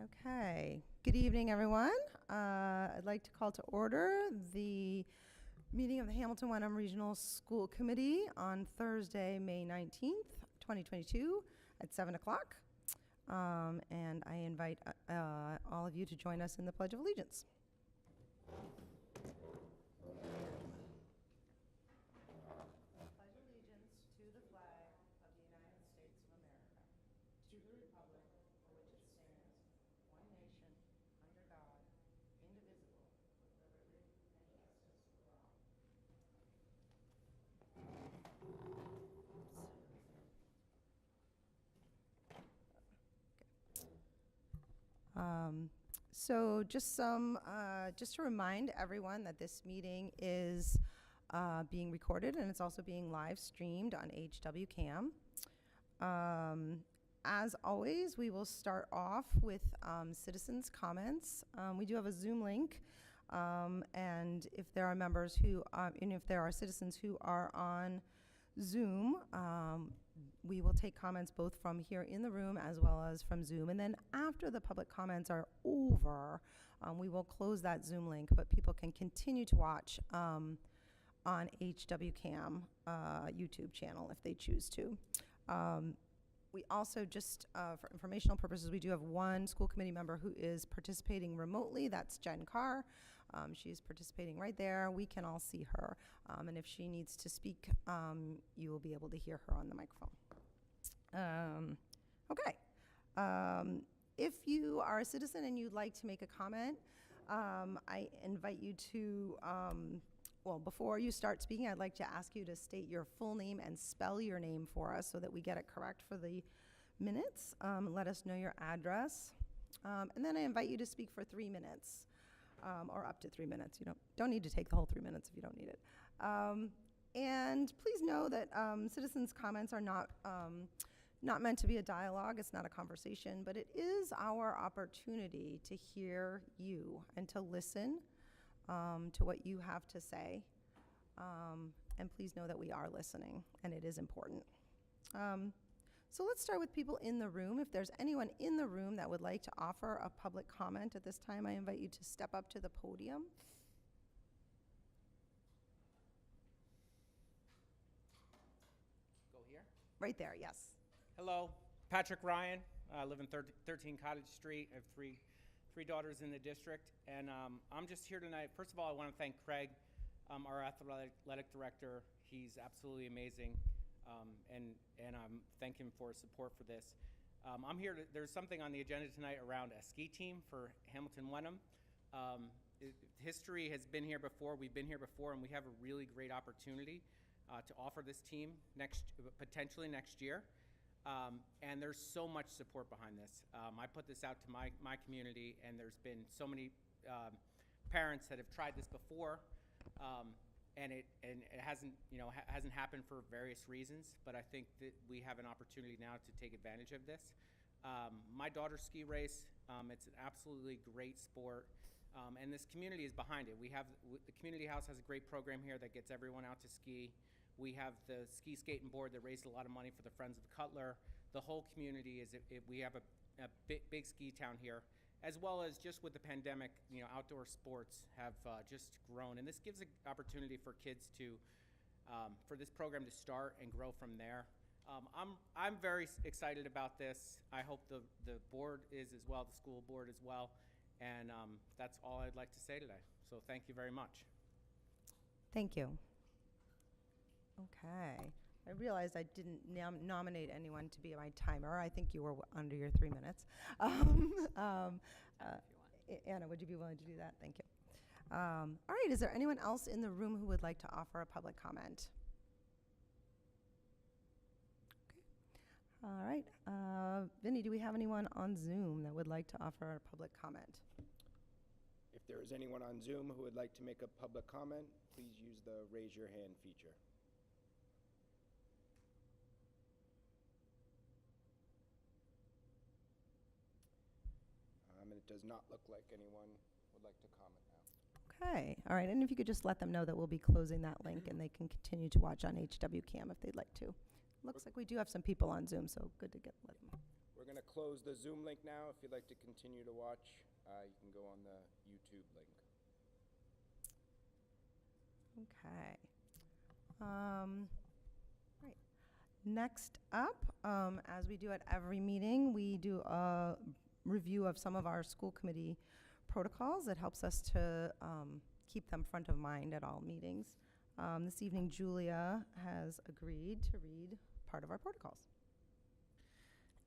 Okay, good evening, everyone. I'd like to call to order the meeting of the Hamilton-Wenham Regional School Committee on Thursday, May 19th, 2022 at 7 o'clock. And I invite all of you to join us in the Pledge of Allegiance. Pledge allegiance to the flag of the United States of America, to the republic for which it stands, one nation, under God, indivisible, with liberty and justice for all. So just to remind everyone that this meeting is being recorded and it's also being live streamed on HWCam. As always, we will start off with citizens' comments. We do have a Zoom link, and if there are members who, and if there are citizens who are on Zoom, we will take comments both from here in the room as well as from Zoom. And then after the public comments are over, we will close that Zoom link, but people can continue to watch on HWCam YouTube channel if they choose to. We also just, for informational purposes, we do have one school committee member who is participating remotely. That's Jen Carr. She's participating right there. We can all see her. And if she needs to speak, you will be able to hear her on the microphone. Okay. If you are a citizen and you'd like to make a comment, I invite you to well, before you start speaking, I'd like to ask you to state your full name and spell your name for us so that we get it correct for the minutes. Let us know your address. And then I invite you to speak for 3 minutes, or up to 3 minutes. You don't need to take the whole 3 minutes if you don't need it. And please know that citizens' comments are not meant to be a dialogue. It's not a conversation, but it is our opportunity to hear you and to listen to what you have to say. And please know that we are listening, and it is important. So let's start with people in the room. If there's anyone in the room that would like to offer a public comment at this time, I invite you to step up to the podium. Go here? Right there, yes. Hello, Patrick Ryan. I live in 13 Cottage Street. I have three daughters in the district, and I'm just here tonight. First of all, I want to thank Craig, our athletic director. He's absolutely amazing, and thank him for his support for this. I'm here. There's something on the agenda tonight around a ski team for Hamilton-Wenham. History has been here before. We've been here before, and we have a really great opportunity to offer this team potentially next year. And there's so much support behind this. I put this out to my community, and there's been so many parents that have tried this before, and it hasn't hasn't happened for various reasons. But I think that we have an opportunity now to take advantage of this. My daughter's ski race. It's an absolutely great sport, and this community is behind it. The community house has a great program here that gets everyone out to ski. We have the ski skating board that raised a lot of money for the Friends of the Cutler. The whole community we have a big ski town here, as well as just with the pandemic, outdoor sports have just grown, and this gives an opportunity for kids to, for this program to start and grow from there. I'm very excited about this. I hope the board is as well, the school board as well, and that's all I'd like to say today. So thank you very much. Thank you. Okay. I realized I didn't nominate anyone to be my timer. I think you were under your 3 minutes. Anna, would you be willing to do that? Thank you. All right. Is there anyone else in the room who would like to offer a public comment? Okay. All right. Vinny, do we have anyone on Zoom that would like to offer a public comment? If there is anyone on Zoom who would like to make a public comment, please use the raise your hand feature. And it does not look like anyone would like to comment now. Okay. All right. And if you could just let them know that we'll be closing that link and they can continue to watch on HWCam if they'd like to. Looks like we do have some people on Zoom, so good to let them know. we're going to close the Zoom link now. If you'd like to continue to watch, you can go on the YouTube link. Okay. Right. Next up, as we do at every meeting, we do a review of some of our school committee protocols. It helps us to keep them front of mind at all meetings. This evening, Julia has agreed to read part of our protocols.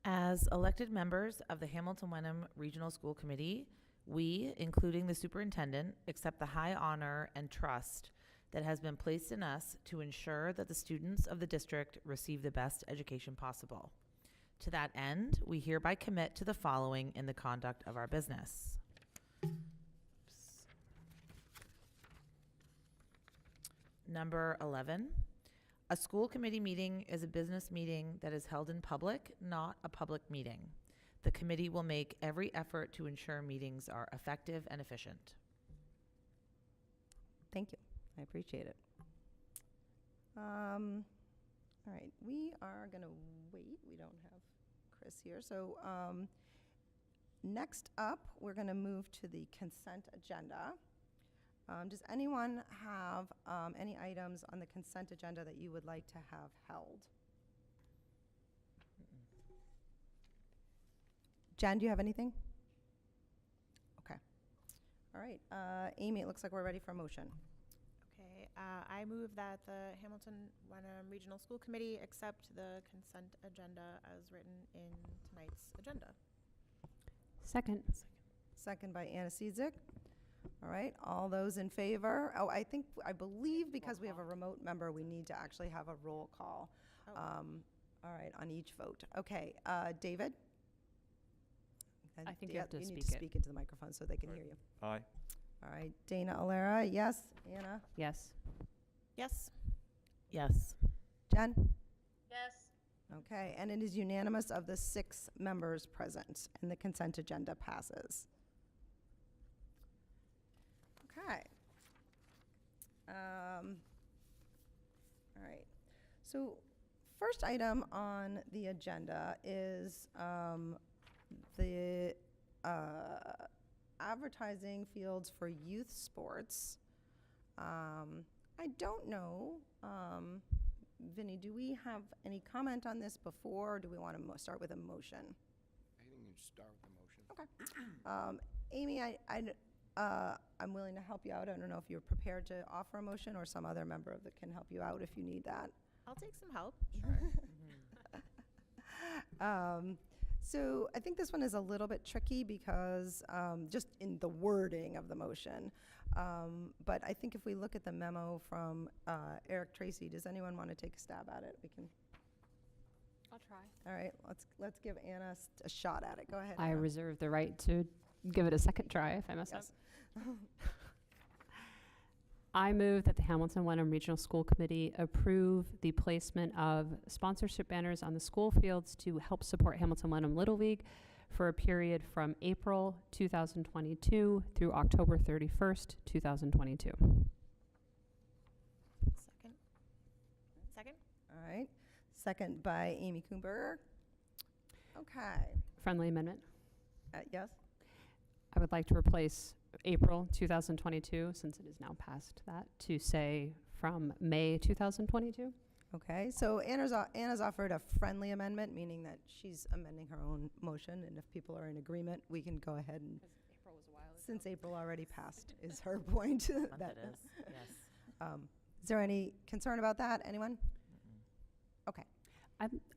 As elected members of the Hamilton-Wenham Regional School Committee, we, including the superintendent, accept the high honor and trust that has been placed in us to ensure that the students of the district receive the best education possible. To that end, we hereby commit to the following in the conduct of our business. Number 11, a school committee meeting is a business meeting that is held in public, not a public meeting. The committee will make every effort to ensure meetings are effective and efficient. Thank you. I appreciate it. All right, we are going to wait. We don't have Chris here. So next up, we're going to move to the consent agenda. Does anyone have any items on the consent agenda that you would like to have held? Jen, do you have anything? Okay. All right. Amy, it looks like we're ready for a motion. Okay, I move that the Hamilton-Wenham Regional School Committee accept the consent agenda as written in tonight's agenda. Second. Second by Anna Seizik. All right, all those in favor? Oh, I believe because we have a remote member, we need to actually have a roll call. Oh. All right, on each vote. Okay, David? I think you have to need speak to it. speak into the microphone so they can hear you. Aye. All right, Dana Alera, yes. Anna? Yes. Yes. Yes. Jen? Yes. Okay, and it is unanimous of the 6 members present, and the consent agenda passes. Okay. All right. So first item on the agenda is the advertising fields for youth sports. I don't know, Vinny, do we have any comment on this before, or do we want to start with a motion? I think you start with the motion. Okay. Amy, I'm willing to help you out. I don't know if you're prepared to offer a motion or some other member of can help you out if you need that. I'll take some help. So I think this one is a little bit tricky because just in the wording of the motion. But I think if we look at the memo from Eric Tracy, does anyone want to take a stab at it? We can. I'll try. All right, let's give Anna a shot at it. Go ahead. I Anna. reserve the right to give it a second try if I mess up. Yes. I move that the Hamilton-Wenham Regional School Committee approve the placement of sponsorship banners on the school fields to help support Hamilton-Wenham Little League for a period from April 2022 through October 31st, 2022. Second. Second? All right. Second by Amy Kuhnberger. Okay. Friendly amendment. Yes? I would like to replace April 2022, since it is now past that, to say from May 2022. Okay. So Anna's offered a friendly amendment, meaning that she's amending her own motion, and if people are in agreement, we can go ahead and. April was a while ago. Since April already passed, is her point. Month that, it is. Yes. is there any concern about that? Anyone? Okay.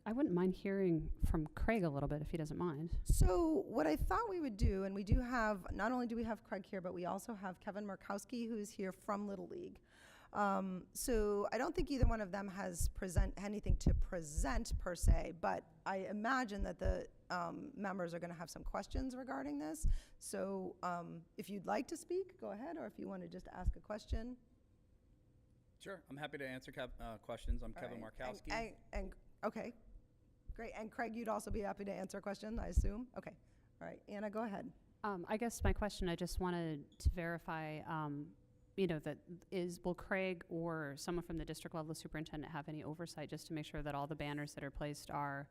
I wouldn't mind hearing from Craig a little bit if he doesn't mind. So what I thought we would do, and we do have, not only do we have Craig here, but we also have Kevin Markowski, who is here from Little League. So I don't think either one of them has anything to present per se, but I imagine that the members are going to have some questions regarding this. So if you'd like to speak, go ahead, or if you want to just ask a question. Sure, I'm happy to answer questions. I'm All Kevin right. Markowski. Okay, great. And Craig, you'd also be happy to answer a question, I assume? Okay. All right, Anna, go ahead. I guess my question, I just wanted to verify, will Craig or someone from the district level superintendent have any oversight just to make sure that all the banners that are placed are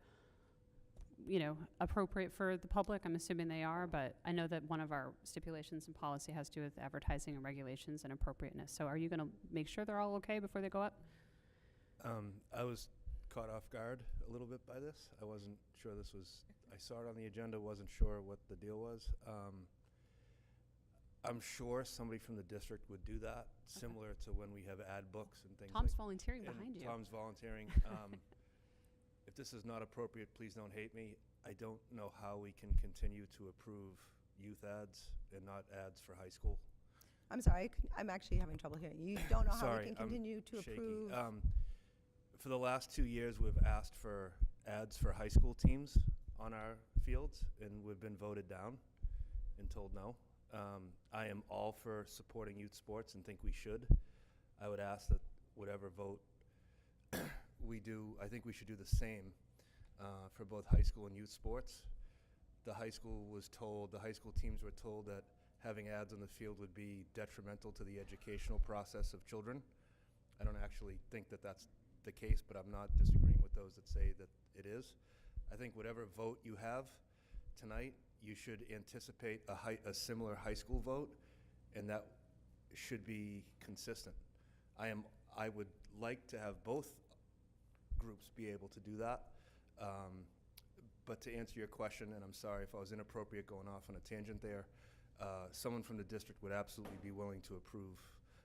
appropriate for the public. I'm assuming they are, but I know that one of our stipulations in policy has to do with advertising and regulations and appropriateness. So are you going to make sure they're all okay before they go up? I was caught off guard a little bit by this. I wasn't sure this was, I saw it on the agenda, wasn't sure what the deal was. I'm sure somebody from the district would do that, similar to when we have ad books and things Tom's like. volunteering and behind you. Tom's volunteering. If this is not appropriate, please don't hate me. I don't know how we can continue to approve youth ads and not ads for high school. I'm sorry, I'm actually having trouble hearing you. You don't know how we Sorry, can I'm continue to shaky. approve? For the last 2 years, we've asked for ads for high school teams on our fields, and we've been voted down and told no. I am all for supporting youth sports and think we should. I would ask that whatever vote we do, I think we should do the same for both high school and youth sports. The high school teams were told that having ads on the field would be detrimental to the educational process of children. I don't actually think that that's the case, but I'm not disagreeing with those that say that it is. I think whatever vote you have tonight, you should anticipate a similar high school vote, and that should be consistent. I would like to have both groups be able to do that. But to answer your question, and I'm sorry if I was inappropriate going off on a tangent there, someone from the district would absolutely be willing to approve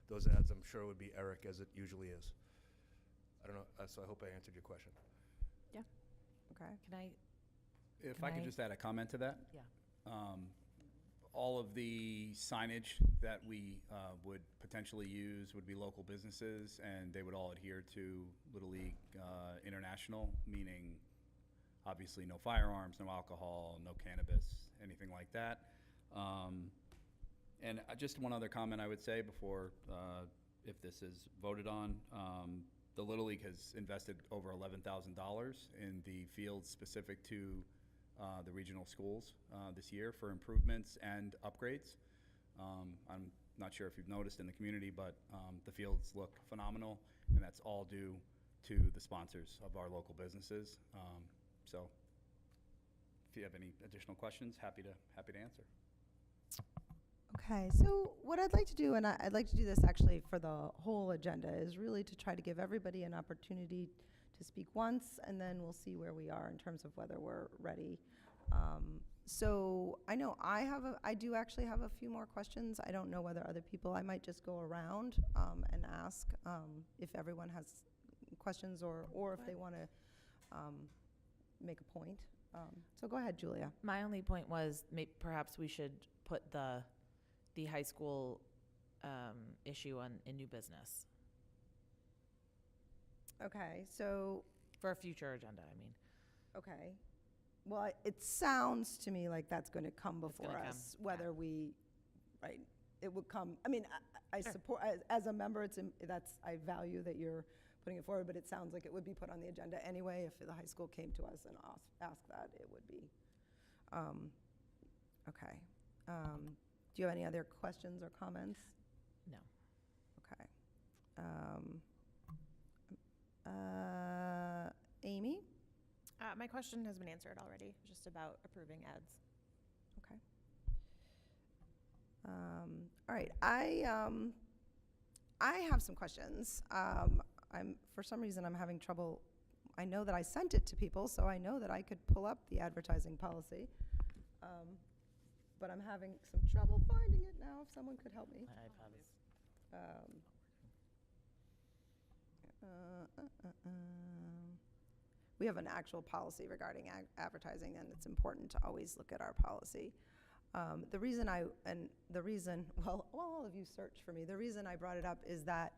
those ads. I'm sure it would be Eric, as it usually is. I don't know, so I hope I answered your question. Okay. Can I? If Can I could I- just add a comment to that? Yeah. All of the signage that we would potentially use would be local businesses, and they would all adhere to Little League International, meaning obviously no firearms, no alcohol, no cannabis, anything like that. And just one other comment I would say before, if this is voted on, the Little League has invested over $11,000 in the fields specific to the regional schools this year for improvements and upgrades. I'm not sure if you've noticed in the community, but the fields look phenomenal, and that's all due to the sponsors of our local businesses. So if you have any additional questions, happy to answer. Okay, so what I'd like to do, and I'd like to do this actually for the whole agenda, is really to try to give everybody an opportunity to speak once, and then we'll see where we are in terms of whether we're ready. So I know I do actually have a few more questions. I don't know whether other people, I might just go around and ask if everyone has questions or if they want to make a point. So go ahead, Julia. My only point was perhaps we should put the high school issue in new business Okay, so, for a future agenda, I mean. okay. Well, it sounds to me like that's going to come It's gonna before come, us, yeah. whether we, right, it would come, I mean, I Sure. support, as a member, I value that you're putting it forward, but it sounds like it would be put on the agenda anyway. If the high school came to us and asked that, it would be. Okay. Do you have any other questions or comments? No. Okay. Amy? My question has been answered already, just about approving ads. Okay. All right, I have some questions. For some reason, I'm having trouble. I know that I sent it to people, so I know that I could pull up the advertising policy. But I'm having some trouble finding it now, if someone could help me. My iPad is. We have an actual policy regarding advertising, and it's important to always look at our policy. The reason, well, all of you searched for me. The reason I brought it up is that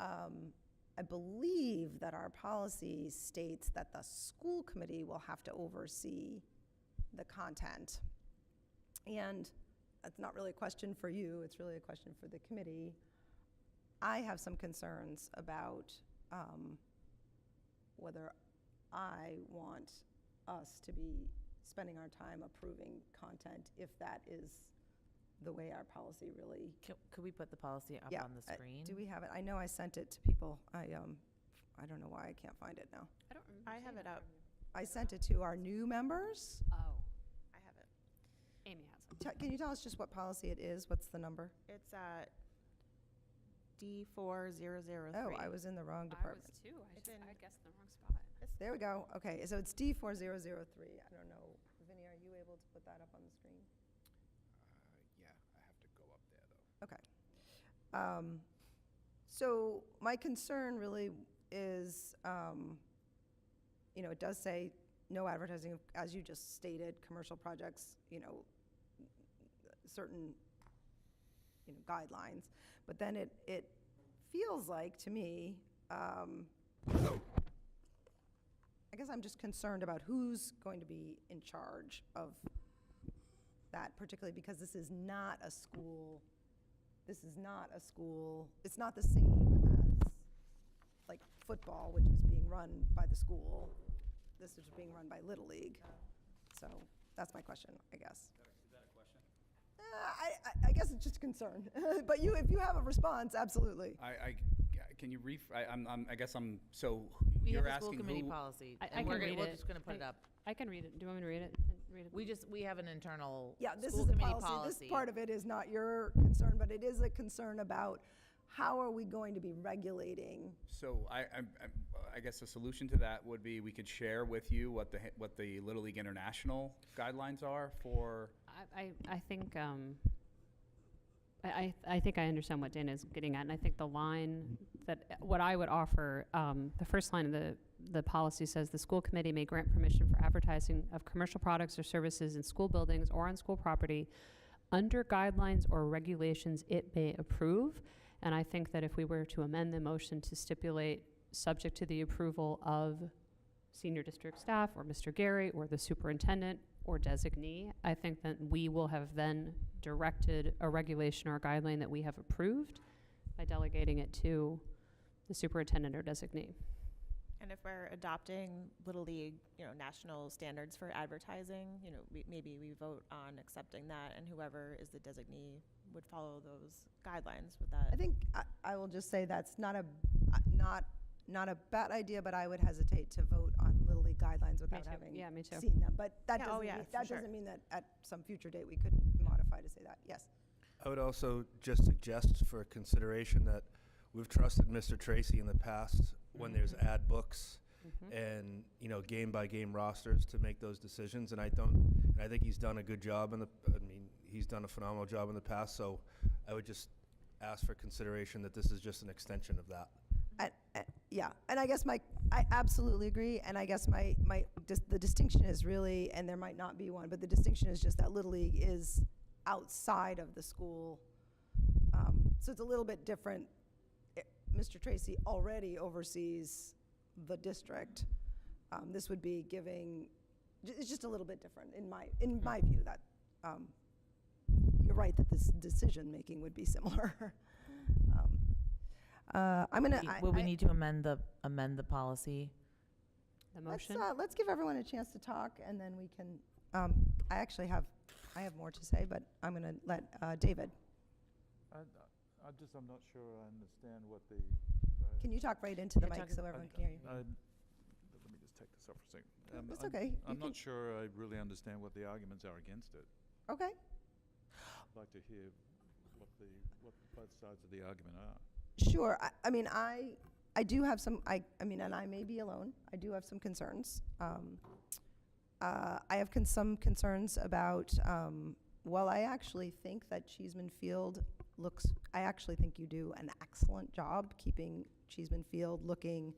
I believe that our policy states that the school committee will have to oversee the content. And that's not really a question for you, it's really a question for the committee. I have some concerns about whether I want us to be spending our time approving content if that is the way our policy really. Could we put the policy up Yeah, on the screen? Do we have it? I know I sent it to people. I don't know why I can't find it now. I have it up. I sent it to our new members. Oh, I have it. Amy has it. Can you tell us just what policy it is? What's the number? It's D4003. Oh, I was in the wrong I department. was too. It's in- I guessed the wrong spot. There we go. Okay, so it's D4003. I don't know. Vinny, are you able to put that up on the screen? Yeah, I have to go up there, though. Okay. So my concern really is, it does say no advertising, as you just stated, commercial projects, certain, guidelines. But then it feels like, to me, I guess I'm just concerned about who's going to be in charge of that, particularly because this is not a school. It's not the same as, like, football, which is being run by the school. This is being run by Little League. So that's my question, I guess. Is that a question? I guess it's just a concern. But if you have a response, absolutely. Can you I guess so We you're have a school asking committee who? policy. I and can read we're it. just gonna put it up. I can read it. Do you want me to read it? Read it? We have an internal Yeah, this school is the committee policy. This part of it is not your concern, but it is a concern about how are we going to be regulating? So I guess the solution to that would be we could share with you what the Little League International guidelines are for. I think I think I understand what Dan is getting at, and I think the line what I would offer, the first line of the policy says the school committee may grant permission for advertising of commercial products or services in school buildings or on school property under guidelines or regulations it may approve. And I think that if we were to amend the motion to stipulate subject to the approval of senior district staff or Mr. Gary or the superintendent or designee, I think that we will have then directed a regulation or a guideline that we have approved by delegating it to the superintendent or designee. And if we're adopting Little League, national standards for advertising, maybe we vote on accepting that, and whoever is the designee would follow those guidelines with that. I think I will just say that's not a bad idea, but I would hesitate to vote on Little League guidelines without too. having Yeah, me too. seen them. But that Yeah, doesn't oh, yeah, mean, for that sure. doesn't mean that at some future date we couldn't modify to say that. Yes. I would also just suggest for consideration that we've trusted Mr. Tracy in the past when there's ad books and, game by game rosters to make those decisions. And I think he's done a good job he's done a phenomenal job in the past. So I would just ask for consideration that this is just an extension of that. Yeah, and I guess I absolutely agree, and I guess the distinction is really, and there might not be one, but the distinction is just that Little League is outside of the school, so it's a little bit different. Mr. Tracy already oversees the district. This would be it's just a little bit different in my view. That you're right that this decision making would be similar. Will we need to amend the policy? The motion? Let's give everyone a chance to talk, and then we can, I have more to say, but I'm going to let David. I'm not sure I understand what the. Can you talk right into the Yeah, mic talk- so everyone can hear you? Let me just take this off for a second. That's okay. You I'm can- not sure I really understand what the arguments are against it. Okay. I'd like to hear what both sides of the argument are. Sure. I do have some, and I may be alone. I do have some concerns. I have some concerns about, while I actually think that Cheeseman Field I actually think you do an excellent job keeping Cheeseman Field looking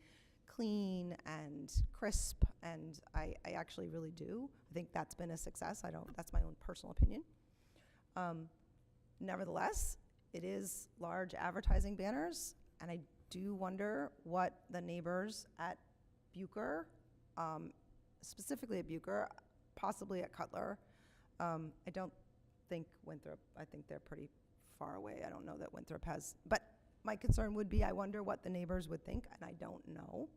clean and crisp, and I actually really do. I think that's been a success. That's my own personal opinion. Nevertheless, it is large advertising banners, and I do wonder what the neighbors at Bucher, specifically at Bucher, possibly at Cutler. I don't think Winthrop, I think they're pretty far away. I don't know that Winthrop has, but my concern would be I wonder what the neighbors would think, and I don't know.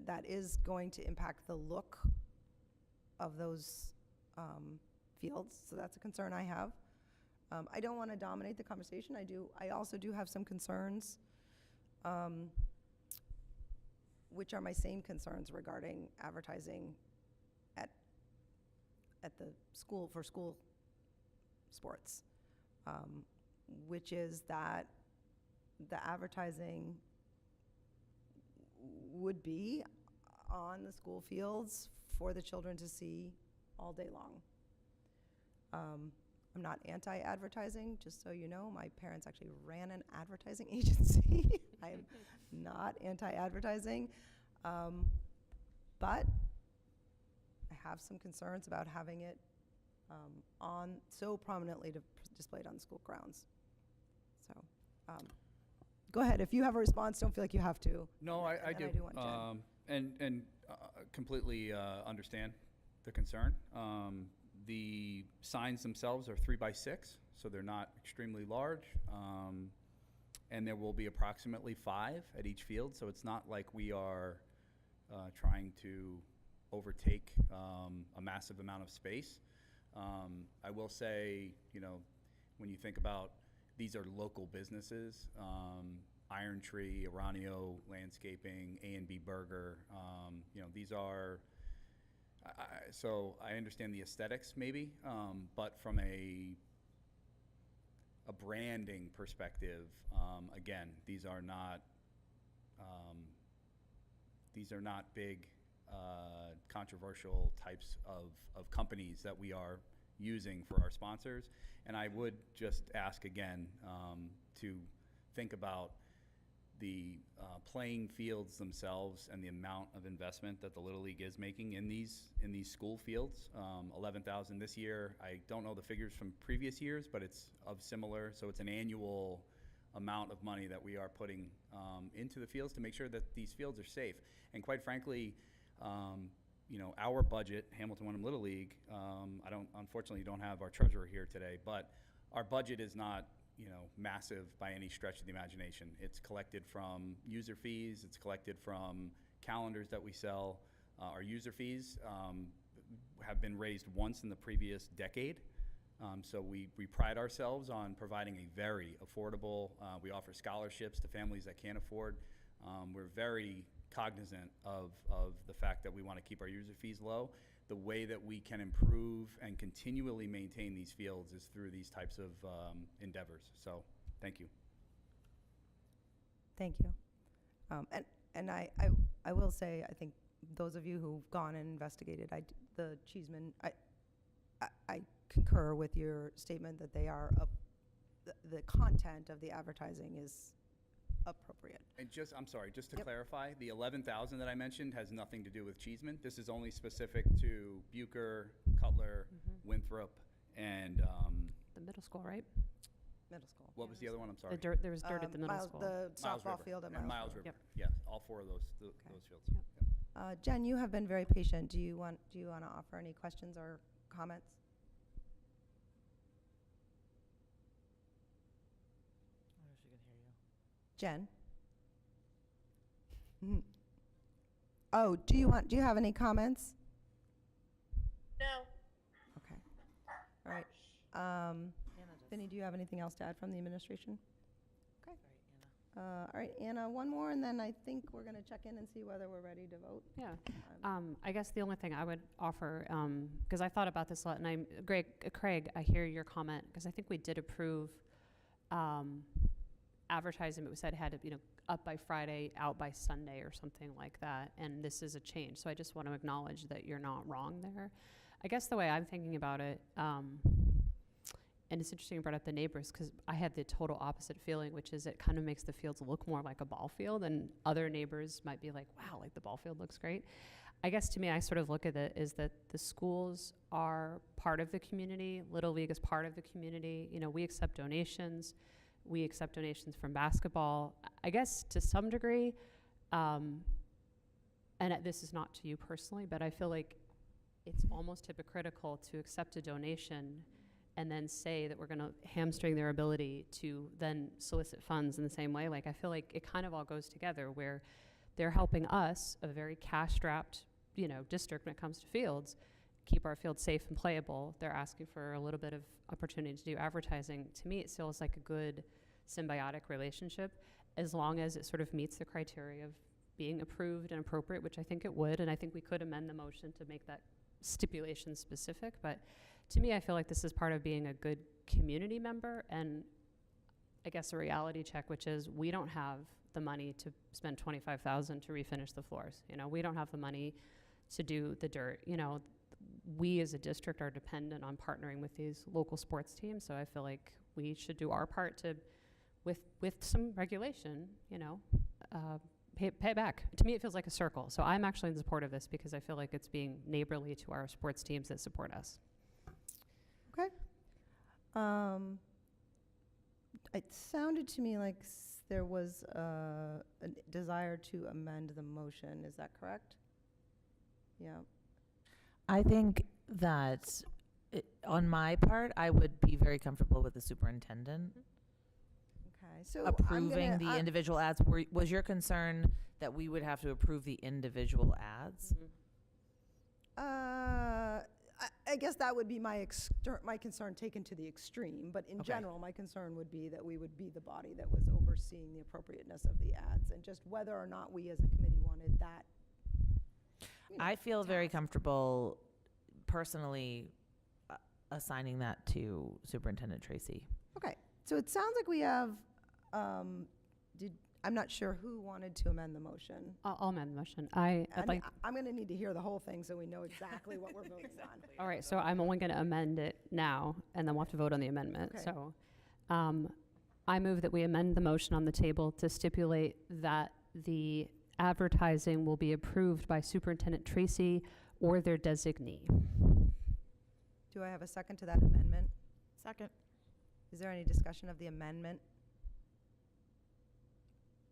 That is going to impact the look of those fields, so that's a concern I have. I don't want to dominate the conversation. I also do have some concerns which are my same concerns regarding advertising at the school for school sports, which is that the advertising would be on the school fields for the children to see all day long. I'm not anti-advertising, just so you know. My parents actually ran an advertising agency. I am not anti-advertising, but I have some concerns about having it on so prominently displayed on school grounds. So, go ahead. If you have a response, don't feel like you have to. No, And I then do. want Jen. And completely understand the concern. The signs themselves are 3 by 6, so they're not extremely large. And there will be approximately 5 at each field, so it's not like we are trying to overtake a massive amount of space. I will say, you know, when you think about these are local businesses, Iron Tree, Aranio Landscaping, A&B Burger, you know, these are, so I understand the aesthetics maybe, but from a branding perspective, again, these are not big controversial types of companies that we are using for our sponsors. And I would just ask again to think about the playing fields themselves and the amount of investment that the Little League is making in these school fields. 11,000 this year. I don't know the figures from previous years, but it's of similar. So it's an annual amount of money that we are putting into the fields to make sure that these fields are safe. And quite frankly, you know, our budget, Hamilton Wenham Little League, unfortunately don't have our treasurer here today, but our budget is not, you know, massive by any stretch of the imagination. It's collected from user fees, it's collected from calendars that we sell. Our user fees have been raised once in the previous decade. So we pride ourselves on providing a very affordable, we offer scholarships to families that can't afford. We're very cognizant of the fact that we want to keep our user fees low. The way that we can improve and continually maintain these fields is through these types of endeavors. So, thank you. Thank you. And I will say, I think those of you who've gone and investigated, the Cheeseman, I concur with your statement that they are, the content of the advertising is appropriate. And I'm sorry, just to Yep. clarify, the 11,000 that I mentioned has nothing to do with Cheeseman. This is only specific to Bucher, Cutler, Winthrop, and The middle school, right? Middle school. what was the other one? I'm sorry. The dirt, there was dirt at the middle school. The Miles softball River. field at And Miles Miles River. River. Yep. Yeah, all 4 of those fields. Yep. Yep. Jen, you have been very patient. Do you want to offer any questions or comments? Jen? Mhm. Oh, do you have any comments? No. Okay. All right. Vinny, do you have anything else to add from the administration? Okay. All right, Anna, one more, and then I think we're going to check in and see whether we're ready to vote. Yeah. I guess the only thing I would offer, because I thought about this a lot, and Craig, I hear your comment, because I think we did approve advertising, but we said it had to, up by Friday, out by Sunday or something like that, and this is a change. So I just want to acknowledge that you're not wrong there. I guess the way I'm thinking about it, and it's interesting you brought up the neighbors, because I had the total opposite feeling, which is it kind of makes the fields look more like a ball field, and other neighbors might be like, wow, like the ball field looks great. I guess to me, I sort of look at it is that the schools are part of the community. Little League is part of the community. We accept donations. We accept donations from basketball. I guess to some degree, and this is not to you personally, but I feel like it's almost hypocritical to accept a donation and then say that we're going to hamstring their ability to then solicit funds in the same way. Like, I feel like it kind of all goes together, where they're helping us, a very cash-strapped, district when it comes to fields, keep our fields safe and playable. They're asking for a little bit of opportunity to do advertising. To me, it feels like a good symbiotic relationship, as long as it sort of meets the criteria of being approved and appropriate, which I think it would, and I think we could amend the motion to make that stipulation specific, but to me, I feel like this is part of being a good community member, and I guess a reality check, which is we don't have the money to spend $25,000 to refinish the floors. You know, we don't have the money to do the dirt. You know, we as a district are dependent on partnering with these local sports teams, so I feel like we should do our part to, with some regulation, you know, pay back. To me, it feels like a circle. So I'm actually in support of this because I feel like it's being neighborly to our sports teams that support us. Okay. It sounded to me like there was a desire to amend the motion. Is that correct? Yeah. I think that, on my part, I would be very comfortable with the superintendent Okay. So approving the individual ads. Was your concern that we would have to approve the individual ads? I guess that would be my concern taken to the extreme, but in Okay. general, my concern would be that we would be the body that was overseeing the appropriateness of the ads, and just whether or not we as a committee wanted that. I feel very task. comfortable personally assigning that to Superintendent Tracy. Okay, so it sounds like we have, I'm not sure who wanted to amend the motion. I'll amend the motion. I'd like. I'm going to need to hear the whole thing so we know exactly what we're voting on. All right, so I'm only going to amend it now, and then we'll have to vote on the amendment. Okay. So I move that we amend the motion on the table to stipulate that the advertising will be approved by Superintendent Tracy or their designee. Do I have a second to that amendment? Second. Is there any discussion of the amendment?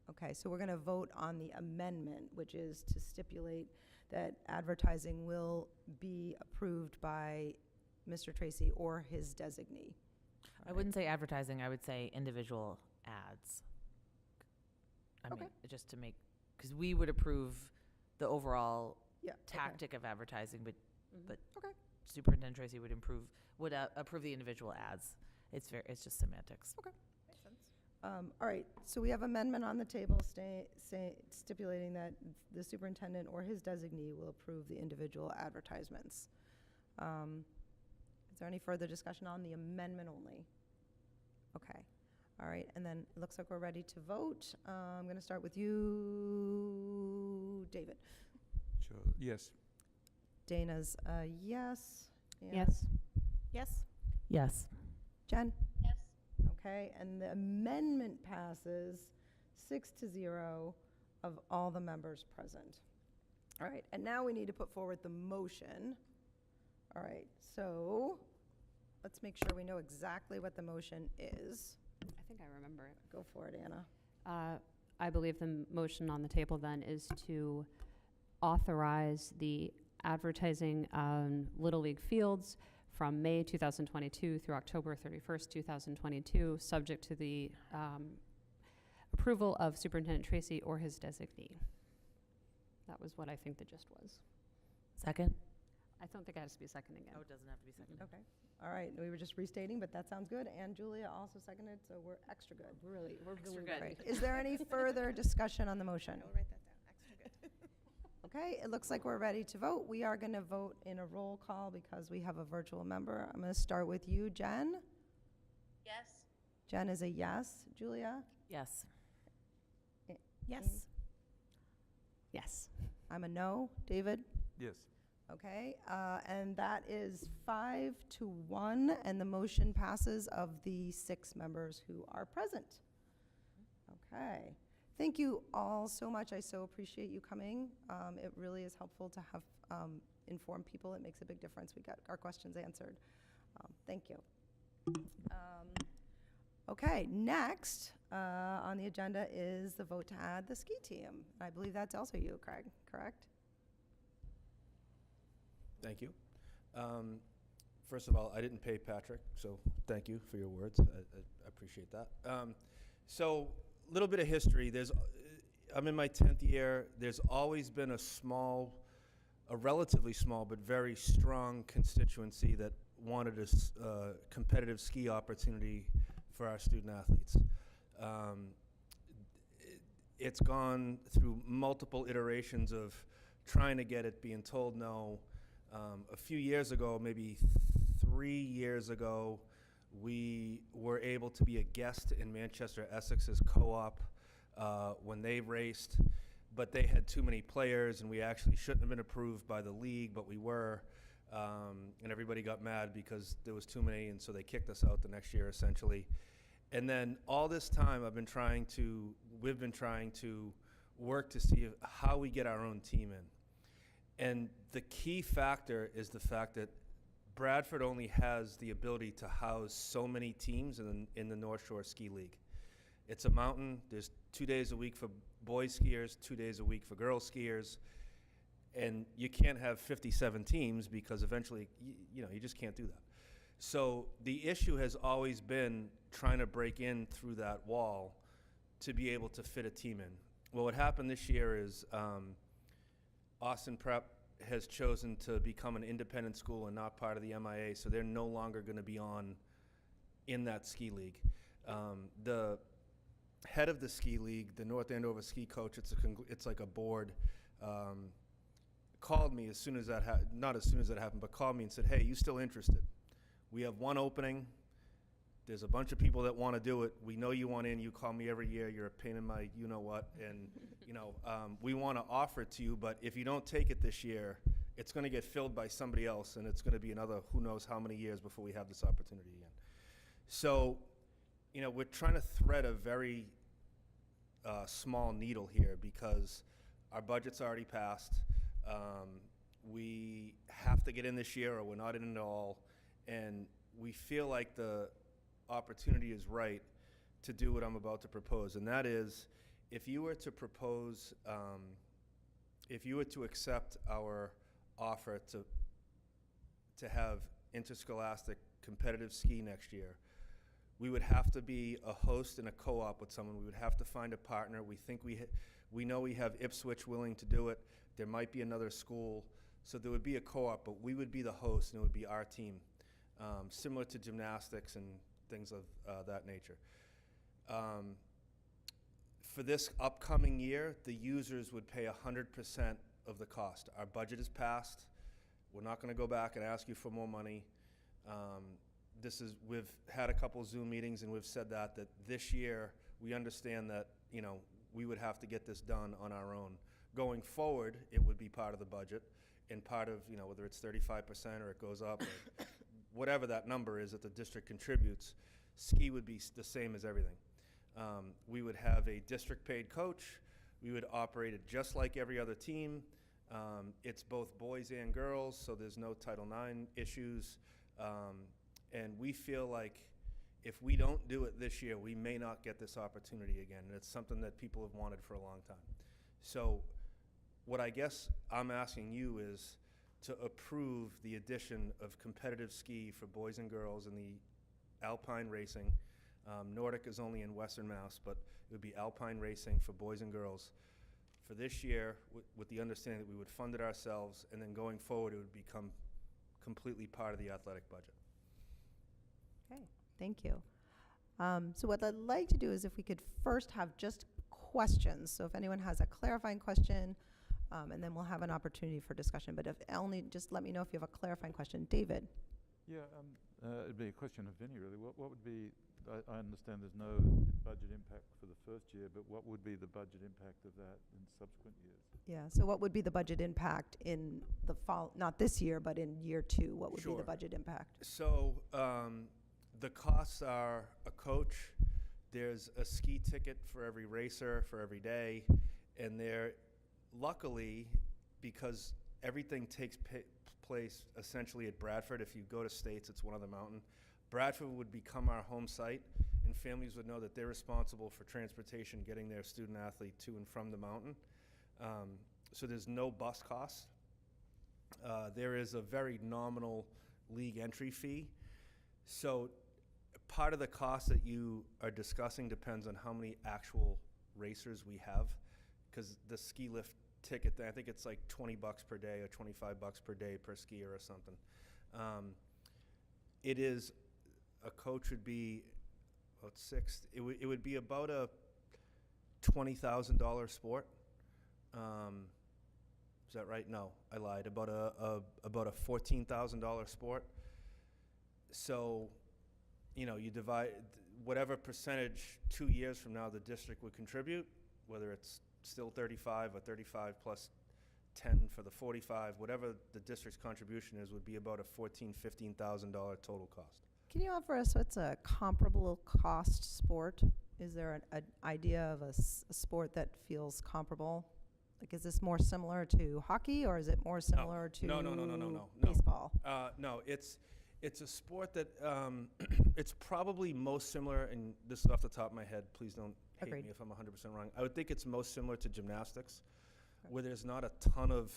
Okay, so we're going to vote on the amendment, which is to stipulate that advertising will be approved by Mr. Tracy or his designee. I wouldn't say advertising, I would say individual ads. I Okay. mean, just to make, because we would approve the overall Yeah. tactic of advertising, but Okay. Superintendent Tracy would approve the individual ads. It's just semantics. All right, so we have amendment on the table stipulating that the superintendent or his designee will approve the individual advertisements. Is there any further discussion on the amendment only? Okay, all right, and then it looks like we're ready to vote. I'm going to start with you, David. Sure, yes. Dana's a yes. and Yes. Yes. Yes. Jen? Yes. Okay, and the amendment passes 6-0 of all the members present. All right, and now we need to put forward the motion. All right, so let's make sure we know exactly what the motion is. I think I remember it. Go for it, Anna. I believe the motion on the table then is to authorize the advertising on Little League fields from May 2022 through October 31st, 2022, subject to the approval of Superintendent Tracy or his designee. That was what I think the gist was. Second? I don't think it has to be a second again. Oh, it doesn't have to be second. Okay, all right, we were just restating, but that sounds good, and Julia also seconded, so we're extra good. We're Extra really good. great. Is there any further discussion on the motion? I will write that down. Extra good. Okay, it looks like we're ready to vote. We are going to vote in a roll call because we have a virtual member. I'm going to start with you, Jen. Yes. Jen is a yes. Julia? Yes. Yes. Yes. I'm a no. David? Yes. Okay, and that is 5-1, and the motion passes of the 6 members who are present. Okay. Thank you all so much. I so appreciate you coming. It really is helpful to have informed people. It makes a big difference. We got our questions answered. Thank you. Okay, next on the agenda is the vote to add the ski team. I believe that's also you, Craig, correct? Thank you. First of all, I didn't pay Patrick, so thank you for your words. I appreciate that. So, a little bit of history. I'm in my 10th year. There's always been a relatively small but very strong constituency that wanted a competitive ski opportunity for our student athletes. it's gone through multiple iterations of trying to get it, being told no. A few years ago, maybe 3 years ago, we were able to be a guest in Manchester Essex's co-op when they raced, but they had too many players, and we actually shouldn't have been approved by the league, but we were, and everybody got mad because there was too many, and so they kicked us out the next year, essentially. And then all this time, we've been trying to work to see how we get our own team in. And the key factor is the fact that Bradford only has the ability to house so many teams in the North Shore Ski League. It's a mountain. There's 2 days a week for boys skiers, 2 days a week for girls skiers, and you can't have 57 teams because eventually, you just can't do that. So the issue has always been trying to break in through that wall to be able to fit a team in. Well, what happened this year is Austin Prep has chosen to become an independent school and not part of the MIA, so they're no longer going to be in that ski league. The head of the ski league, the North Andover ski coach, it's like a board, called me as soon as that not as soon as that happened, but called me and said, "Hey, you still interested? We have one opening. There's a bunch of people that want to do it. We know you want in. You call me every year. You're a pain in my you-know-what. And, we want to offer it to you. But if you don't take it this year, it's going to get filled by somebody else. And it's going to be another who knows how many years before we have this opportunity again." So, we're trying to thread a very small needle here because our budget's already passed. We have to get in this year or we're not in at all. And we feel like the opportunity is right to do what I'm about to propose, and that is, if you were to propose, if you were to accept our offer to have interscholastic competitive ski next year, we would have to be a host and a co-op with someone. We would have to find a partner. We think we know we have Ipswich willing to do it. There might be another school, so there would be a co-op, but we would be the host, and it would be our team. Similar to gymnastics and things of that nature. For this upcoming year, the users would pay 100% of the cost. Our budget is passed. We're not going to go back and ask you for more money. We've had a couple Zoom meetings, and we've said that this year we understand that we would have to get this done on our own. Going forward, it would be part of the budget, and part of whether it's 35% or it goes up. Or whatever that number is that the district contributes, ski would be the same as everything. We would have a district-paid coach. We would operate it just like every other team. It's both boys and girls, so there's no Title IX issues. And we feel like if we don't do it this year, we may not get this opportunity again. And it's something that people have wanted for a long time. So what I guess I'm asking you is to approve the addition of competitive ski for boys and girls in the alpine racing. Nordic is only in Western Mass, but it would be alpine racing for boys and girls for this year with the understanding that we would fund it ourselves, and then going forward it would become completely part of the athletic budget. Okay, thank you. So what I'd like to do is if we could first have just questions. So if anyone has a clarifying question, and then we'll have an opportunity for discussion. But if only, just let me know if you have a clarifying question. David? Yeah, it'd be a question of Vinny, really. What would be, I understand there's no budget impact for the first year, but what would be the budget impact of that in subsequent years? Yeah, so what would be the budget impact in the fall, not this year, but in year 2? What would be the budget impact? So the costs are a coach, there's a ski ticket for every racer for every day, and luckily, because everything takes place essentially at Bradford, if you go to States, it's one other mountain. Bradford would become our home site, and families would know that they're responsible for transportation, getting their student athlete to and from the mountain. So there's no bus costs. There is a very nominal league entry fee. So part of the cost that you are discussing depends on how many actual racers we have, because the ski lift ticket, I think it's like $20 per day or $25 per day per skier or something. A coach would be about it would be about $20,000 sport. Is that right? No, I lied. About a $14,000 sport. So, you know, you divide whatever percentage 2 years from now the district would contribute, whether it's still 35 or 35 plus 10 for the 45, whatever the district's contribution is, would be about a $15,000 total cost. Can you offer us what's a comparable cost sport? Is there an idea of a sport that feels comparable? Like, is this more similar to hockey, or is it more similar to No. baseball? No, it's a sport that it's probably most similar, and this is off the top of my head, please don't hate Agreed. me if I'm 100% wrong. I would think it's most similar to gymnastics, where there's not a ton of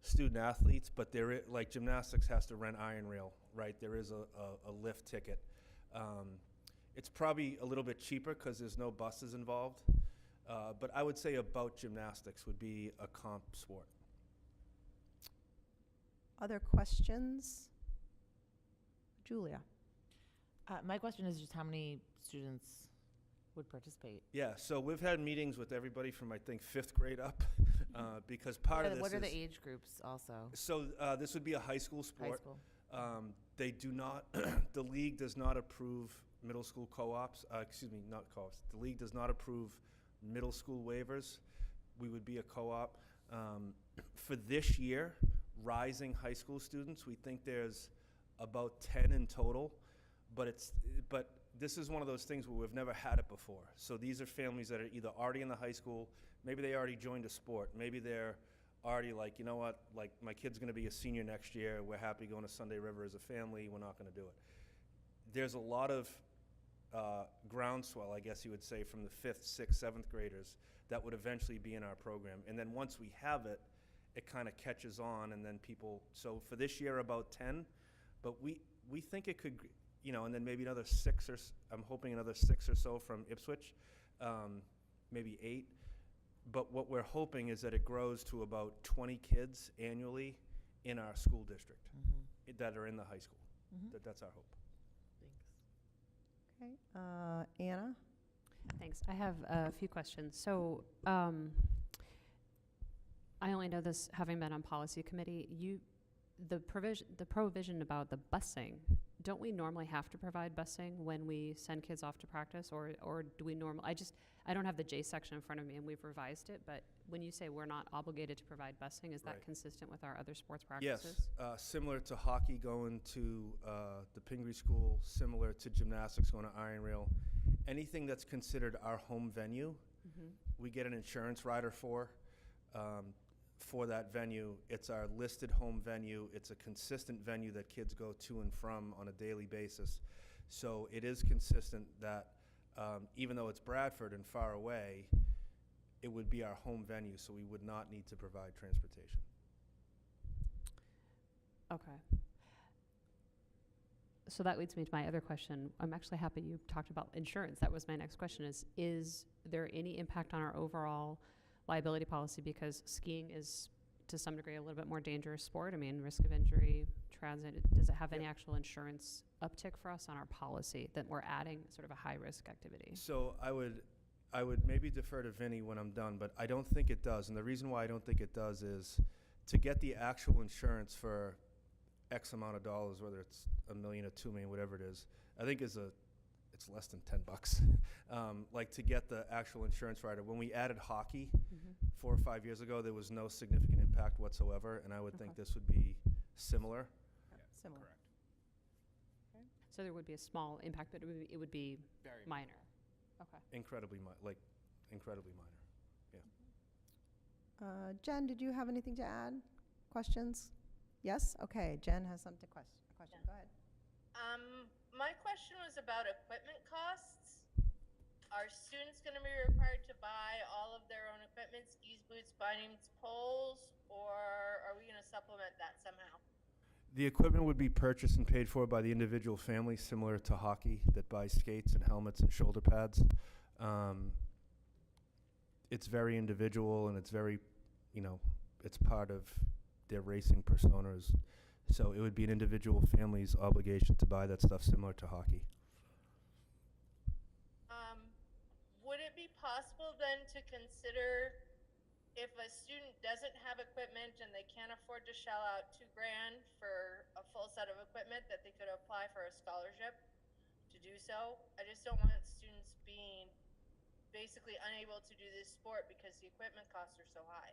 student athletes, but like gymnastics has to rent iron rail, right? There is a lift ticket. It's probably a little bit cheaper because there's no buses involved. But I would say about gymnastics would be a comp sport. Other questions? Julia? My question is just how many students would participate? Yeah, so we've had meetings with everybody from, I think, 5th grade up, because part of this What are is... the age groups also? So this would be a high school sport. High school. They do not, the league does not approve middle school co-ops, not co-ops. The league does not approve middle school waivers. We would be a co-op. For this year, rising high school students, we think there's about 10 in total, but this is one of those things where we've never had it before. So these are families that are either already in the high school, maybe they already joined a sport, maybe they're already like, you know what, like my kid's gonna be a senior next year, we're happy going to Sunday River as a family, we're not gonna do it. There's a lot of groundswell, I guess you would say, from the 5th, 6th, 7th graders that would eventually be in our program. And then once we have it, it kind of catches on, and then people, so for this year about 10, but we think it could, you know, and then maybe another 6 or, I'm hoping another 6 or so from Ipswich, maybe 8. But what we're hoping is that it grows to about 20 kids annually in our school district that are in the high school. That's our hope. Thanks. Okay, Anna? Thanks. I have a few questions. So I only know this having been on policy committee. The provision about the busing, don't we normally have to provide busing when we send kids off to practice, or do we normally? I don't have the J section in front of me, and we've revised it, but when you say we're not obligated to provide busing, is that Right. consistent with our other sports practices? Yes, similar to hockey going to the Pingree School, similar to gymnastics going to Iron Rail. Anything that's considered our home venue, we get an insurance rider for that venue. It's our listed home venue. It's a consistent venue that kids go to and from on a daily basis. So it is consistent that even though it's Bradford and far away, it would be our home venue, so we would not need to provide transportation. Okay. So that leads me to my other question. I'm actually happy you talked about insurance. That was my next question is there any impact on our overall liability policy, because skiing is to some degree a little bit more dangerous sport? I mean, risk of injury, transit, does it have any actual insurance uptick for us on our policy that we're adding sort of a high risk activity? So I would maybe defer to Vinny when I'm done, but I don't think it does. And the reason why I don't think it does is to get the actual insurance for X amount of dollars, whether it's $1 million or $2 million, whatever it is, I think it's less than $10. Like to get the actual insurance rider. When we added hockey 4 or 5 years ago, there was no significant impact whatsoever, and I would think this would be similar. Similar. Correct. So there would be a small impact, but it would be Very minor. Okay. Incredibly minor. Jen, did you have anything to add? Questions? Yes? Okay, Jen has something question. Go ahead. My question was about equipment costs. Are students going to be required to buy all of their own equipment, skis, boots, bindings, poles, or are we going to supplement that somehow? The equipment would be purchased and paid for by the individual family, similar to hockey, that buys skates and helmets and shoulder pads. It's very individual, and it's very, it's part of their racing personas. So it would be an individual family's obligation to buy that stuff, similar to hockey. Would it be possible then to consider if a student doesn't have equipment and they can't afford to shell out $2,000 for a full set of equipment, that they could apply for a scholarship to do so? I just don't want students being basically unable to do this sport because the equipment costs are so high.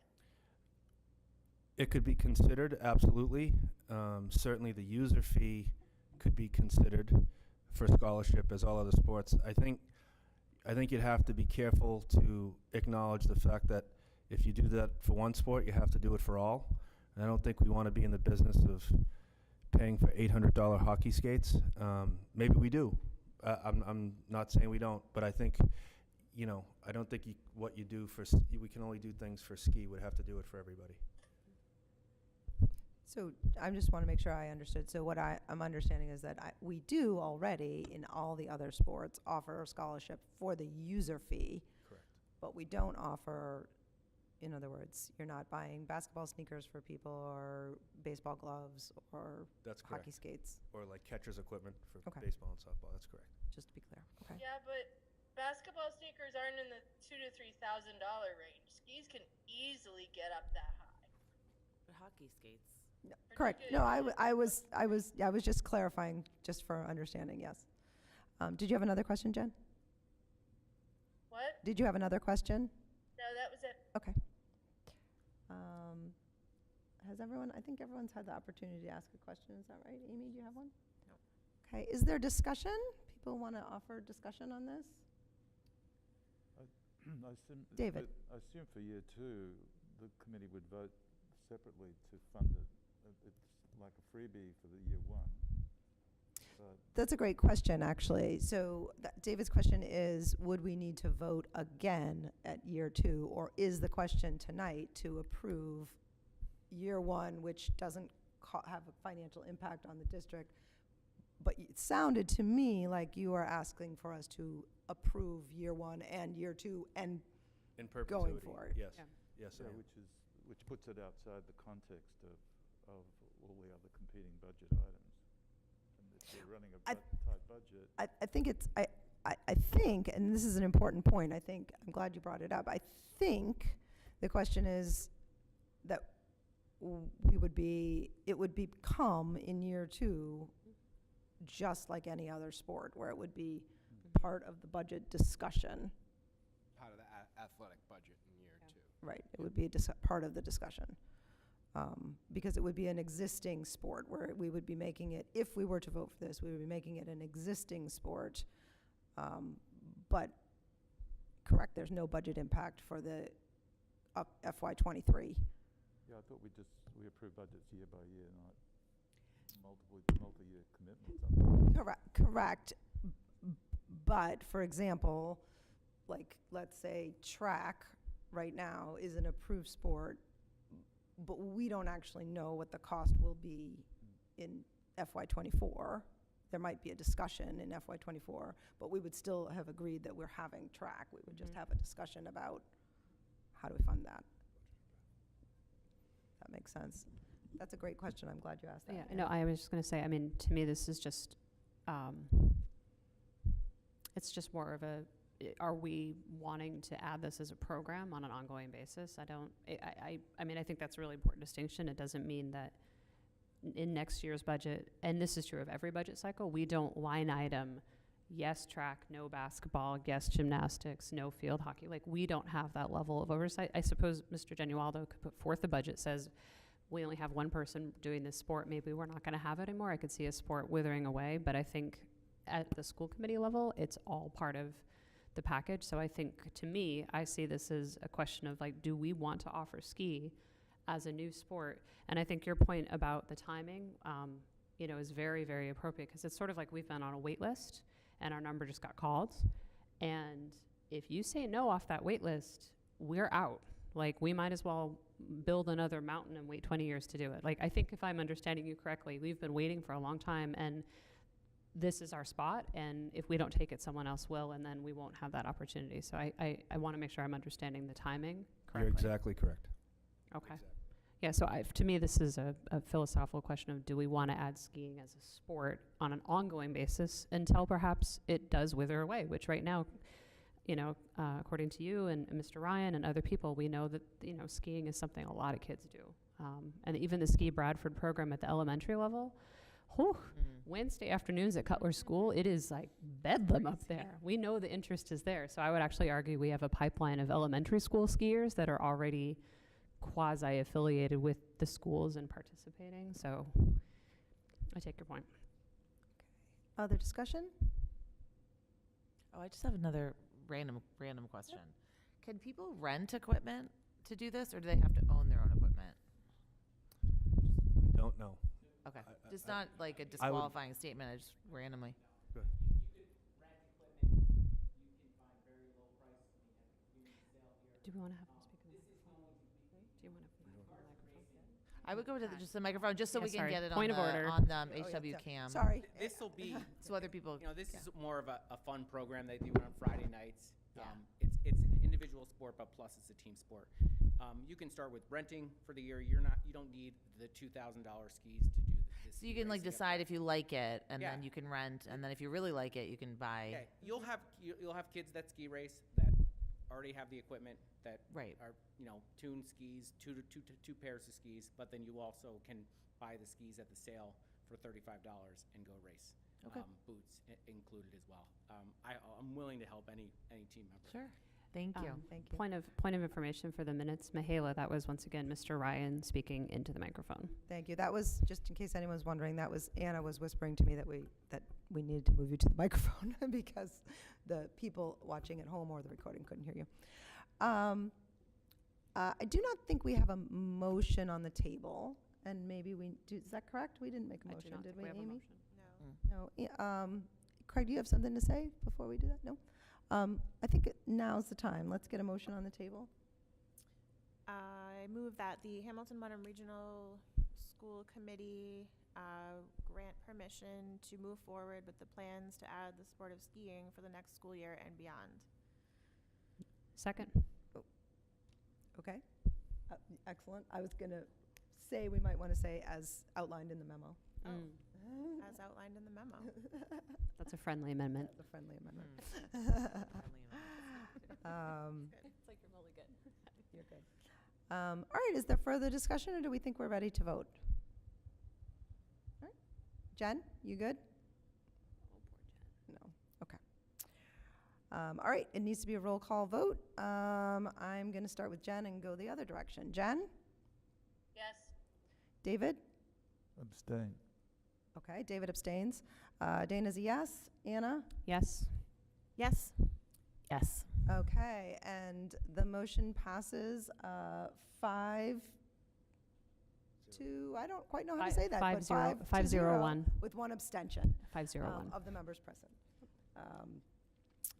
It could be considered, absolutely. Certainly the user fee could be considered for scholarship as all other sports. I think you'd have to be careful to acknowledge the fact that if you do that for one sport, you have to do it for all. And I don't think we want to be in the business of paying for $800 hockey skates. Maybe we do. I'm not saying we don't, but I think, I don't think what you do for, we can only do things for ski. We'd have to do it for everybody. So I just want to make sure I understood. So what I'm understanding is that we do already in all the other sports offer a scholarship for the user fee. Correct. But we don't offer, in other words, you're not buying basketball sneakers for people or baseball gloves or That's correct. hockey skates, Or like catcher's equipment for Okay. baseball and softball. That's correct. just to be clear. Okay. Yeah, but basketball sneakers aren't in the $2,000 to $3,000 range. Skis can easily get up that high. But hockey skates. No, correct. No, I was just clarifying, just for understanding, yes. Did you have another question, Jen? What? Did you have another question? No, that was it. Okay. I think everyone's had the opportunity to ask a question, is that right? Amy, do you have one? No. Okay, is there discussion? People want to offer discussion on this? I assume, David. I assume for year 2, the committee would vote separately to fund it. It's like a freebie for the year 1. But That's a great question, actually. So David's question is, would we need to vote again at year 2? Or is the question tonight to approve year 1, which doesn't have a financial impact on the district? But it sounded to me like you are asking for us to approve year 1 and year 2 and In perpetuity. forward. Yes. Yeah. Yes, yeah, I am. which puts it outside the context of all the other competing budget items. And if you're running a I- tight budget, I think it's, I think, and this is an important point, I'm glad you brought it up. I think the question is that it would become in year 2 just like any other sport, where it would be part of the budget discussion. Part of the athletic budget in year 2. Right, it would be part of the discussion. Because it would be an existing sport where we would be making it, if we were to vote for this, we would be making it an existing sport. But, correct, there's no budget impact for the FY '23. yeah, I thought we approved budgets year by year, not multi-year commitments. Correct. But, for example, like, let's say track right now is an approved sport, but we don't actually know what the cost will be in FY '24. There might be a discussion in FY '24, but we would still have agreed that we're having track. We would just have a discussion about how do we fund that. That makes sense. That's a great question. I'm glad you asked that. Yeah, no, I was just going to say, I mean, to me, this is just, it's just more of are we wanting to add this as a program on an ongoing basis? I mean, I think that's a really important distinction. It doesn't mean that in next year's budget, and this is true of every budget cycle, we don't line item, yes, track, no basketball, yes, gymnastics, no field hockey. Like, we don't have that level of oversight. I suppose Mr. Genualdo could put forth a budget says, we only have one person doing this sport, maybe we're not going to have it anymore. I could see a sport withering away, but I think at the school committee level, it's all part of the package. So I think, to me, I see this as a question of, like, do we want to offer ski as a new sport? And I think your point about the timing, is very, very appropriate, because it's sort of like we've been on a wait list and our number just got called. And if you say no off that wait list, we're out. Like, we might as well build another mountain and wait 20 years to do it. Like, I think if I'm understanding you correctly, we've been waiting for a long time, and this is our spot, and if we don't take it, someone else will, and then we won't have that opportunity. So I want to make sure I'm understanding the timing correctly. You're exactly correct. Okay. Exactly. Yeah, so to me, this is a philosophical question of, do we want to add skiing as a sport on an ongoing basis until perhaps it does wither away, which right now, according to you and Mr. Ryan and other people, we know that, skiing is something a lot of kids do. And even the Ski Bradford program at the elementary level, Wednesday afternoons at Cutler School, it is like bedlam up there. We know the interest is there. So I would actually argue we have a pipeline of elementary school skiers that are already quasi-affiliated with the schools and participating. So I take your point. Other discussion? Oh, I just have another random question. Can people rent equipment to do this, or do they have to own their own equipment? I don't know. Okay, I- just I- not like a disqualifying statement, I just randomly. Good. You could rent equipment, you can find very low price, I mean, at the community sale here. Do we want to have him speak in the This is microphone? going to be, Do you want to speak in the microphone? I would go to just the microphone, just so Yeah, we can sorry. get it Point on of the, order. on yeah, HW cam. Sorry. this will be, So other people, this yeah. is more of a fun program they do on Friday nights. Yeah. It's an individual sport, but plus it's a team sport. You can start with renting for the year. You don't need the $2,000 skis to do this. So you can like decide if you like it, and Yeah. then you can rent, and then if you really like it, you can buy. Yeah, you'll have kids that ski race that already have the equipment that Right. are tuned skis, two pairs of skis, but then you also can buy the skis at the sale for $35 and go race. Okay. Boots included as well. I'm willing to help any team member. Sure. Thank you. Thank you. Point of information for the minutes. Mihaela, that was once again Mr. Ryan speaking into the microphone. Thank you. That was, just in case anyone's wondering, that was Anna was whispering to me that we needed to move you to the microphone because the people watching at home or the recording couldn't hear you. I do not think we have a motion on the table, and maybe we do. Is that correct? We didn't make a I do motion, not did think we, have a Amy? motion. No. No. Craig, do you have something to say before we do that? No? I think now's the time. Let's get a motion on the table. I move that the Hamilton Wenham Regional School Committee grant permission to move forward with the plans to add the sport of skiing for the next school year and beyond. Second. Okay? Excellent. I was going to say, we might want to say as outlined in the memo. As outlined in the memo. That's a friendly amendment. The friendly amendment. It's like you're really good. You're good. All right, is there further discussion, or do we think we're ready to vote? All right. Jen, you good? No. Okay. All right, it needs to be a roll call vote. I'm going to start with Jen and go the other direction. Jen? Yes. David? Abstain. Okay, David abstains. Dana's a yes. Anna? Yes. Yes. Yes. Okay, and the motion passes 5 to, I don't quite know how to say that, but 5 to 0 with one abstention 501. of the members present.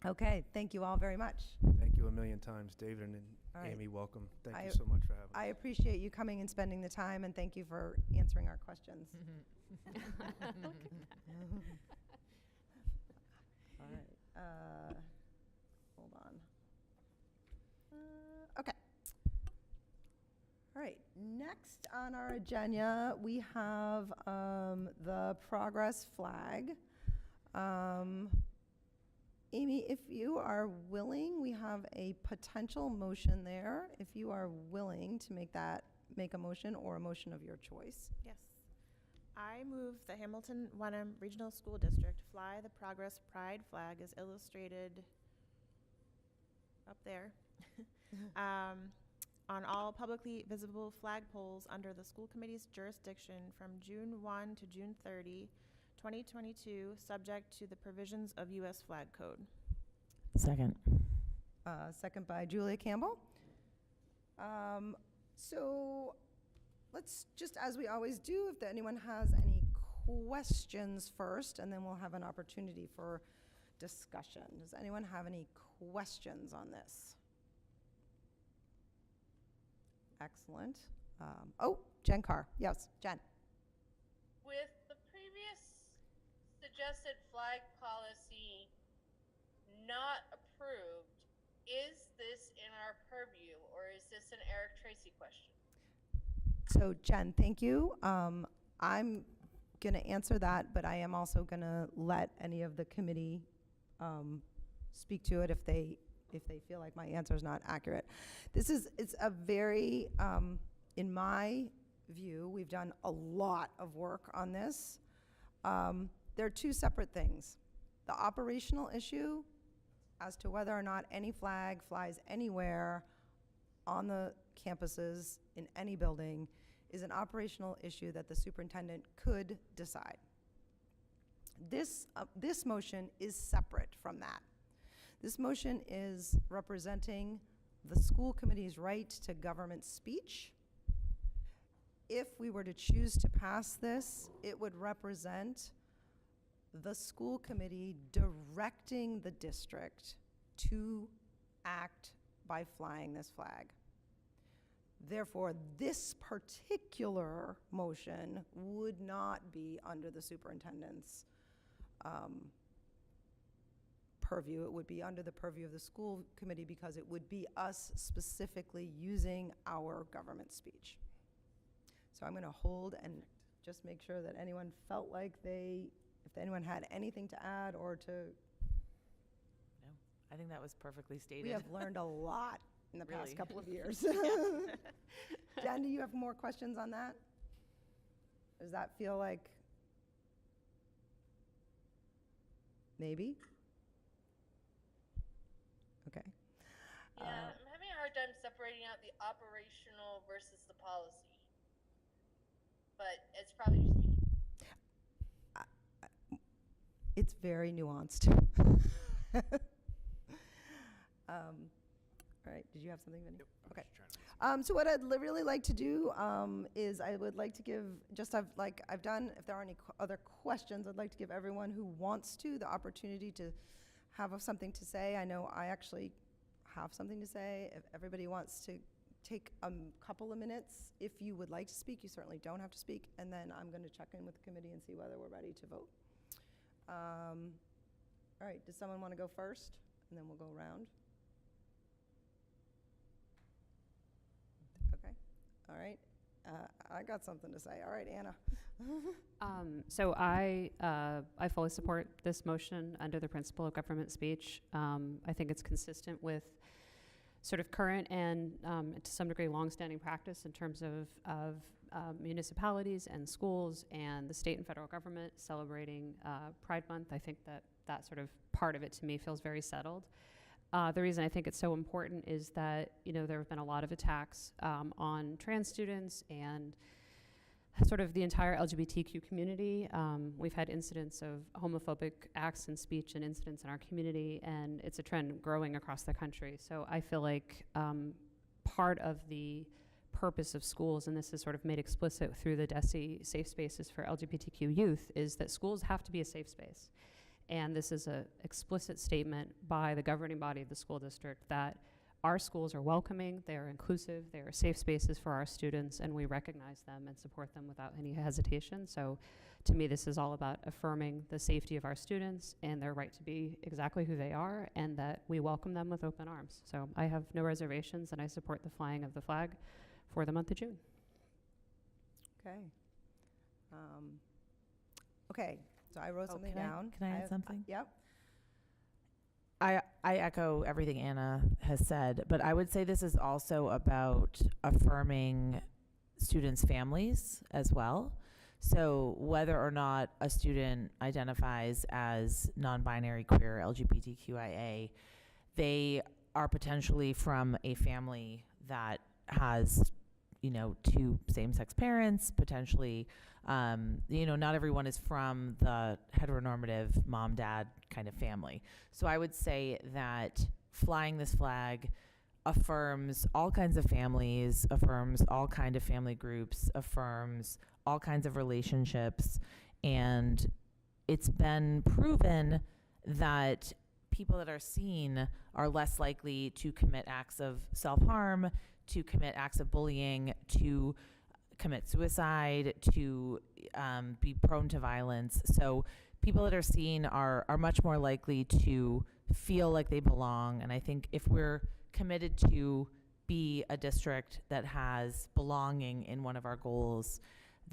Okay, thank you all very much. Thank you a million times, David and All right. Amy. Welcome. Thank I- you so much for having us. I appreciate you coming and spending the time, and thank you for answering our questions. All right. Hold on. Okay. All right. Next on our agenda, we have the progress flag. Amy, if you are willing, we have a potential motion there. If you are willing to make a motion or a motion of your choice. Yes. I move the Hamilton Wenham Regional School District fly the Progress Pride flag as illustrated up there on all publicly visible flagpoles under the school committee's jurisdiction from June 1 to June 30, 2022, subject to the provisions of U.S. Flag Code. Second. Second by Julia Campbell. So let's just, as we always do, if anyone has any questions first, and then we'll have an opportunity for discussion. Does anyone have any questions on this? Excellent. Jen Carr. Yes, Jen. With the previous suggested flag policy not approved, is this in our purview, or is this an Eric Tracy question? So Jen, thank you. I'm going to answer that, but I am also going to let any of the committee speak to it if they if they feel like my answer is not accurate. It's a very, in my view, we've done a lot of work on this. There are two separate things. The operational issue as to whether or not any flag flies anywhere on the campuses in any building is an operational issue that the superintendent could decide. This motion is separate from that. This motion is representing the school committee's right to government speech. If we were to choose to pass this, it would represent the school committee directing the district to act by flying this flag. Therefore, this particular motion would not be under the superintendent's purview. It would be under the purview of the school committee because it would be us specifically using our government speech. So I'm going to hold and just make sure that anyone felt like if anyone had anything to add or to. No, I think that was perfectly stated. We have learned a lot in the past Really. couple of years. Jen, do you have more questions on that? Does that feel like maybe? Okay. Yeah, I'm having a hard time separating out the operational versus the policy. But it's probably just me. It's very nuanced. All right, did you have something, Vinny? Okay. So what I'd really like to do is I would like to give, just like I've done, if there are any other questions, I'd like to give everyone who wants to the opportunity to have something to say. I know I actually have something to say. If everybody wants to take a couple of minutes, if you would like to speak, you certainly don't have to speak, and then I'm going to check in with the committee and see whether we're ready to vote. All right, does someone want to go first? And then we'll go around. Okay, all right. I got something to say. All right, Anna. So I fully support this motion under the principle of government speech. I think it's consistent with sort of current and to some degree longstanding practice in terms of municipalities and schools and the state and federal government celebrating Pride Month. I think that sort of part of it to me feels very settled. The reason I think it's so important is that, there have been a lot of attacks on trans students and sort of the entire LGBTQ community. We've had incidents of homophobic acts and speech and incidents in our community, and it's a trend growing across the country. So I feel like part of the purpose of schools, and this is sort of made explicit through the DESE Safe Spaces for LGBTQ Youth, is that schools have to be a safe space. And this is an explicit statement by the governing body of the school district that our schools are welcoming, they are inclusive, they are safe spaces for our students, and we recognize them and support them without any hesitation. So to me, this is all about affirming the safety of our students and their right to be exactly who they are, and that we welcome them with open arms. So I have no reservations, and I support the flying of the flag for the month of June. Okay. Okay, so I wrote something down. Can I add something? Yep. I echo everything Anna has said, but I would say this is also about affirming students' families as well. So whether or not a student identifies as non-binary, queer, LGBTQIA, they are potentially from a family that has, two same-sex parents, potentially, not everyone is from the heteronormative mom, dad kind of family. So I would say that flying this flag affirms all kinds of families, affirms all kind of family groups, affirms all kinds of relationships, and it's been proven that people that are seen are less likely to commit acts of self-harm, to commit acts of bullying, to commit suicide, to be prone to violence. So people that are seen are much more likely to feel like they belong. And I think if we're committed to be a district that has belonging in one of our goals,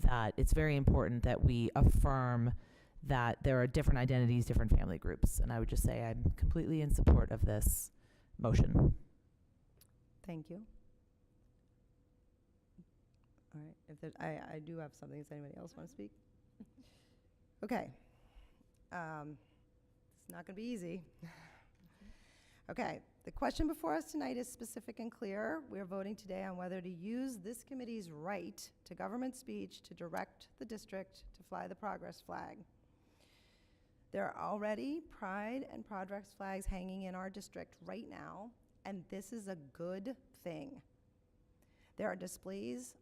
that it's very important that we affirm that there are different identities, different family groups. And I would just say I'm completely in support of this motion. Thank you. All right, if there, I do have something. Does anybody else want to speak? Okay. It's not going to be easy. Okay, the question before us tonight is specific and clear. We are voting today on whether to use this committee's right to government speech to direct the district to fly the progress flag. There are already pride and progress flags hanging in our district right now, and this is a good thing. There are displays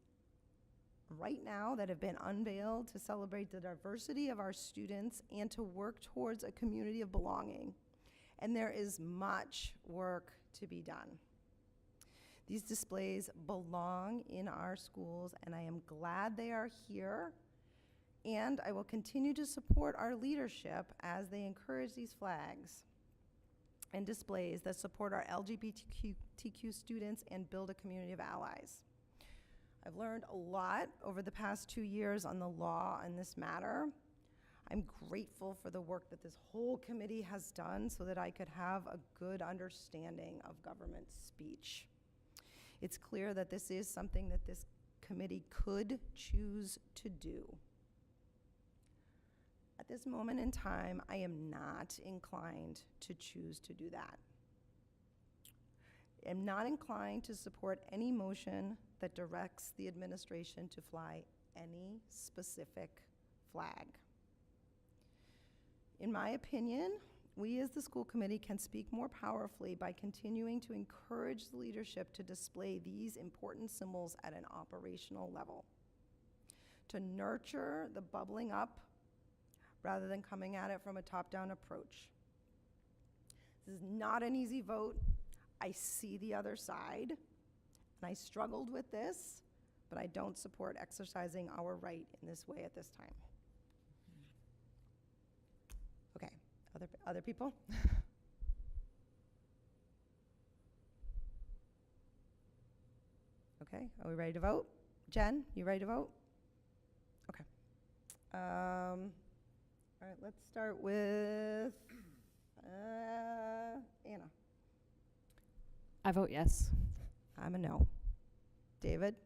right now that have been unveiled to celebrate the diversity of our students and to work towards a community of belonging. And there is much work to be done. These displays belong in our schools, and I am glad they are here. And I will continue to support our leadership as they encourage these flags and displays that support our LGBTQ students and build a community of allies. I've learned a lot over the past 2 years on the law in this matter. I'm grateful for the work that this whole committee has done so that I could have a good understanding of government speech. It's clear that this is something that this committee could choose to do. At this moment in time, I am not inclined to choose to do that. I'm not inclined to support any motion that directs the administration to fly any specific flag. In my opinion, we as the school committee can speak more powerfully by continuing to encourage the leadership to display these important symbols at an operational level, to nurture the bubbling up rather than coming at it from a top-down approach. This is not an easy vote. I see the other side, and I struggled with this, but I don't support exercising our right in this way at this time. Okay, other people? Okay, are we ready to vote? Jen, you ready to vote? Okay. All right, let's start with Anna. I vote yes. I'm a no. David?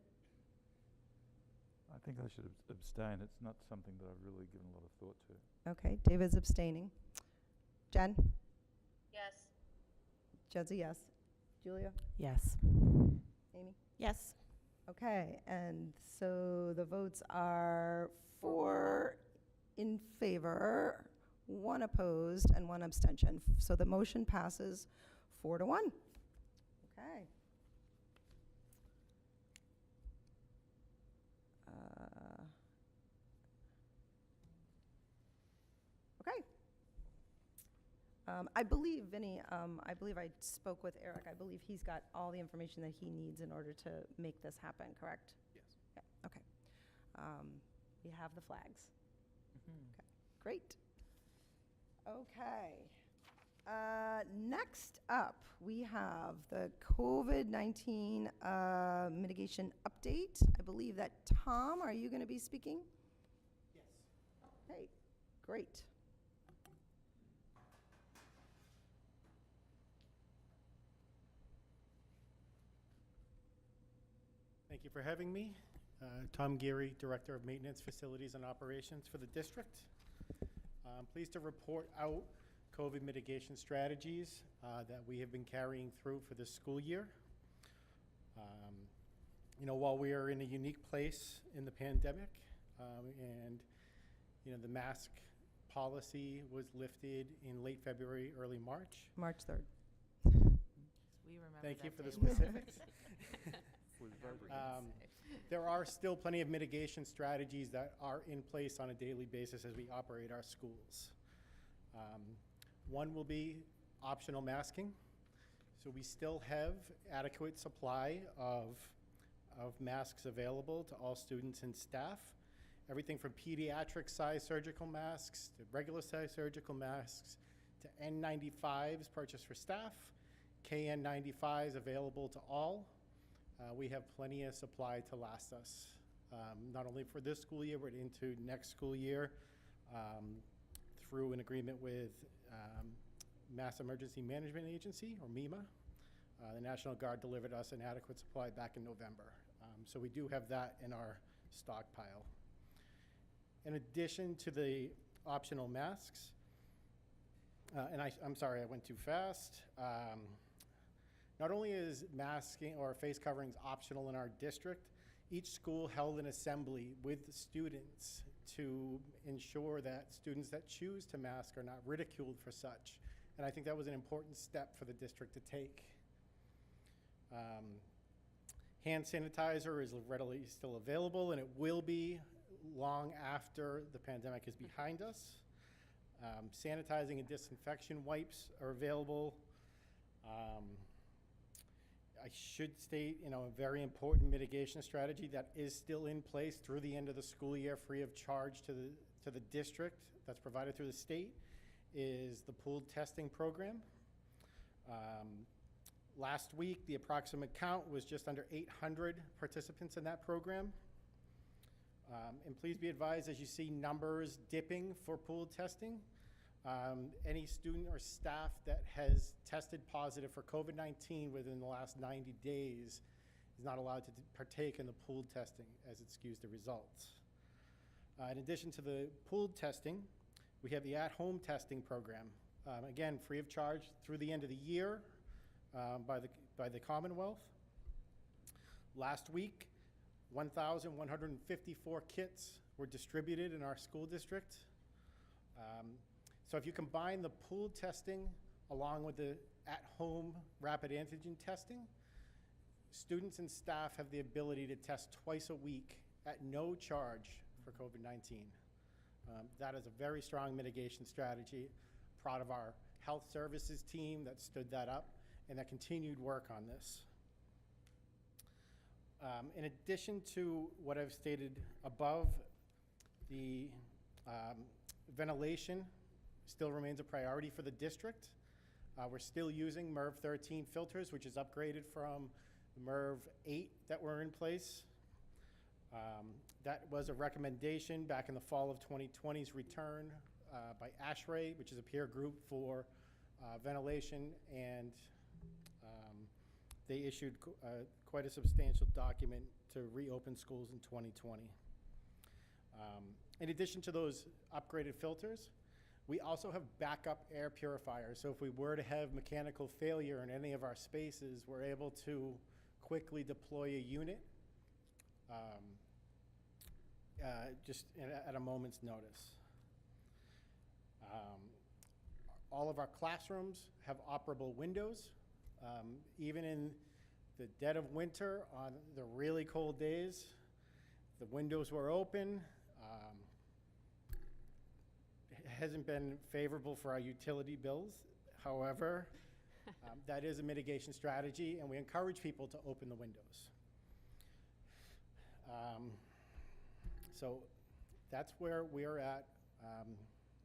I think I should abstain. It's not something that I've really given a lot of thought to. Okay, David's abstaining. Jen? Yes. Jed's a yes. Julia? Yes. Amy? Yes. Okay, and so the votes are 4 in favor, 1 opposed, and 1 abstention. So the motion passes 4-1. Okay. Okay. I believe, Vinny, I believe I spoke with Eric. I believe he's got all the information that he needs in order to make this happen, correct? Yes. Yeah, okay. We have the flags. Mm-hmm. Okay, great. Okay. Next up, we have the COVID-19 mitigation update. I believe that Tom, are you going to be speaking? Yes. Okay, great. Thank you for having me. Tom Geary, Director of Maintenance, Facilities, and Operations for the district. I'm pleased to report out COVID mitigation strategies that we have been carrying through for this school year. While we are in a unique place in the pandemic, and the mask policy was lifted in late February, early March. March 3rd. We remember Thank you that for the day. specifics. We voted. There are still plenty of mitigation strategies that are in place on a daily basis as we operate our schools. One will be optional masking. So we still have adequate supply of masks available to all students and staff. Everything from pediatric size surgical masks to regular size surgical masks to N95s purchased for staff, KN95s available to all. We have plenty of supply to last us, not only for this school year, but into next school year through an agreement with Mass Emergency Management Agency, or MEMA. The National Guard delivered us an adequate supply back in November. So we do have that in our stockpile. In addition to the optional masks, and I'm sorry, I went too fast. Not only is masking or face coverings optional in our district, each school held an assembly with the students to ensure that students that choose to mask are not ridiculed for such. And I think that was an important step for the district to take. Hand sanitizer is readily still available, and it will be long after the pandemic is behind us. Sanitizing and disinfection wipes are available. I should state, a very important mitigation strategy that is still in place through the end of the school year, free of charge to the district, that's provided through the state, is the pooled testing program. Last week, the approximate count was just under 800 participants in that program. And please be advised, as you see numbers dipping for pooled testing, any student or staff that has tested positive for COVID-19 within the last 90 days is not allowed to partake in the pooled testing, as it skews the results. In addition to the pooled testing, we have the at-home testing program. Again, free of charge through the end of the year by the Commonwealth. Last week, 1,154 kits were distributed in our school district. So if you combine the pooled testing along with the at-home rapid antigen testing, students and staff have the ability to test twice a week at no charge for COVID-19. That is a very strong mitigation strategy. Proud of our health services team that stood that up and that continued work on this. In addition to what I've stated above, the ventilation still remains a priority for the district. We're still using MERV 13 filters, which is upgraded from MERV 8 that were in place. That was a recommendation back in the fall of 2020's return by ASHRAE, which is a peer group for ventilation, and they issued quite a substantial document to reopen schools in 2020. In addition to those upgraded filters, we also have backup air purifiers. So if we were to have mechanical failure in any of our spaces, we're able to quickly deploy a unit just at a moment's notice. All of our classrooms have operable windows. Even in the dead of winter, on the really cold days, the windows were open. It hasn't been favorable for our utility bills. However, that is a mitigation strategy, and we encourage people to open the windows. So that's where we're at.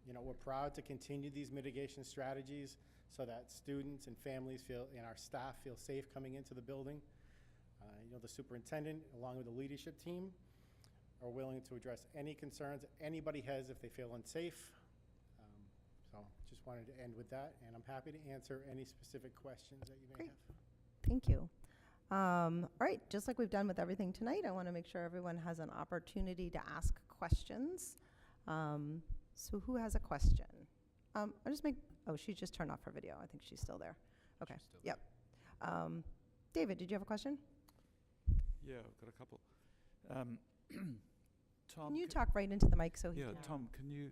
We're proud to continue these mitigation strategies so that students and families feel, and our staff feel safe coming into the building. The superintendent, along with the leadership team, are willing to address any concerns anybody has if they feel unsafe. So just wanted to end with that, and I'm happy to answer any specific questions that you may Great. have. Thank you. All right, just like we've done with everything tonight, I want to make sure everyone has an opportunity to ask questions. So who has a question? I'll just she just turned off her video. I think she's still there. Okay, yep. David, did you have a question? Yeah, I've got a couple. Tom, Can you talk right into the mic so he yeah, can? Tom, can you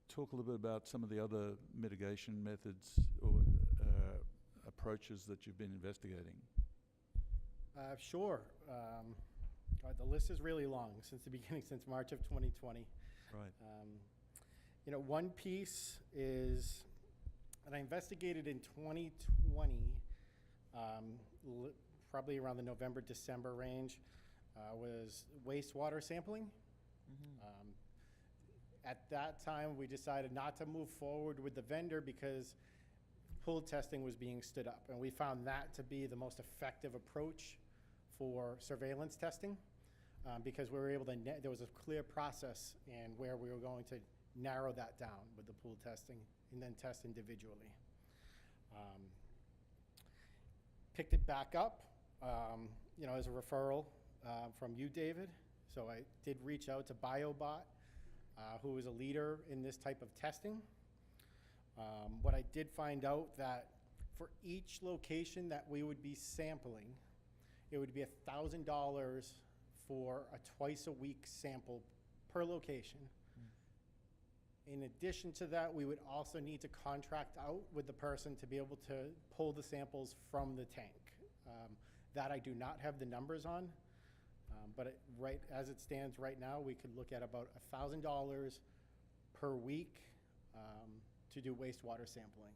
talk a little bit about some of the other mitigation methods or approaches that you've been investigating? Sure. The list is really long since the beginning, since March of 2020. Right. One piece is, and I investigated in 2020, probably around the November, December range, was wastewater sampling. At that time, we decided not to move forward with the vendor because pool testing was being stood up, and we found that to be the most effective approach for surveillance testing because we were able to, there was a clear process and where we were going to narrow that down with the pool testing and then test individually. picked it back up, as a referral from you, David. So I did reach out to BioBot, who is a leader in this type of testing. What I did find out that for each location that we would be sampling, it would be $1,000 for a twice-a-week sample per location. In addition to that, we would also need to contract out with the person to be able to pull the samples from the tank. That I do not have the numbers on, but as it stands right now, we could look at about $1,000 per week to do wastewater sampling.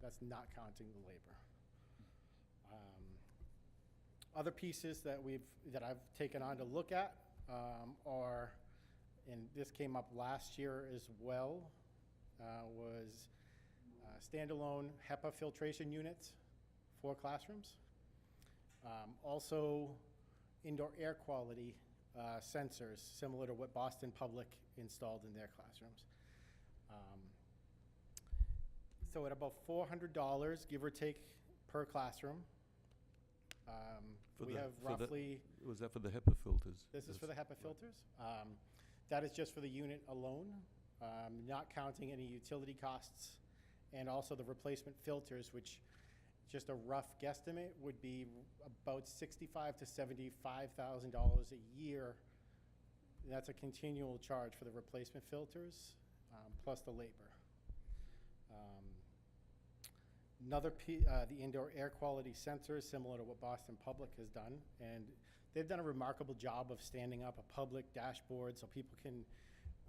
That's not counting the labor. Other pieces that I've taken on to look at are, and this came up last year as well, was standalone HEPA filtration units for classrooms. Also, indoor air quality sensors, similar to what Boston Public installed in their classrooms. So at about $400, give or take, per classroom. We have roughly... Was that for the HEPA filters? This is for the HEPA filters. That is just for the unit alone, not counting any utility costs, and also the replacement filters, which, just a rough guesstimate, would be about $65,000 to $75,000 a year. That's a continual charge for the replacement filters, plus the labor. The indoor air quality sensors, similar to what Boston Public has done, and they've done a remarkable job of standing up a public dashboard so people can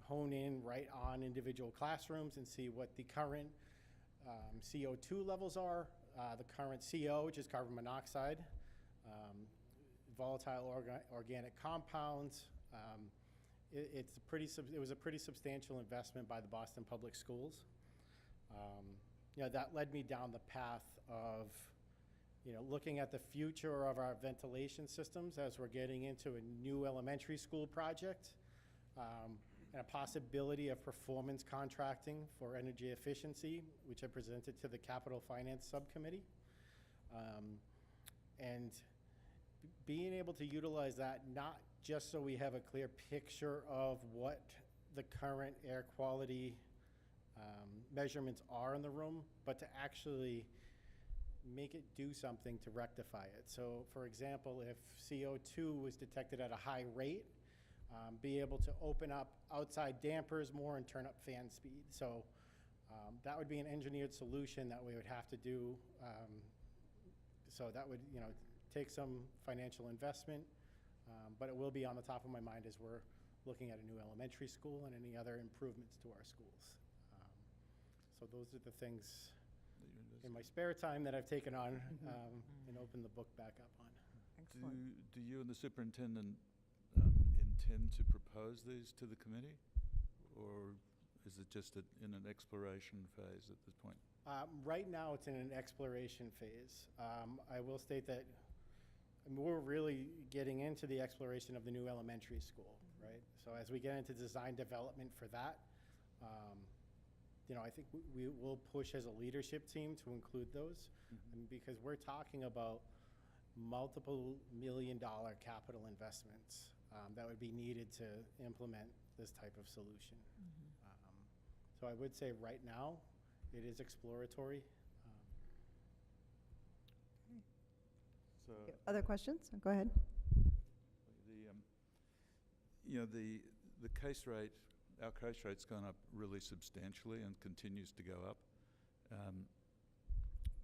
hone in right on individual classrooms and see what the current CO2 levels are, the current CO, which is carbon monoxide, volatile organic compounds. It was a pretty substantial investment by the Boston Public Schools. That led me down the path of looking at the future of our ventilation systems as we're getting into a new elementary school project, and a possibility of performance contracting for energy efficiency, which I presented to the Capital Finance Subcommittee. And being able to utilize that, not just so we have a clear picture of what the current air quality measurements are in the room, but to actually make it do something to rectify it. So, for example, if CO2 was detected at a high rate, be able to open up outside dampers more and turn up fan speed. So that would be an engineered solution that we would have to do. So that would take some financial investment, but it will be on the top of my mind as we're looking at a new elementary school and any other improvements to our schools. So those are the things in my spare time that I've taken on and opened the book back up on. Excellent. Do you and the superintendent intend to propose these to the committee, or is it just in an exploration phase at this point? Right now, it's in an exploration phase. I will state that we're really getting into the exploration of the new elementary school, right? So as we get into design development for that, I think we will push as a leadership team to include those, because we're talking about multiple million-dollar capital investments that would be needed to implement this type of solution. So I would say right now, it is exploratory. So Other questions? Go ahead. the case rate, our case rate's gone up really substantially and continues to go up,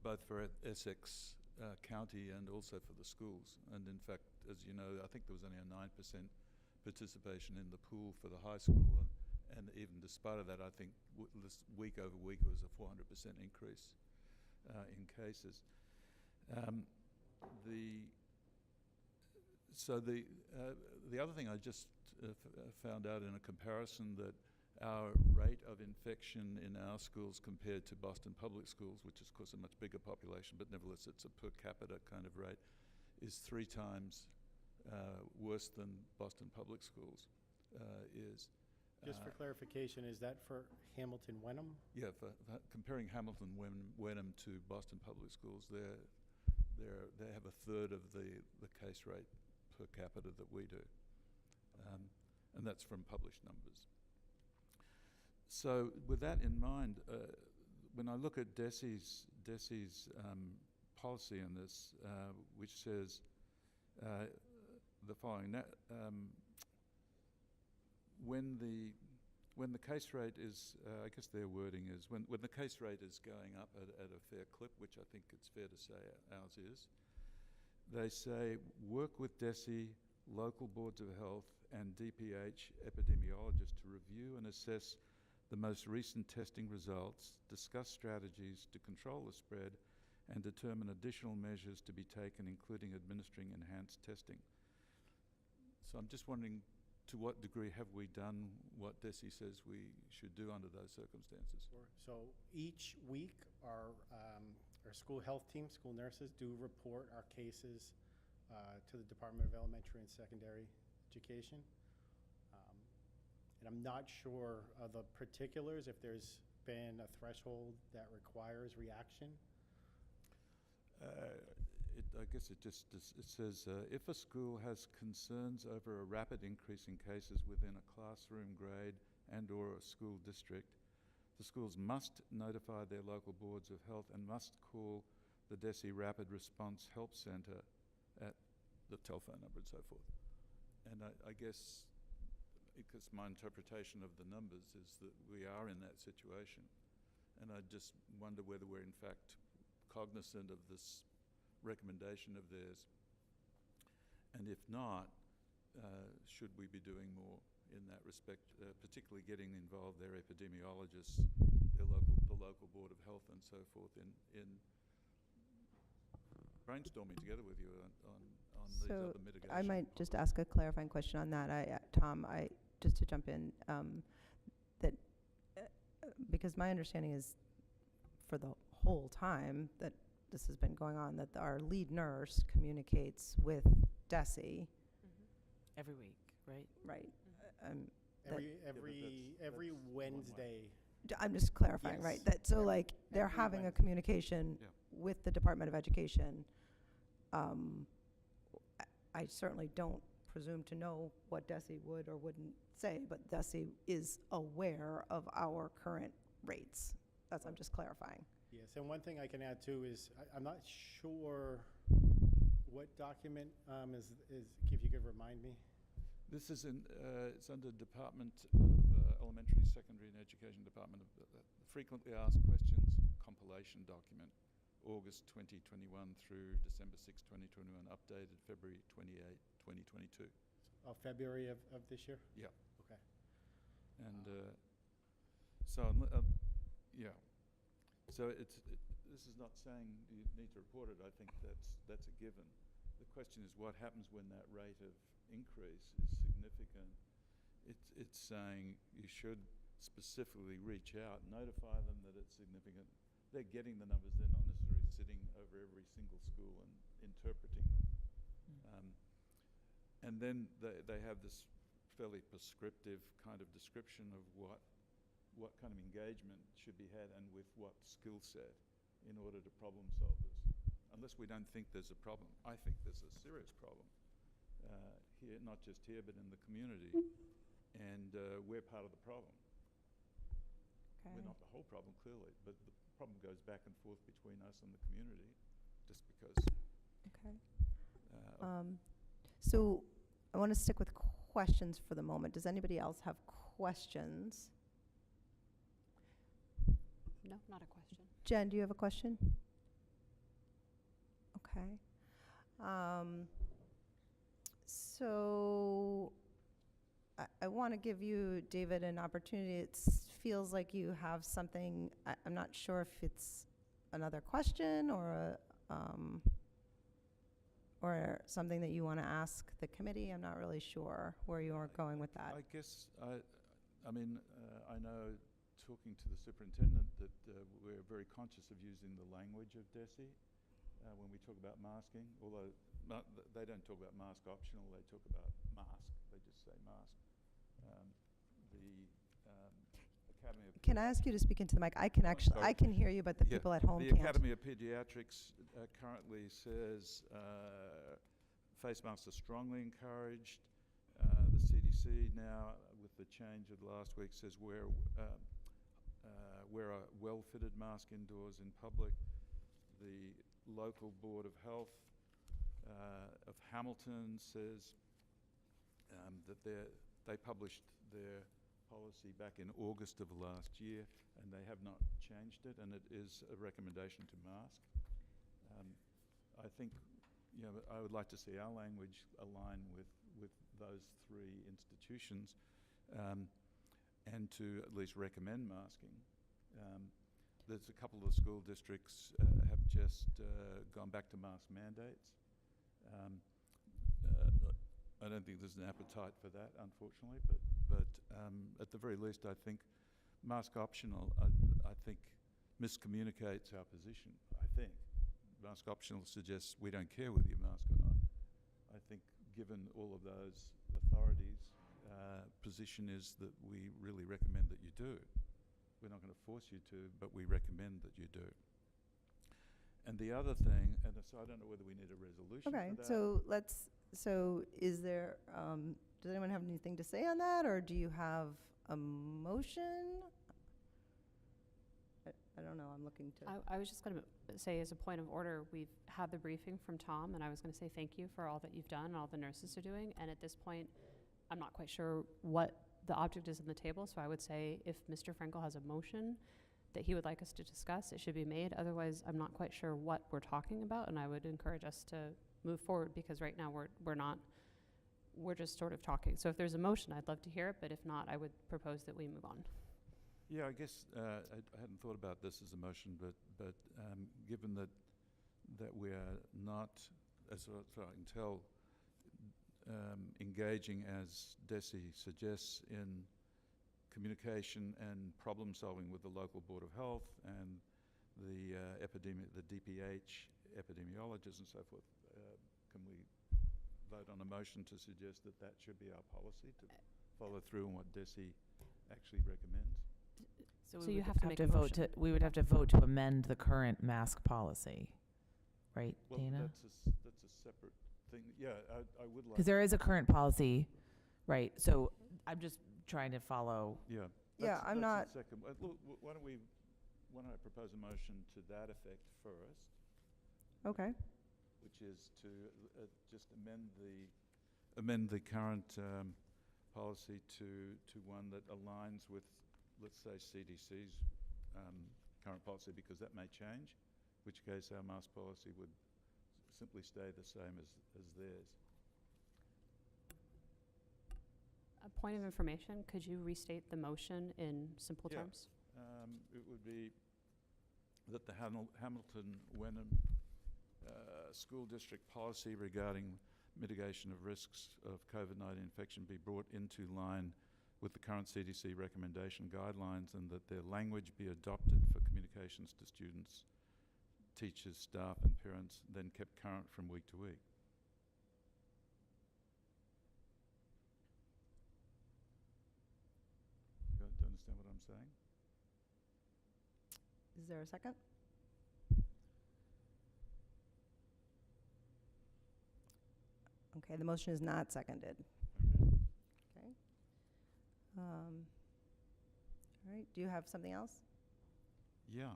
both for Essex County and also for the schools. And in fact, as you know, I think there was only a 9% participation in the pool for the high school. And even despite of that, I think this week over week it was a 400% increase in cases. The other thing I just found out in a comparison, that our rate of infection in our schools compared to Boston Public Schools, which is of course a much bigger population, but nevertheless it's a per capita kind of rate, is 3 times worse than Boston Public Schools is. Just for clarification, is that for Hamilton Wenham? Yeah, for comparing Hamilton Wenham to Boston Public Schools, they have a third of the case rate per capita that we do. And that's from published numbers. So with that in mind, when I look at DESI's policy in this, which says the following, when the case rate is, I guess their wording is, when the case rate is going up at a fair clip, which I think it's fair to say ours is, they say work with DESI, local boards of health, and DPH epidemiologists to review and assess the most recent testing results, discuss strategies to control the spread, and determine additional measures to be taken, including administering enhanced testing. So I'm just wondering, to what degree have we done what DESI says we should do under those circumstances? Sure. So each week, our school health team, school nurses, do report our cases to the Department of Elementary and Secondary Education. And I'm not sure of the particulars, if there's been a threshold that requires reaction. I guess it says, if a school has concerns over a rapid increase in cases within a classroom, grade, and/or a school district, the schools must notify their local boards of health and must call the DESI Rapid Response Help Centre at the telephone number and so forth. And I guess, because my interpretation of the numbers is that we are in that situation. And I just wonder whether we're in fact cognizant of this recommendation of theirs. And if not, should we be doing more in that respect, particularly getting involved their epidemiologists, the local board of health and so forth in brainstorming together with you on these other mitigations. I might just ask a clarifying question on that. Tom, just to jump in, that because my understanding is for the whole time that this has been going on, that our lead nurse communicates with DESI. Every week, right? Right. Every Wednesday. I'm just clarifying, right? That so like they're Every having a Wednesday. communication with the Department of Education. I certainly don't presume to know what DESI would or wouldn't say, but DESI is aware of our current rates. I'm just clarifying. Yes, and one thing I can add too is, I'm not sure what document is, if you could remind me. This is it's under Department of Elementary, Secondary and Education Department of Frequently Asked Questions compilation document, August 2021 through December 6, 2021, updated February 28, 2022. February of this year? Yeah. Okay. And so this is not saying you need to report it. I think that's a given. The question is what happens when that rate of increase is significant. It's saying you should specifically reach out, notify them that it's significant. They're getting the numbers. They're not necessarily sitting over every single school and interpreting them. And then they have this fairly prescriptive kind of description of what kind of engagement should be had and with what skill set in order to problem solve this. Unless we don't think there's a problem. I think there's a serious problem here, not just here, but in the community. And we're part of the problem. Okay. We're not the whole problem, clearly, but the problem goes back and forth between us and the community just because. Okay. So I want to stick with questions for the moment. Does anybody else have questions? No, not a question. Jen, do you have a question? Okay. So I want to give you, David, an opportunity. It feels like you have something. I'm not sure if it's another question or something that you want to ask the committee. I'm not really sure where you are going with that. I guess, I mean, I know talking to the superintendent that we're very conscious of using the language of DESI when we talk about masking, although they don't talk about mask optional, they talk about mask, they just say mask. Academy of Can I ask you to speak into the mic? I can actually, sorry. I can hear you, but the people at home The can't. Academy of Pediatrics currently says face masks are strongly encouraged. The CDC now, with the change of last week, says wear a well-fitted mask indoors in public. The local Board of Health of Hamilton says that they published their policy back in August of last year, and they have not changed it, and it is a recommendation to mask. I think, I would like to see our language align with those three institutions, and to at least recommend masking. There's a couple of school districts have just gone back to mask mandates. I don't think there's an appetite for that, unfortunately, but at the very least, I think mask optional, I think, miscommunicates our position, I think. Mask optional suggests we don't care whether you mask or not. I think given all of those authorities, position is that we really recommend that you do. We're not going to force you to, but we recommend that you do. And the other thing, and so I don't know whether we need a resolution Okay, for that. so is there, does anyone have anything to say on that, or do you have a motion? I don't know, I'm looking to. I was just going to say, as a point of order, we've had the briefing from Tom, and I was going to say thank you for all that you've done and all the nurses are doing. And at this point, I'm not quite sure what the object is on the table, so I would say if Mr. Frankel has a motion that he would like us to discuss, it should be made. Otherwise, I'm not quite sure what we're talking about, and I would encourage us to move forward, because right now we're just sort of talking. So if there's a motion, I'd love to hear it, but if not, I would propose that we move on. Yeah, I guess I hadn't thought about this as a motion, but given that we are not, as far as I can tell, engaging, as Desi suggests, in communication and problem solving with the local Board of Health and the DPH epidemiologists and so forth, can we vote on a motion to suggest that that should be our policy, to follow through on what Desi actually recommends? So we you would have to make a vote motion. we would have to vote to amend the current mask policy, right, Well, Dana? that's a separate thing. Yeah, I would like. Because there is a current policy, right? So I'm just trying to follow. Yeah. Yeah, I'm not. The second. Look, why don't I propose a motion to that effect first, Okay, which is to just amend the current policy to one that aligns with, let's say, CDC's current policy, because that may change, in which case our mask policy would simply stay the same as theirs. A point of information, could you restate the motion in simple Yeah. terms? It would be that the Hamilton-Wenham School District policy regarding mitigation of risks of COVID-19 infection be brought into line with the current CDC recommendation guidelines, and that their language be adopted for communications to students, teachers, staff and parents, then kept current from week to week. Do you understand what I'm saying? is there a second? Okay, the motion is not seconded. Okay. Okay. All right, do you have something else? Yeah,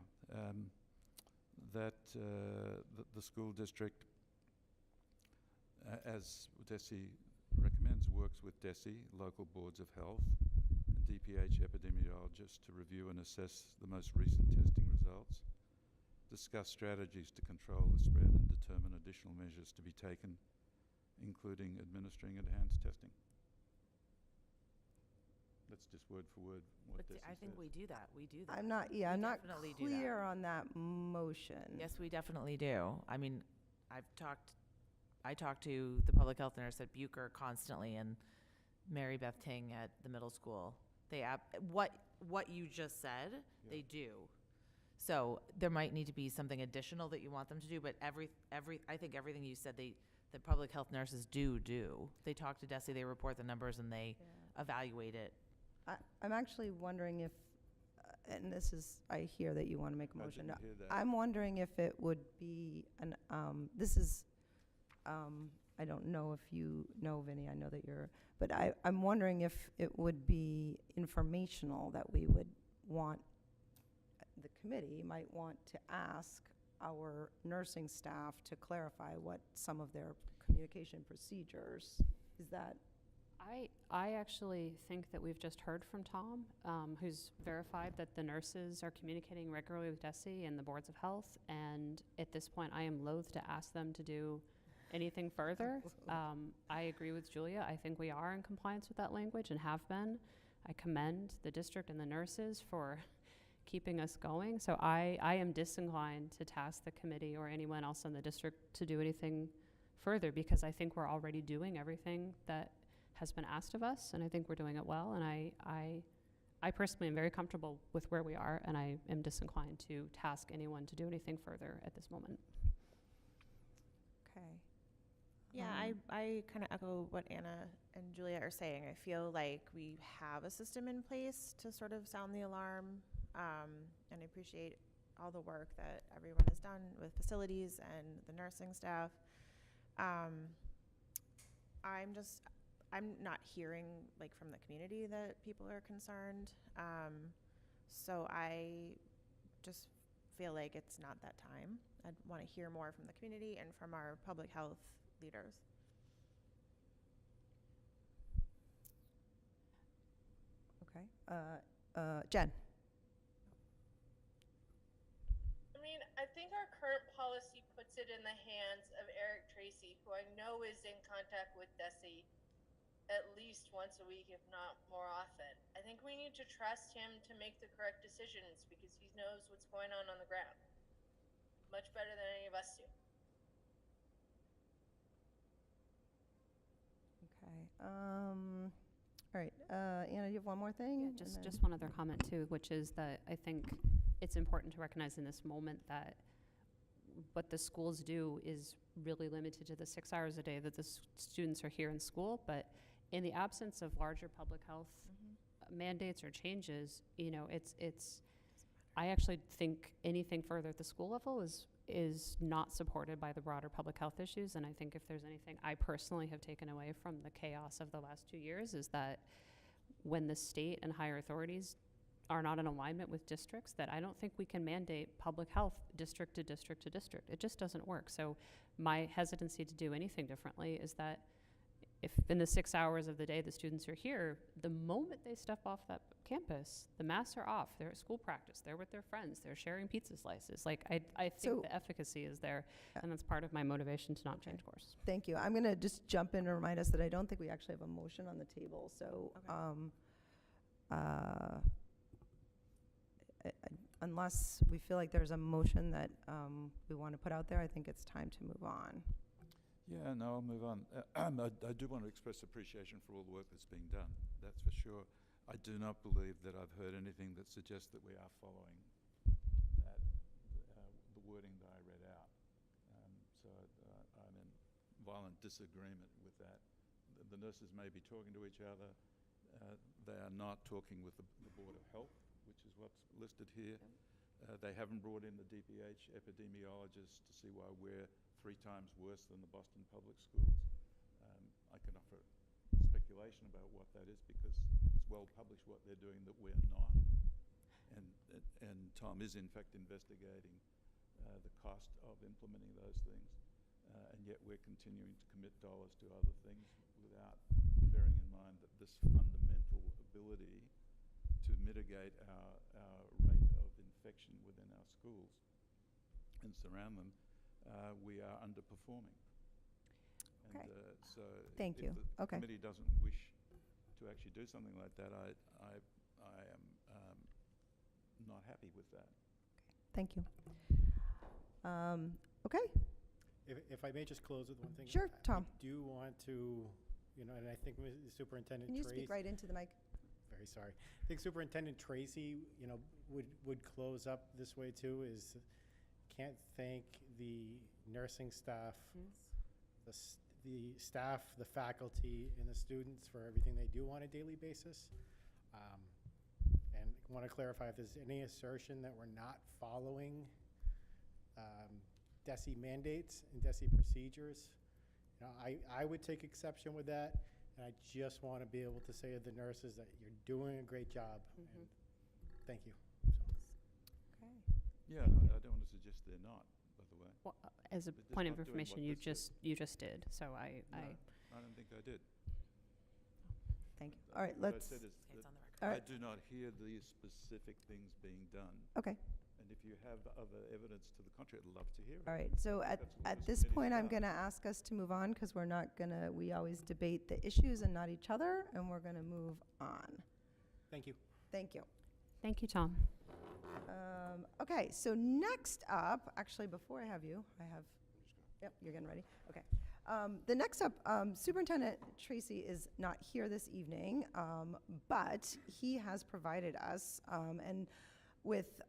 that the school district, as Desi recommends, works with Desi, local boards of health, and DPH epidemiologists to review and assess the most recent testing results, discuss strategies to control the spread, and determine additional measures to be taken, including administering enhanced testing. That's just word for word what But Desi I think says. we do that. We do that. I'm not, yeah, We I'm not definitely do that. clear on that motion. Yes, we definitely do. I mean, I talked to the public health nurse at Bucher constantly, and Mary Beth Ting at the middle school. They what you just said, Yeah. they do. So there might need to be something additional that you want them to do, but I think everything you said, the public health nurses do. They talk to Desi, they report the numbers, and they evaluate it. I'm actually wondering if, and this is, I hear that you want to make a I motion. didn't hear that. I'm wondering if it would be an, this is, I don't know if you know, Vinny, I know that you're, but I'm wondering if it would be informational that we would want, the committee might want to ask our nursing staff to clarify what some of their communication procedures, is that? I actually think that we've just heard from Tom, who's verified that the nurses are communicating regularly with DESE and the boards of health. And at this point, I am loath to ask them to do anything further. I agree with Julia. I think we are in compliance with that language and have been. I commend the district and the nurses for keeping us going. So I am disinclined to task the committee or anyone else in the district to do anything further, because I think we're already doing everything that has been asked of us, and I think we're doing it well. And I personally am very comfortable with where we are, and I am disinclined to task anyone to do anything further at this moment. Okay. Yeah, I kind of echo what Anna and Julia are saying. I feel like we have a system in place to sort of sound the alarm, and I appreciate all the work that everyone has done with facilities and the nursing staff. I'm not hearing like from the community that people are concerned. So I just feel like it's not that time. I'd want to hear more from the community and from our public health leaders. Okay. Jen? I mean, I think our current policy puts it in the hands of Eric Tracy, who I know is in contact with DESE at least once a week, if not more often. I think we need to trust him to make the correct decisions because he knows what's going on the ground much better than any of us do. Okay. All right. Anna, you have one more thing? Yeah, And then- just one other comment too, which is that I think it's important to recognize in this moment that what the schools do is really limited to the 6 hours a day that the students are here in school. But in the absence of larger public health mandates or changes, you know, I actually think anything further at the school level is not supported by the broader public health issues. And I think if there's anything I personally have taken away from the chaos of the last 2 years is that when the state and higher authorities are not in alignment with districts, that I don't think we can mandate public health district to district to district. It just doesn't work. So my hesitancy to do anything differently is that if in the 6 hours of the day the students are here, the moment they step off that campus, the masks are off, they're at school practice, they're with their friends, they're sharing pizza slices. Like, I think So- the efficacy is there, and that's part of my motivation to not change course. Thank you. I'm going to just jump in and remind us that I don't think we actually have a motion on the table. So unless we feel like there's a motion that we want to put out there, I think it's time to move on. Yeah, no, I'll move on. I do want to express appreciation for all the work that's being done, that's for sure. I do not believe that I've heard anything that suggests that we are following that, the wording that I read out. So I'm in violent disagreement with that. The nurses may be talking to each other. They are not talking with the Board of Health, which is what's listed here. They haven't brought in the DPH epidemiologists to see why we're 3 times worse than the Boston Public Schools. I can offer speculation about what that is because it's well published what they're doing that we're not. And Tom is in fact investigating the cost of implementing those things, and yet we're continuing to commit dollars to other things without bearing in mind that this fundamental ability to mitigate our rate of infection within our schools and surround them, we are underperforming. And Okay. so Thank you. if the Okay. committee doesn't wish to actually do something like that, I am not happy with that. Thank you. Okay. If I may just close with one thing. Sure, Tom. I do want to, and I think the Superintendent Can you Tracy. speak right into the mic? Very sorry. I think Superintendent Tracy, would close up this way too, is can't thank the nursing staff, the staff, the faculty, and the students for everything they do on a daily basis. And want to clarify if there's any assertion that we're not following DESI mandates and DESI procedures. You know, I would take exception with that, and I just want to be able to say to the nurses that you're doing a great job, and thank you. So. Okay. Yeah, I don't want to suggest they're not, by the way. Well, as a But just point of not doing information, what you this is. just did. So No, I don't think I did. Thank you. All right, What I let's, said is It's that on the record. all I right, do not hear these specific things being done. okay. And if you have other evidence to the contrary, I'd love to hear it. All right, so at That's what this this committee's point, I'm about. going to ask us to move on because we're not going to, we always debate the issues and not each other, and we're going to move on. Thank you. Thank you. thank you, Tom. Okay, so next up, actually, before I have you, yep, you're getting ready. Okay. The next up, Superintendent Tracy is not here this evening, but he has provided us, and with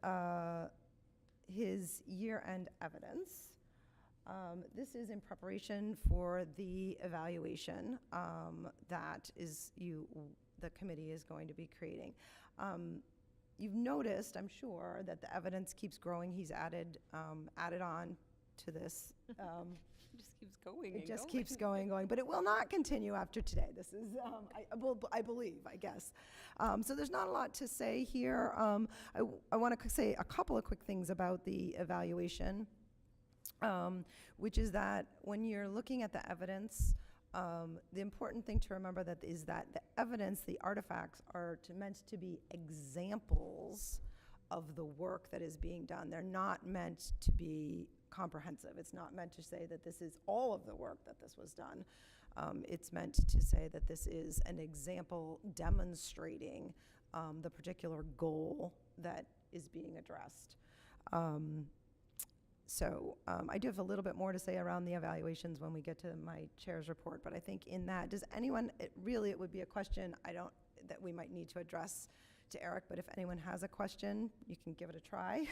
his year-end evidence. This is in preparation for the evaluation that the committee is going to be creating. You've noticed, I'm sure, that the evidence keeps growing. He's added on to this. It just keeps going. It just keeps going, but it will not continue after today. This is, I believe, I guess. So there's not a lot to say here. I want to say a couple of quick things about the evaluation, which is that when you're looking at the evidence, the important thing to remember is that the evidence, the artifacts, are meant to be examples of the work that is being done. They're not meant to be comprehensive. It's not meant to say that this is all of the work that this was done. It's meant to say that this is an example demonstrating the particular goal that is being addressed. I do have a little bit more to say around the evaluations when we get to my chair's report, but I think in that, does anyone, it would be a question that we might need to address to Eric, but if anyone has a question, you can give it a try.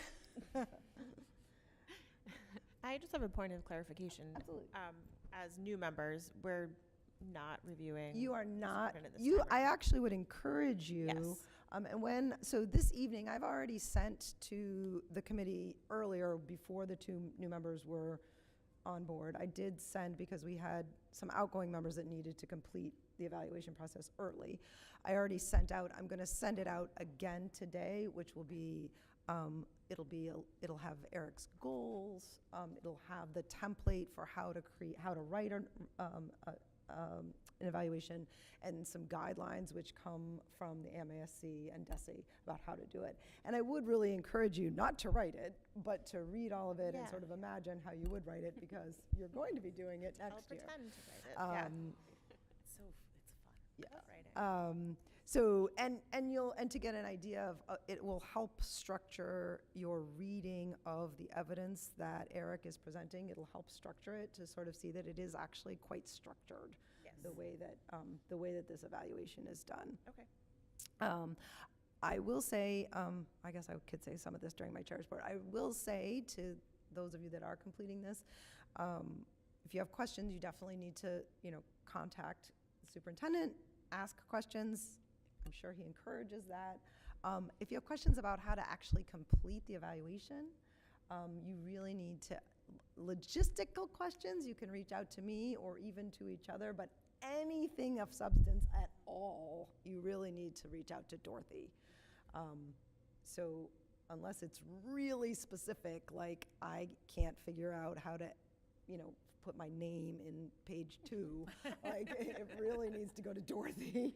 I just have a point of clarification. Absolutely. As new members, we're not reviewing. You are the not, superintendent this time, I right? actually would encourage you. Yes. So this evening, I've already sent to the committee earlier, before the two new members were on board. I did send, because we had some outgoing members that needed to complete the evaluation process early. I already sent out, I'm gonna send it out again today, which will be, it'll have Eric's goals, it'll have the template for how to write an evaluation, and some guidelines which come from the MASC and DESI about how to do it. And I would really encourage you not to write it, but to read all of it and Yeah. sort of imagine how you would write it, because you're going to be doing it next I'll year. pretend to write it. Yeah. It's fun. Yeah. I'll write it. So, and to get an idea of, it will help structure your reading of the evidence that Eric is presenting. It'll help structure it to sort of see that it is actually quite structured, Yes. the way that this evaluation is done. Okay. I will say, I guess I could say some of this during my chair's report. I will say to those of you that are completing this, if you have questions, you definitely need to, contact the superintendent, ask questions. I'm sure he encourages that. If you have questions about how to actually complete the evaluation, you really need to, logistical questions, you can reach out to me or even to each other, but anything of substance at all, you really need to reach out to Dorothy. So unless it's really specific, like I can't figure out how to, put my name in page 2, like it really needs to go to Dorothy.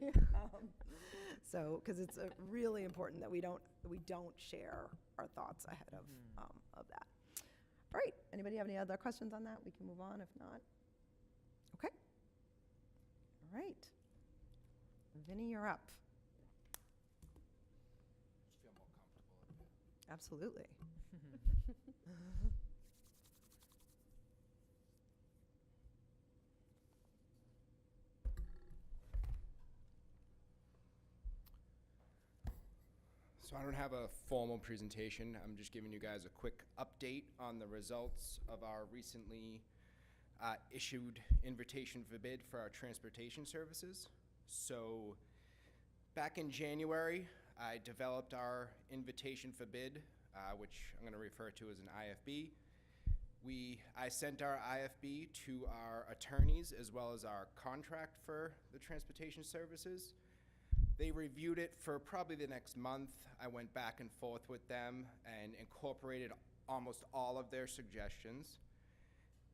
Because it's really important that we don't share our thoughts ahead of that. All right, anybody have any other questions on that? We can move on if not. Okay. All right. Vinny, you're up. Just feel more comfortable up here. Absolutely. So I don't have a formal presentation. I'm just giving you guys a quick update on the results of our recently issued invitation for bid for our transportation services. So back in January, I developed our invitation for bid, which I'm going to refer to as an IFB. I sent our IFB to our attorneys as well as our contract for the transportation services. They reviewed it for probably the next month. I went back and forth with them and incorporated almost all of their suggestions.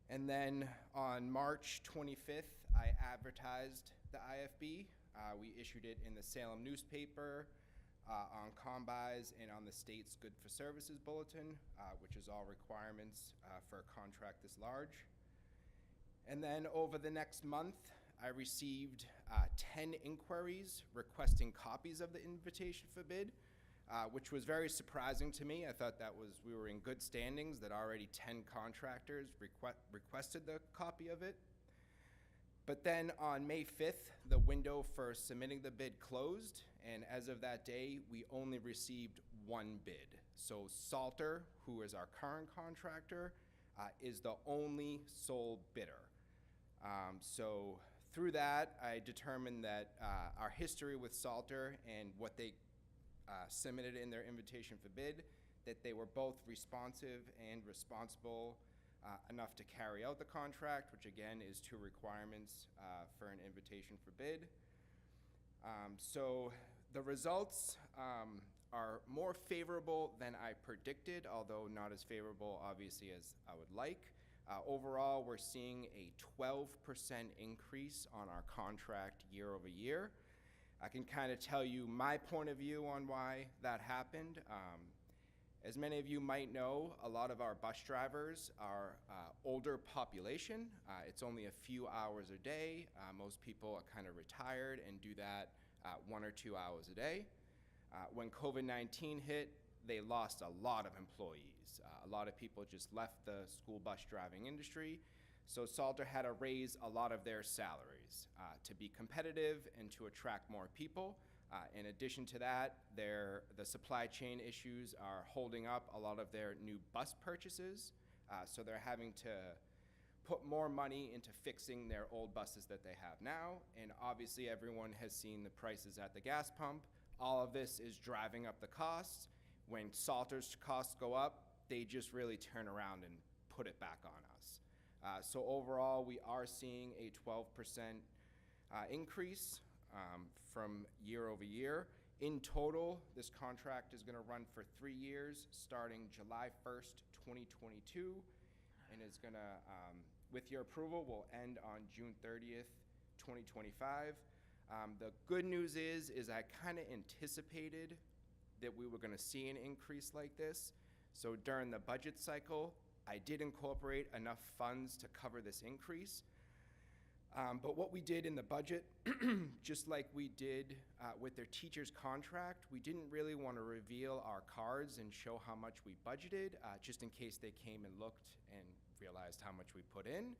And then on March 25th, I advertised the IFB. We issued it in the Salem newspaper, on Combis, and on the state's Good for Services Bulletin, which is all requirements for a contract this large. And then over the next month, I received 10 inquiries requesting copies of the invitation for bid, which was very surprising to me. I thought we were in good standings, that already 10 contractors requested the copy of it. But then on May 5th, the window for submitting the bid closed, and as of that day, we only received one bid. So Salter, who is our current contractor, is the only sole bidder. So through that, I determined that our history with Salter and what they submitted in their invitation for bid, that they were both responsive and responsible enough to carry out the contract, which again is 2 requirements for an invitation for bid. So the results are more favorable than I predicted, although not as favorable obviously as I would like. Overall, we're seeing a 12% increase on our contract year over year. I can kind of tell you my point of view on why that happened. As many of you might know, a lot of our bus drivers are older population. It's only a few hours a day. Most people are kind of retired and do that 1 or 2 hours a day. When COVID-19 hit, they lost a lot of employees. A lot of people just left the school bus driving industry. So Salter had to raise a lot of their salaries to be competitive and to attract more people. In addition to that, the supply chain issues are holding up a lot of their new bus purchases. So they're having to put more money into fixing their old buses that they have now. And obviously everyone has seen the prices at the gas pump. All of this is driving up the costs. When Salter's costs go up, they just really turn around and put it back on us. So overall, we are seeing a 12% increase from year over year. In total, this contract is going to run for 3 years, starting July 1st, 2022, and is going to, with your approval, will end on June 30th, 2025. The good news is I kind of anticipated that we were going to see an increase like this. So during the budget cycle, I did incorporate enough funds to cover this increase. But what we did in the budget, just like we did with their teacher's contract, we didn't really want to reveal our cards and show how much we budgeted, just in case they came and looked and realized how much we put in.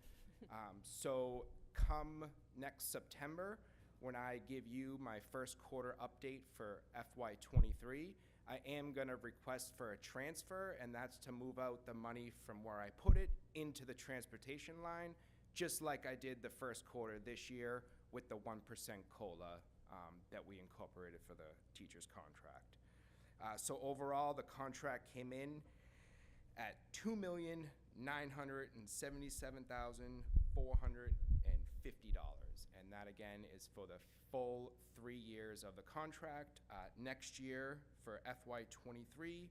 So come next September, when I give you my first quarter update for FY23, I am going to request for a transfer, and that's to move out the money from where I put it into the transportation line, just like I did the first quarter this year with the 1% COLA that we incorporated for the teacher's contract. So overall, the contract came in at $2,977,450. And that again is for the full 3 years of the contract. Next year for FY23,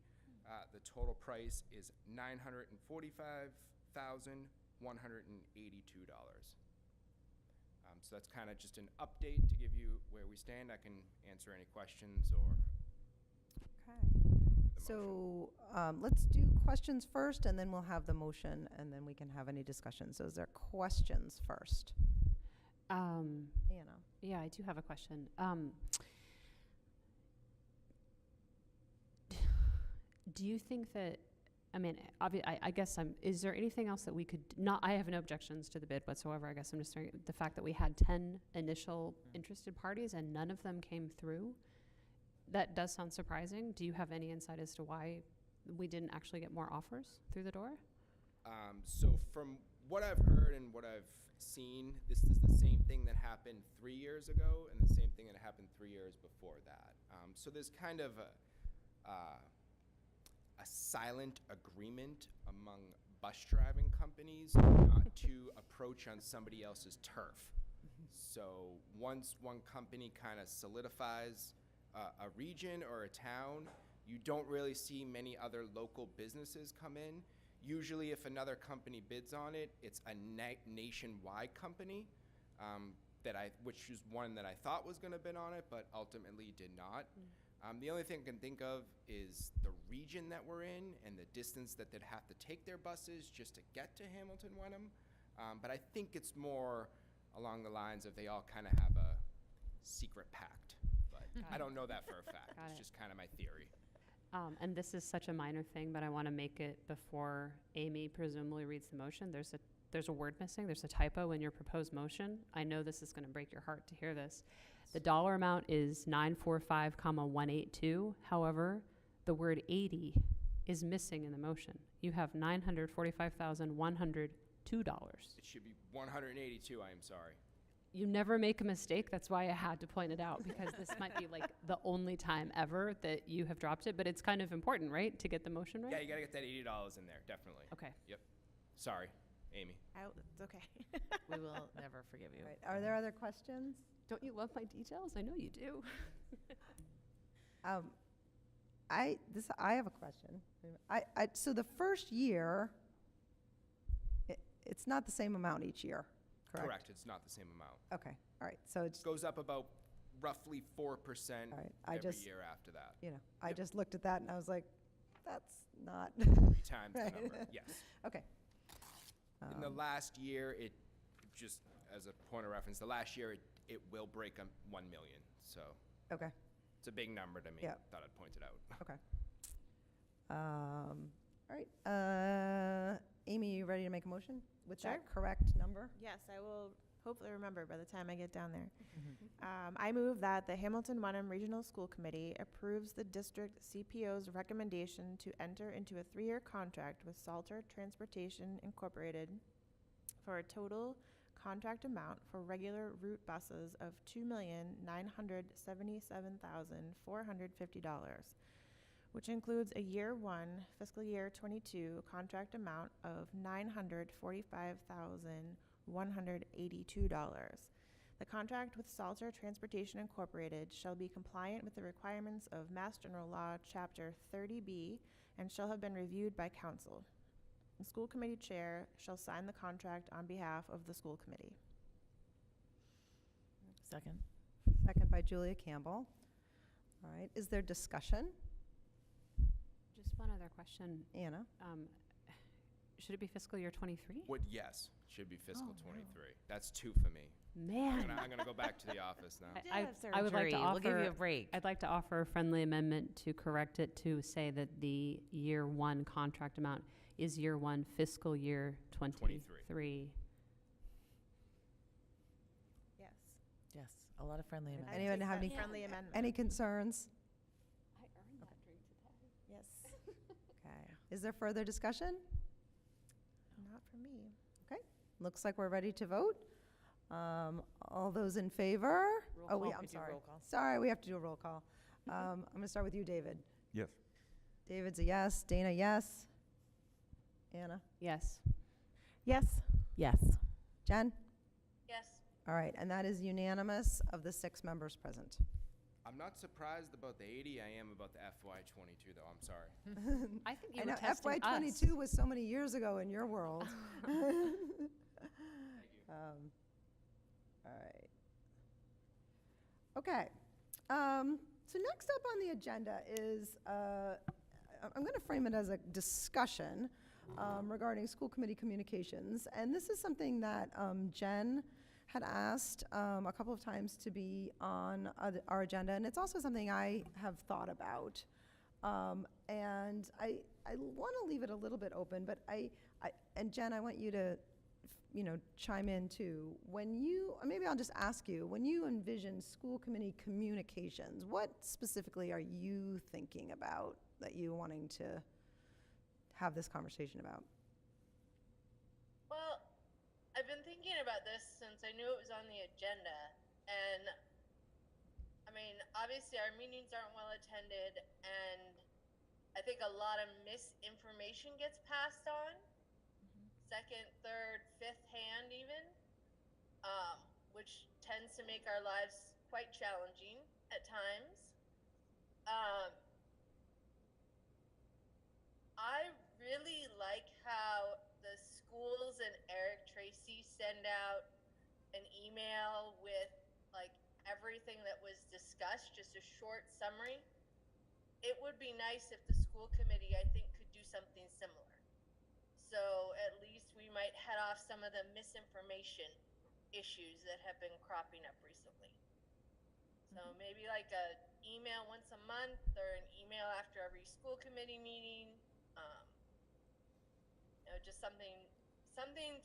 the total price is $945,182. So that's kind of just an update to give you where we stand. I can answer any questions or. Okay. So let's do questions first, and then we'll have the motion, and then we can have any discussion. So is there questions first? Yeah, I do have a question. Do you think that, I mean, I guess is there anything else that we could, I have no objections to the bid whatsoever. I guess I'm just saying the fact that we had 10 initial interested parties and none of them came through, that does sound surprising. Do you have any insight as to why we didn't actually get more offers through the door? So from what I've heard and what I've seen, this is the same thing that happened 3 years ago and the same thing that happened 3 years before that. So there's kind of a silent agreement among bus driving companies not to approach on somebody else's turf. So once one company kind of solidifies a region or a town, you don't really see many other local businesses come in. Usually if another company bids on it, it's a nationwide company, which is one that I thought was gonna bid on it, but ultimately did not. The only thing I can think of is the region that we're in and the distance that they'd have to take their buses just to get to Hamilton Wenham. But I think it's more along the lines of they all kind of have a secret pact. But I don't know that for a fact. Got It's it. just kind of my theory. And this is such a minor thing, but I want to make it before Amy presumably reads the motion. There's a word missing. There's a typo in your proposed motion. I know this is going to break your heart to hear this. The dollar amount is 945,182. However, the word 80 is missing in the motion. You have $945,102. It should be 182, I am sorry. You never make a mistake. That's why I had to point it out, because this might be like the only time ever that you have dropped it, but it's kind of important, right, to get the motion right? Yeah, you gotta get that $80 in there, definitely. Okay. Yep. Sorry, Amy. It's okay. We will never forgive you. All right, are there other questions? Don't you love my details? I know you do. I have a question. So the first year, it's not the same amount each year, correct? Correct, it's not the same amount. Okay, all right, so it's, It goes up about roughly 4% all right, I every just, year after that. I Yep. just looked at that and I was like, that's not, 3 times the Right. number, yes. okay. In the last year, it, just as a point of reference, the last year, it will break 1 million. So Okay, it's a big number to me. Yeah. Thought I'd point it out. okay. All right, Amy, you ready to make a motion with that Sure. correct number? Yes, I will hopefully remember by the time I get down there. I move that the Hamilton Wenham Regional School Committee approves the district CPO's recommendation to enter into a 3-year contract with Salter Transportation Incorporated for a total contract amount for regular route buses of $2,977,450, which includes a year 1, fiscal year 22 contract amount of $945,182. The contract with Salter Transportation Incorporated shall be compliant with the requirements of Mass General Law, Chapter 30B, and shall have been reviewed by council. The school committee chair shall sign the contract on behalf of the school committee. Second. Second by Julia Campbell. All right, is there discussion? Just one other question. Anna? Should it be fiscal year 23? Yes, should be fiscal Oh, no. 23. That's 2 for me. Man. I'm gonna go back to the office now. I would like to Surgery. offer. We'll give you a break. I'd like to offer a friendly amendment to correct it to say that the year 1 contract amount is year 1 fiscal year 23. Yes. Yes, a lot of friendly amendments. Anyone have any, Friendly amendment. any concerns? I earned that drink today. Yes. Okay, is there further discussion? Not for me. Looks like we're ready to vote. All those in favor? Roll Oh, call. I'm We do sorry. roll call. Sorry, we have to do a roll call. I'm gonna start with you, David. Yes. David's a yes, Dana, yes. Anna? Yes. Yes. Yes. Jen? Yes. All right, and that is unanimous of the 6 members present. I'm not surprised about the 80. I am about the FY22 though. I'm sorry. I think you I were know testing FY us. '22 was so many years ago in your world. All right. Okay. So next up on the agenda is, I'm going to frame it as a discussion regarding school committee communications. And this is something that Jen had asked a couple of times to be on our agenda. And it's also something I have thought about. And I want to leave it a little bit open, but and Jen, I want you to, chime in too. When you, or maybe I'll just ask you, when you envision school committee communications, what specifically are you thinking about that you're wanting to have this conversation about? about this since I knew it was on the agenda, and I mean, obviously our meetings aren't well attended, and I think a lot of misinformation gets passed on, second, third, fifth hand even, which tends to make our lives quite challenging at times. I really like how the schools and Eric Tracy send out an email with like everything that was discussed, just a short summary. It would be nice if the school committee, I think, could do something similar. So at least we might head off some of the misinformation issues that have been cropping up recently. So maybe like a email once a month or an email after every school committee meeting. Just something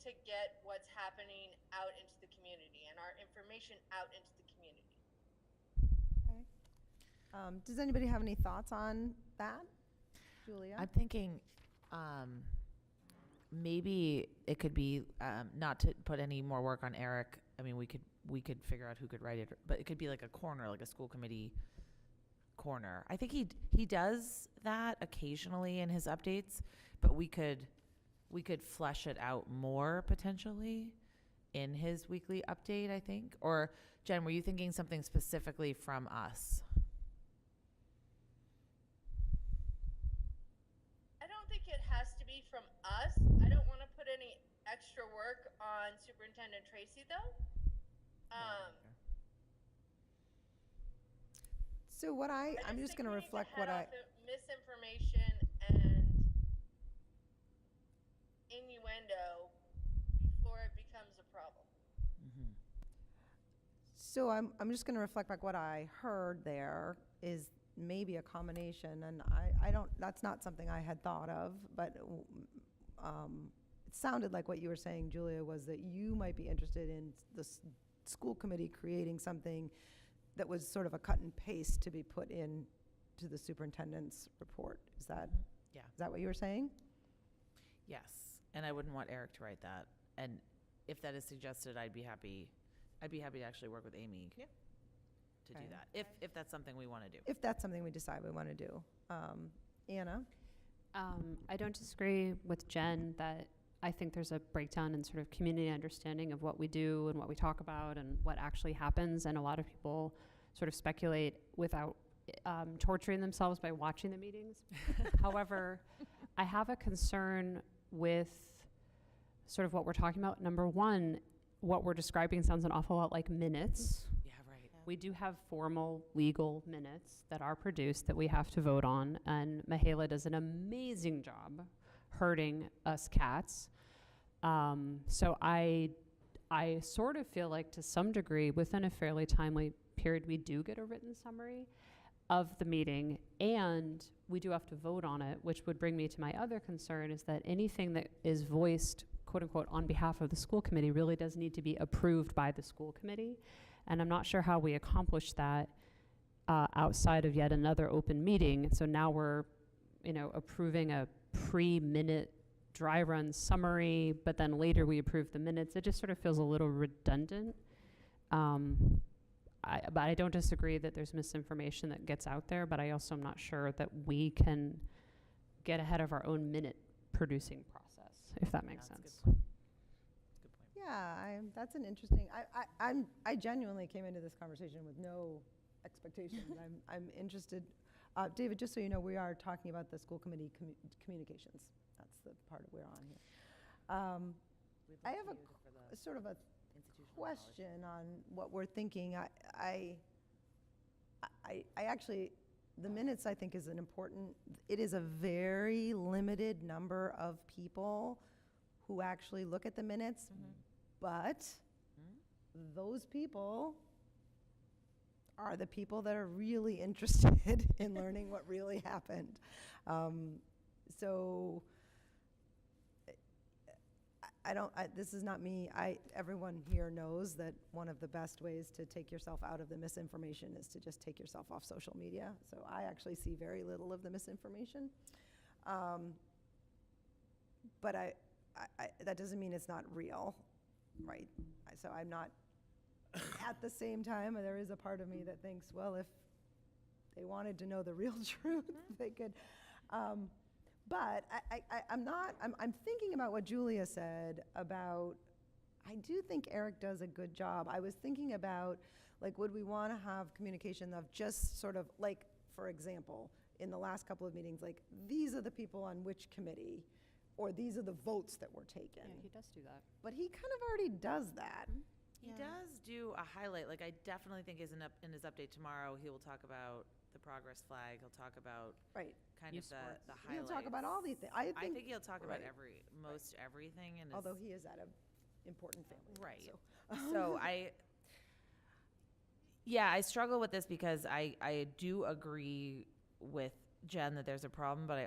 to get what's happening out into the community and our information out into the community. Okay. Does anybody have any thoughts on that? Julia? I'm thinking maybe it could be, not to put any more work on Eric. I mean, we could figure out who could write it, but it could be like a corner, like a school committee corner. I think he does that occasionally in his updates, but we could flesh it out more potentially in his weekly update, I think. Or Jen, were you thinking something specifically from us? I don't think it has to be from us. I don't want to put any extra work on Superintendent Tracy though. So what I'm just going to reflect what I... misinformation and innuendo before it becomes a problem. Mm-hmm. So I'm just going to reflect back what I heard there is maybe a combination, and I don't, that's not something I had thought of, but it sounded like what you were saying, Julia, was that you might be interested in the school committee creating something that was sort of a cut and paste to be put in to the superintendent's report. Is that, Yeah. is that what you were saying? Yes, and I wouldn't want Eric to write that. And if that is suggested, I'd be happy to actually work with Amy to Okay. do that, if that's something we want to do. If that's something we decide we want to do. Anna? I don't disagree with Jen that I think there's a breakdown in sort of community understanding of what we do and what we talk about and what actually happens. And a lot of people sort of speculate without torturing themselves by watching the meetings. However, I have a concern with sort of what we're talking about. Number one, what we're describing sounds an awful lot like minutes. Yeah, right. We do have formal legal minutes that are produced that we have to vote on, and Mihaela does an amazing job herding us cats. So I sort of feel like to some degree within a fairly timely period we do get a written summary of the meeting, and we do have to vote on it, which would bring me to my other concern is that anything that is voiced, quote unquote, on behalf of the school committee really does need to be approved by the school committee. And I'm not sure how we accomplish that outside of yet another open meeting. So now we're, approving a pre-minute dry run summary, but then later we approve the minutes. It just sort of feels a little redundant. But I don't disagree that there's misinformation that gets out there, but I also am not sure that we can get ahead of our own minute producing process, if that makes That's a sense. good point. Yeah, that's an interesting, I genuinely came into this conversation with no expectations. I'm interested. David, just so you know, we are talking about the school committee communications. That's the part we're on here. I have a sort of a question on what we're thinking. I actually, the minutes I think is an important, it is a very limited number of people who actually look at the minutes, but those people are the people that are really interested in learning what really happened. So this is not me. Everyone here knows that one of the best ways to take yourself out of the misinformation is to just take yourself off social media. So I actually see very little of the misinformation. But that doesn't mean it's not real. right? So I'm not, at the same time, there is a part of me that thinks, well, if they wanted to know the real truth, they could. But I'm thinking about what Julia said about, I do think Eric does a good job. I was thinking about, like, would we want to have communication of just sort of, like, for example, in the last couple of meetings, like, these are the people on which committee, or these are the votes that were taken. Yeah, he does do that. But he kind of already does that. He does do a highlight, like I definitely think in his update tomorrow, he will talk about the progress flag, he'll talk about Right. kind Youth of the sports. highlights. He'll talk about all these things. I I think he'll talk about right. most everything and Although he is at an important family. Right. So. So I struggle with this because I do agree with Jen that there's a problem, but I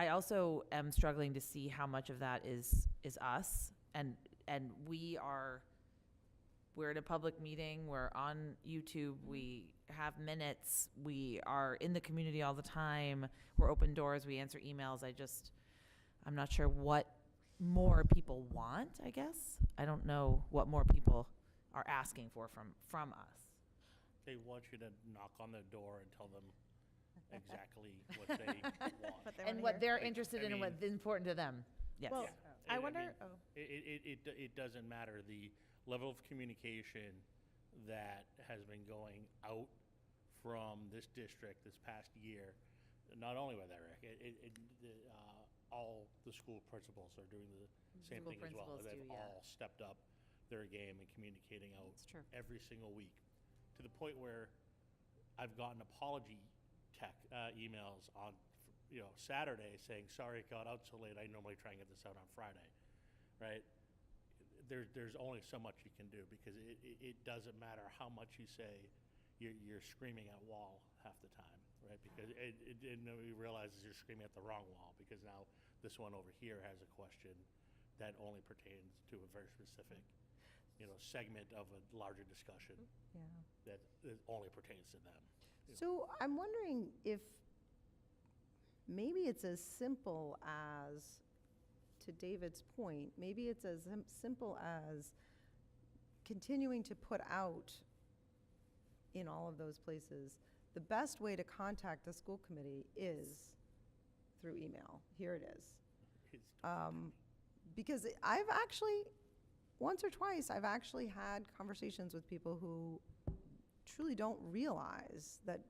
also am struggling to see how much of that is us and we're in a public meeting, we're on YouTube, we have minutes, we are in the community all the time, we're open doors, we answer emails. I'm not sure what more people want, I guess. I don't know what more people are asking for from us. They want you to knock on their door and tell them exactly what they want. And what they're interested in and what's important to them. Yes. Well, Yeah. I mean, wonder. it doesn't matter. The level of communication that has been going out from this district this past year, not only with Eric, all the school principals are doing the same School thing as well. principals They've do, yeah. all stepped up their game and communicating out That's true. every single week, to the point where I've gotten apology emails on Saturday saying, sorry it got out so late, I normally try and get this out on Friday, right? There's only so much you can do, because it doesn't matter how much you say, you're screaming at wall half the time, right? Because nobody realizes you're screaming at the wrong wall, because now this one over here has a question that only pertains to a very specific segment of a larger discussion that only pertains to them. So I'm wondering if maybe it's as simple as, to David's point, maybe it's as simple as continuing to put out in all of those places, the best way to contact the school committee is through email. Here it is. Because I've actually, once or twice, I've actually had conversations with people who truly don't realize that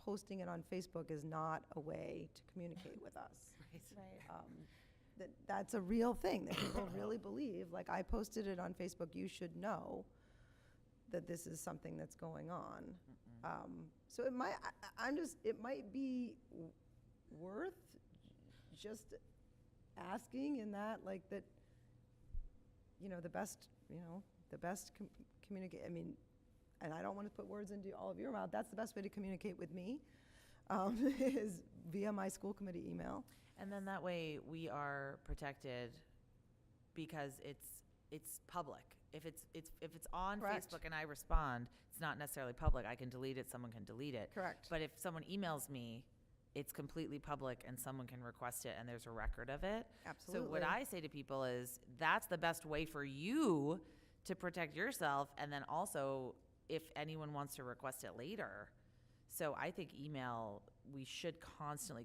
posting it on Facebook is not a way to communicate with us. Right. That's a real thing, that people really believe, like, I posted it on Facebook, you should know that this is something that's going on. So it might, it might be worth just asking in that, like, that, the best communicate, I mean, and I don't want to put words into all of your mouth, that's the best way to communicate with me, is via my school committee email. And then that way we are protected because it's public. If it's on Correct. Facebook and I respond, it's not necessarily public. I can delete it, someone can delete it. Correct. But if someone emails me, it's completely public and someone can request it and there's a record of it. Absolutely. So what I say to people is that's the best way for you to protect yourself, and then also if anyone wants to request it later. So I think email, we should constantly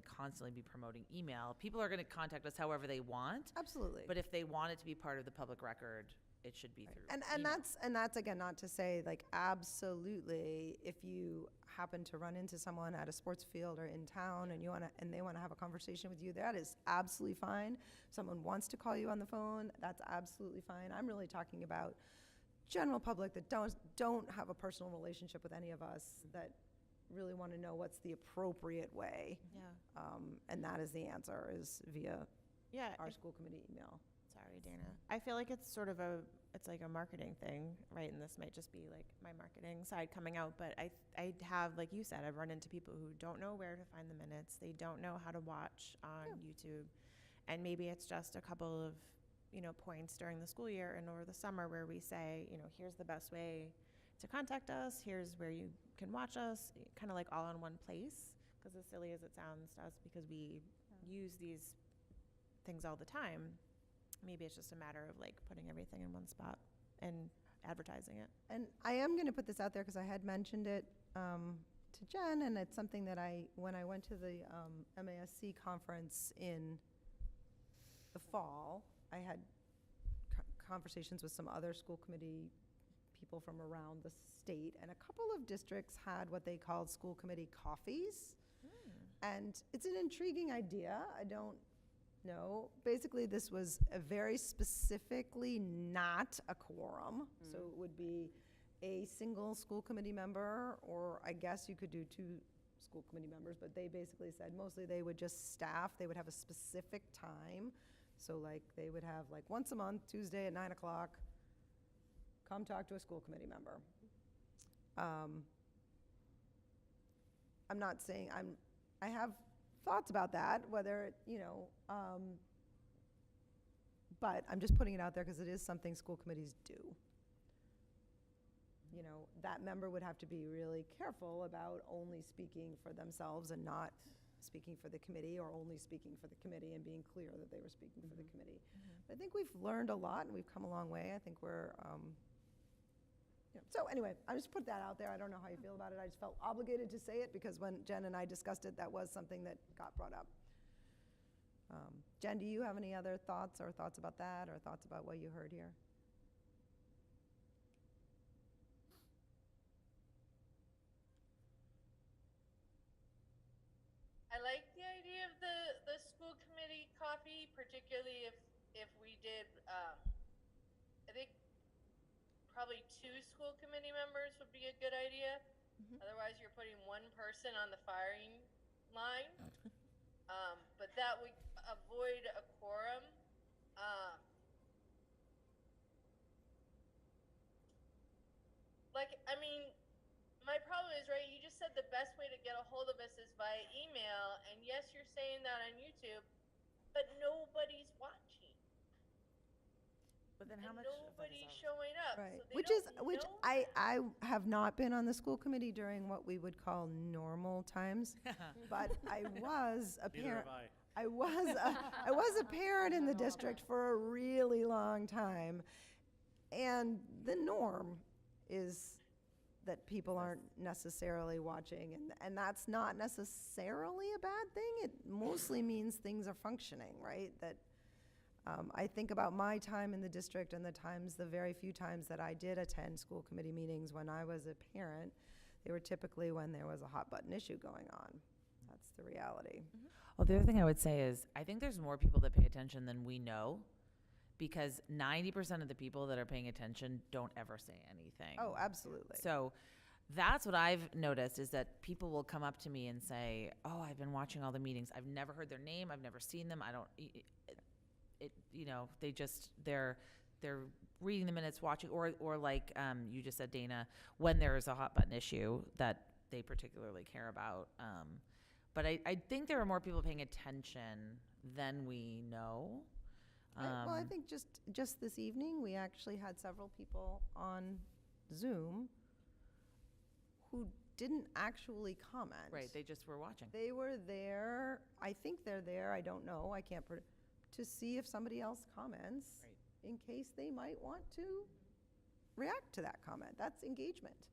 be promoting email. People are going to contact us however they want. Absolutely. But if they want it to be part of the public record, it should be through And email. that's again, not to say, like, absolutely, if you happen to run into someone at a sports field or in town and they want to have a conversation with you, that is absolutely fine. Someone wants to call you on the phone, that's absolutely fine. I'm really talking about general public that don't have a personal relationship with any of us, that really want to know what's the appropriate way. Yeah. And that is the answer, is via Yeah. our school committee email. Sorry, Dana. I feel like it's sort of it's like a marketing thing, right? And this might just be like my marketing side coming out, but I have, like you said, I've run into people who don't know where to find the minutes. They don't know how to watch on YouTube. And maybe it's just a couple of, points during the school year and over the summer where we say, here's the best way to contact us. Here's where you can watch us, kind of like all in one place. Because as silly as it sounds to us, because we use these things all the time, maybe it's just a matter of like putting everything in one spot and advertising it. And I am going to put this out there because I had mentioned it to Jen, and it's something that when I went to the MASC conference in the fall, I had conversations with some other school committee people from around the state, and a couple of districts had what they called school committee coffees. And it's an intriguing idea. I don't know. Basically, this was a very specifically not a quorum. So it would be a single school committee member, or I guess you could do 2 school committee members, but they basically said mostly they would just staff. They would have a specific time. So like they would have like once a month, Tuesday at 9 o'clock, come talk to a school committee member. I'm not saying I have thoughts about that, whether, but I'm just putting it out there because it is something school committees do. That member would have to be really careful about only speaking for themselves and not speaking for the committee, or only speaking for the committee and being clear that they were speaking for the committee. But I think we've learned a lot and we've come a long way. I think we're, so anyway, I just put that out there. I don't know how you feel about it. I just felt obligated to say it because when Jen and I discussed it, that was something that got brought up. Jen, do you have any other thoughts about that, or thoughts about what you heard here? I like the idea of the school committee coffee, particularly if we did, I think probably 2 school committee members would be a good idea. Otherwise, you're putting one person on the firing line. But that would avoid a quorum. My problem is, right, you just said the best way to get a hold of us is via email, and yes, you're saying that on YouTube, but nobody's watching. But then how And much of that is nobody's ours? showing up. Right, So they which don't know that. I have not been on the school committee during what we would call normal times, but I was a Neither parent. have I. I was a parent in the district for a really long time, and the norm is that people aren't necessarily watching, and that's not necessarily a bad thing. It mostly means things are functioning, right? That I think about my time in the district and the very few times that I did attend school committee meetings when I was a parent, they were typically when there was a hot button issue going on. That's the reality. Well, the other thing I would say is I think there's more people that pay attention than we know, because 90% of the people that are paying attention don't ever say anything. Oh, absolutely. So that's what I've noticed, is that people will come up to me and say, oh, I've been watching all the meetings. I've never heard their name. I've never seen them. I don't, they're reading the minutes, watching, or like you just said, Dana, when there is a hot button issue that they particularly care about. But I think there are more people paying attention than we know. Well, I think just this evening, we actually had several people on Zoom who didn't actually comment. Right, they just were watching. They were there, I think they're there, I don't know, I can't, to see if somebody else comments, Right. in case they might want to react to that comment. That's engagement,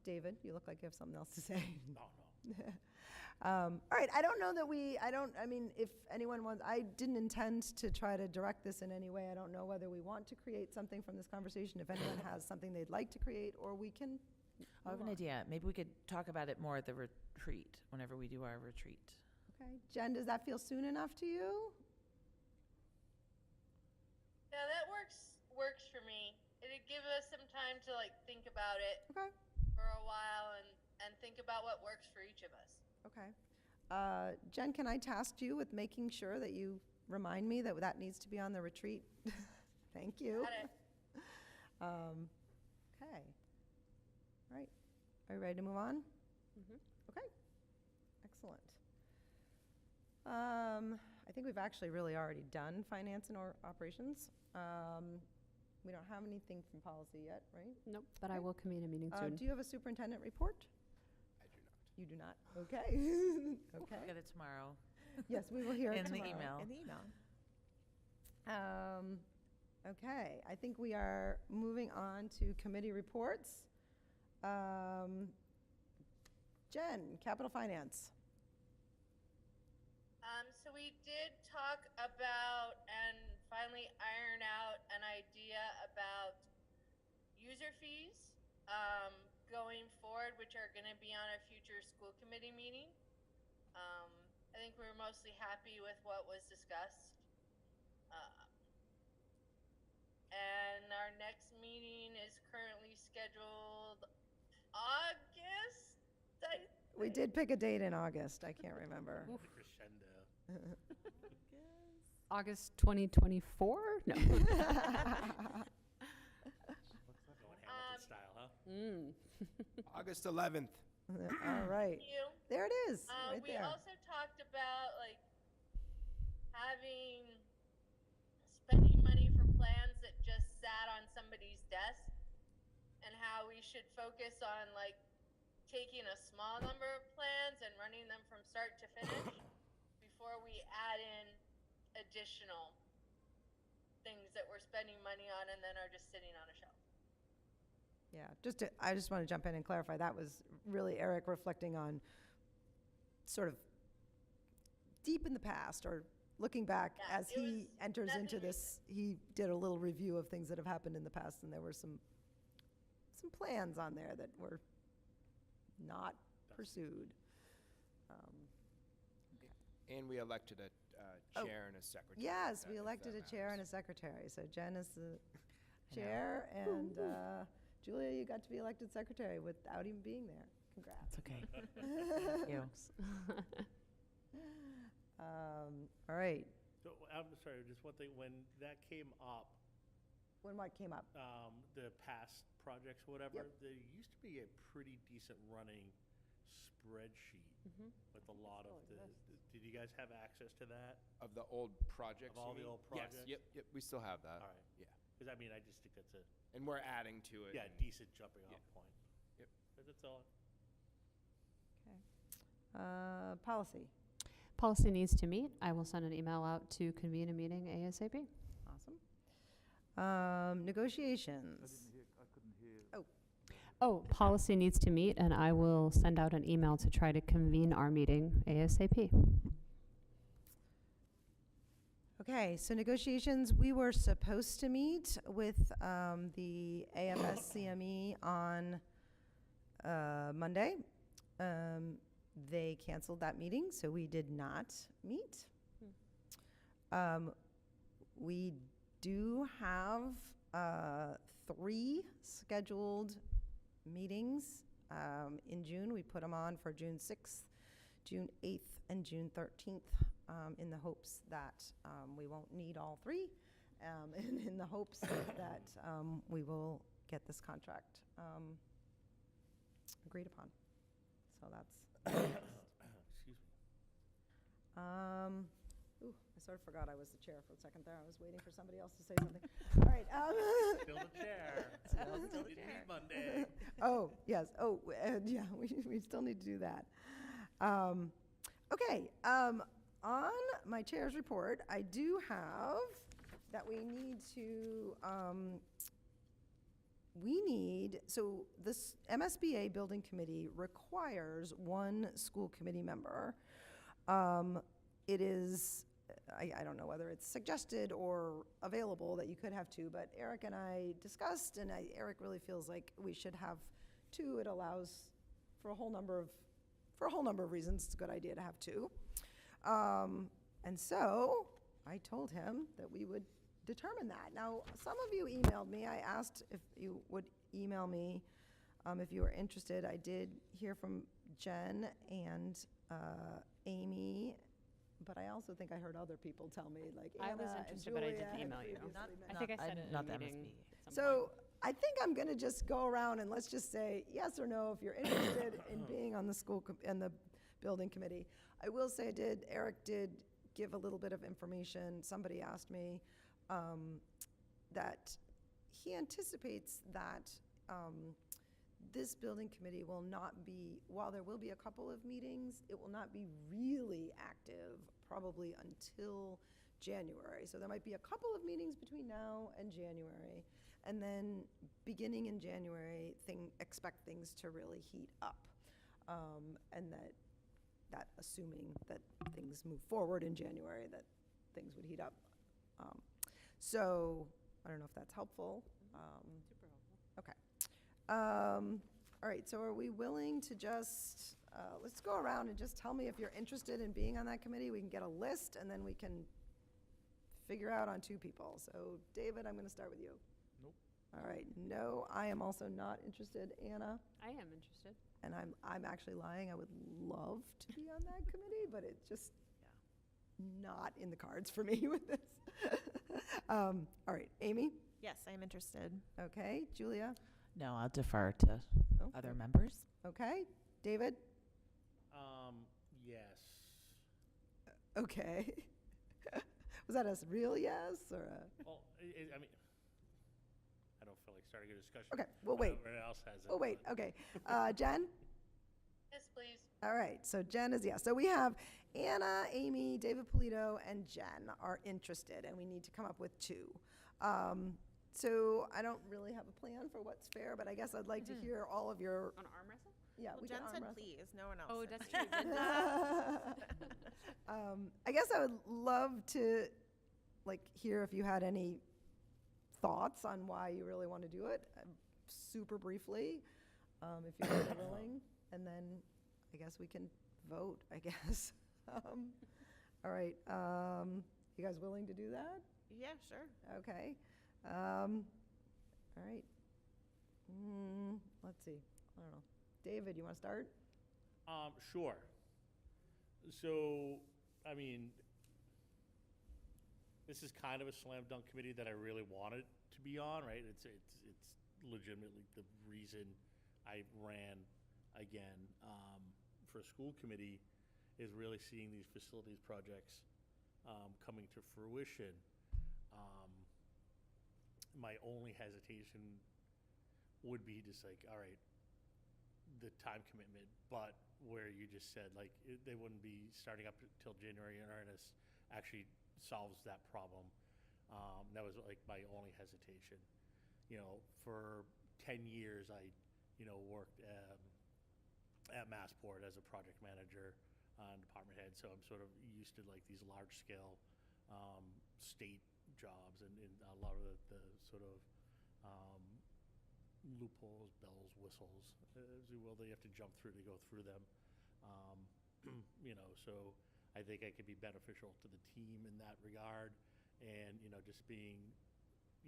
David, you look like you have something else to say. No. All right, I don't know that if anyone wants, I didn't intend to try to direct this in any way. I don't know whether we want to create something from this conversation. If anyone has something they'd like to create, or we can. I have an idea. Maybe we could talk about it more at the retreat, whenever we do our retreat. Okay, Jen, does that feel soon enough to you? Yeah, that works for me. It'd give us some time to think about it Okay. for a while and think about what works for each of us. Okay. Jen, can I task you with making sure that you remind me that needs to be on the retreat? Thank you. Got it. Okay. All right. Are you ready to move on? Okay. Excellent. I think we've actually really already done finance and operations. We don't have anything from policy yet, right? Nope, but I will convene a meeting soon. Do you have a superintendent report? I do not. You do not? Okay. We'll Okay. get it tomorrow. Yes, we will hear it In the tomorrow. email. In the email. Okay, I think we are moving on to committee reports. Jen, Capital Finance. So we did talk about and finally iron out an idea about user fees going forward, which are going to be on a future school committee meeting. I think we were mostly happy with what was discussed. And our next meeting is currently scheduled August. We did pick a date in August. I can't remember. Crescendo. August 2024? No. Going Hamilton style, huh? August 11th. All right. Thank you. There it is, right We there. also talked about like having spending money for plans that just sat on somebody's desk, and how we should focus on like taking a small number of plans and running them from start to finish before we add in additional things that we're spending money on and then are just sitting on a shelf. Yeah, I just want to jump in and clarify, that was really Eric reflecting on sort of deep in the past, or looking back Yeah, as it he was enters into nothing this. He did a little review of things that have happened in the past, and there were some plans on there that were not pursued. And we elected a Oh, chair and a secretary. Yes, if we that- if elected that a chair and a matters. secretary. So Jen is the chair, and Julia, you got to be elected secretary without even being there. Congrats. It's okay. Thank you. All right. So I'm sorry, just one thing. When that came up, When what came up? the past projects, or whatever, Yep. there used to be a pretty decent running spreadsheet with a lot of the. Did you guys have access to that? Of the old projects. Of all you the mean? old projects? Yes, yep, we still have that. All right. Yeah. Because I mean, I just think that's a And we're adding to it. and- decent jumping off Yeah. point. Yep. But that's all. Policy. Policy needs to meet. I will send an email out to convene a meeting ASAP. Awesome. Negotiations. I couldn't hear. Oh, policy needs to meet, and I will send out an email to try to convene our meeting ASAP. Okay, so negotiations, we were supposed to meet with the AFS-CME on Monday. They canceled that meeting, so we did not meet. We do have 3 scheduled meetings in June. We put them on for June 6th, June 8th, and June 13th in the hopes that we won't need all 3, and in the hopes that we will get this contract agreed upon. So that's Excuse me. ooh, I sort of forgot I was the chair for a second there. I was waiting for somebody else to say something. All right. Still the chair. Still the Didn't chair. meet Monday. Oh, yes. Oh, and yeah, we still need to do that. Okay. On my chair's report, I do have that we need, so this MSBA building committee requires 1 school committee member. It is, I don't know whether it's suggested or available that you could have 2, but Eric and I discussed, and Eric really feels like we should have 2. It allows for a whole number of reasons. It's a good idea to have 2. And so I told him that we would determine that. Now, some of you emailed me. I asked if you would email me if you were interested. I did hear from Jen and Amy, but I also think I heard other people tell me, like I was Anna and interested, but I Julia didn't had email you. previously mentioned. I think I said it in a Not the meeting. MSB. at some So point. I think I'm going to just go around and let's just say yes or no if you're interested in being on the in the building committee. I will say Eric did give a little bit of information. Somebody asked me that he anticipates that this building committee will not be, while there will be a couple of meetings, it will not be really active probably until January. So there might be a couple of meetings between now and January. And then beginning in January, expect things to really heat up. And that assuming that things move forward in January, that things would heat up. So I don't know if that's helpful. Super helpful. Okay. All right, so are we willing to just, let's go around and just tell me if you're interested in being on that committee. We can get a list, and then we can figure out on 2 people. So David, I'm going to start with you. Nope. All right, no, I am also not interested. Anna? I am interested. And I'm actually lying. I would love to be on that committee, but it's just not in the cards for me with this. All right, Amy? Yes, I'm interested. Okay, Julia? No, I'll defer to Oh, other members. Okay, David? Yes. Okay. Was that a real yes or a? Well, I mean, I don't feel like starting a discussion. Okay, we'll wait. Everyone else has it. Oh, wait, but- okay. Jen? Yes, please. All right, so Jen is yes. So we have Anna, Amy, David Polito, and Jen are interested, and we need to come up with 2. So I don't really have a plan for what's fair, but I guess I'd like to hear all of your, On arm wrestle? yeah, Well, we Jen can arm said wrestle. please, no one else. Oh, said that's please. true. I guess I would love to, like, hear if you had any thoughts on why you really want to do it, super briefly, if you're really willing, and then I guess we can vote, I guess. All right, you guys willing to do that? Yeah, sure. Okay. All right. Let's see. I don't know. David, you want to start? Sure. So, I mean, this is kind of a slam dunk committee that I really wanted to be on, right? It's legitimately the reason I ran again for a school committee is really seeing these facilities projects coming to fruition. My only hesitation would be just like, all right, the time commitment, but where you just said, like, they wouldn't be starting up till January in earnest actually solves that problem. That was like my only hesitation. You know, for 10 years, I, worked at Massport as a project manager and department head, so I'm sort of used to like these large scale state jobs and a lot of the sort of loopholes, bells, whistles, as you will, that you have to jump through to go through them. So I think I could be beneficial to the team in that regard, and just being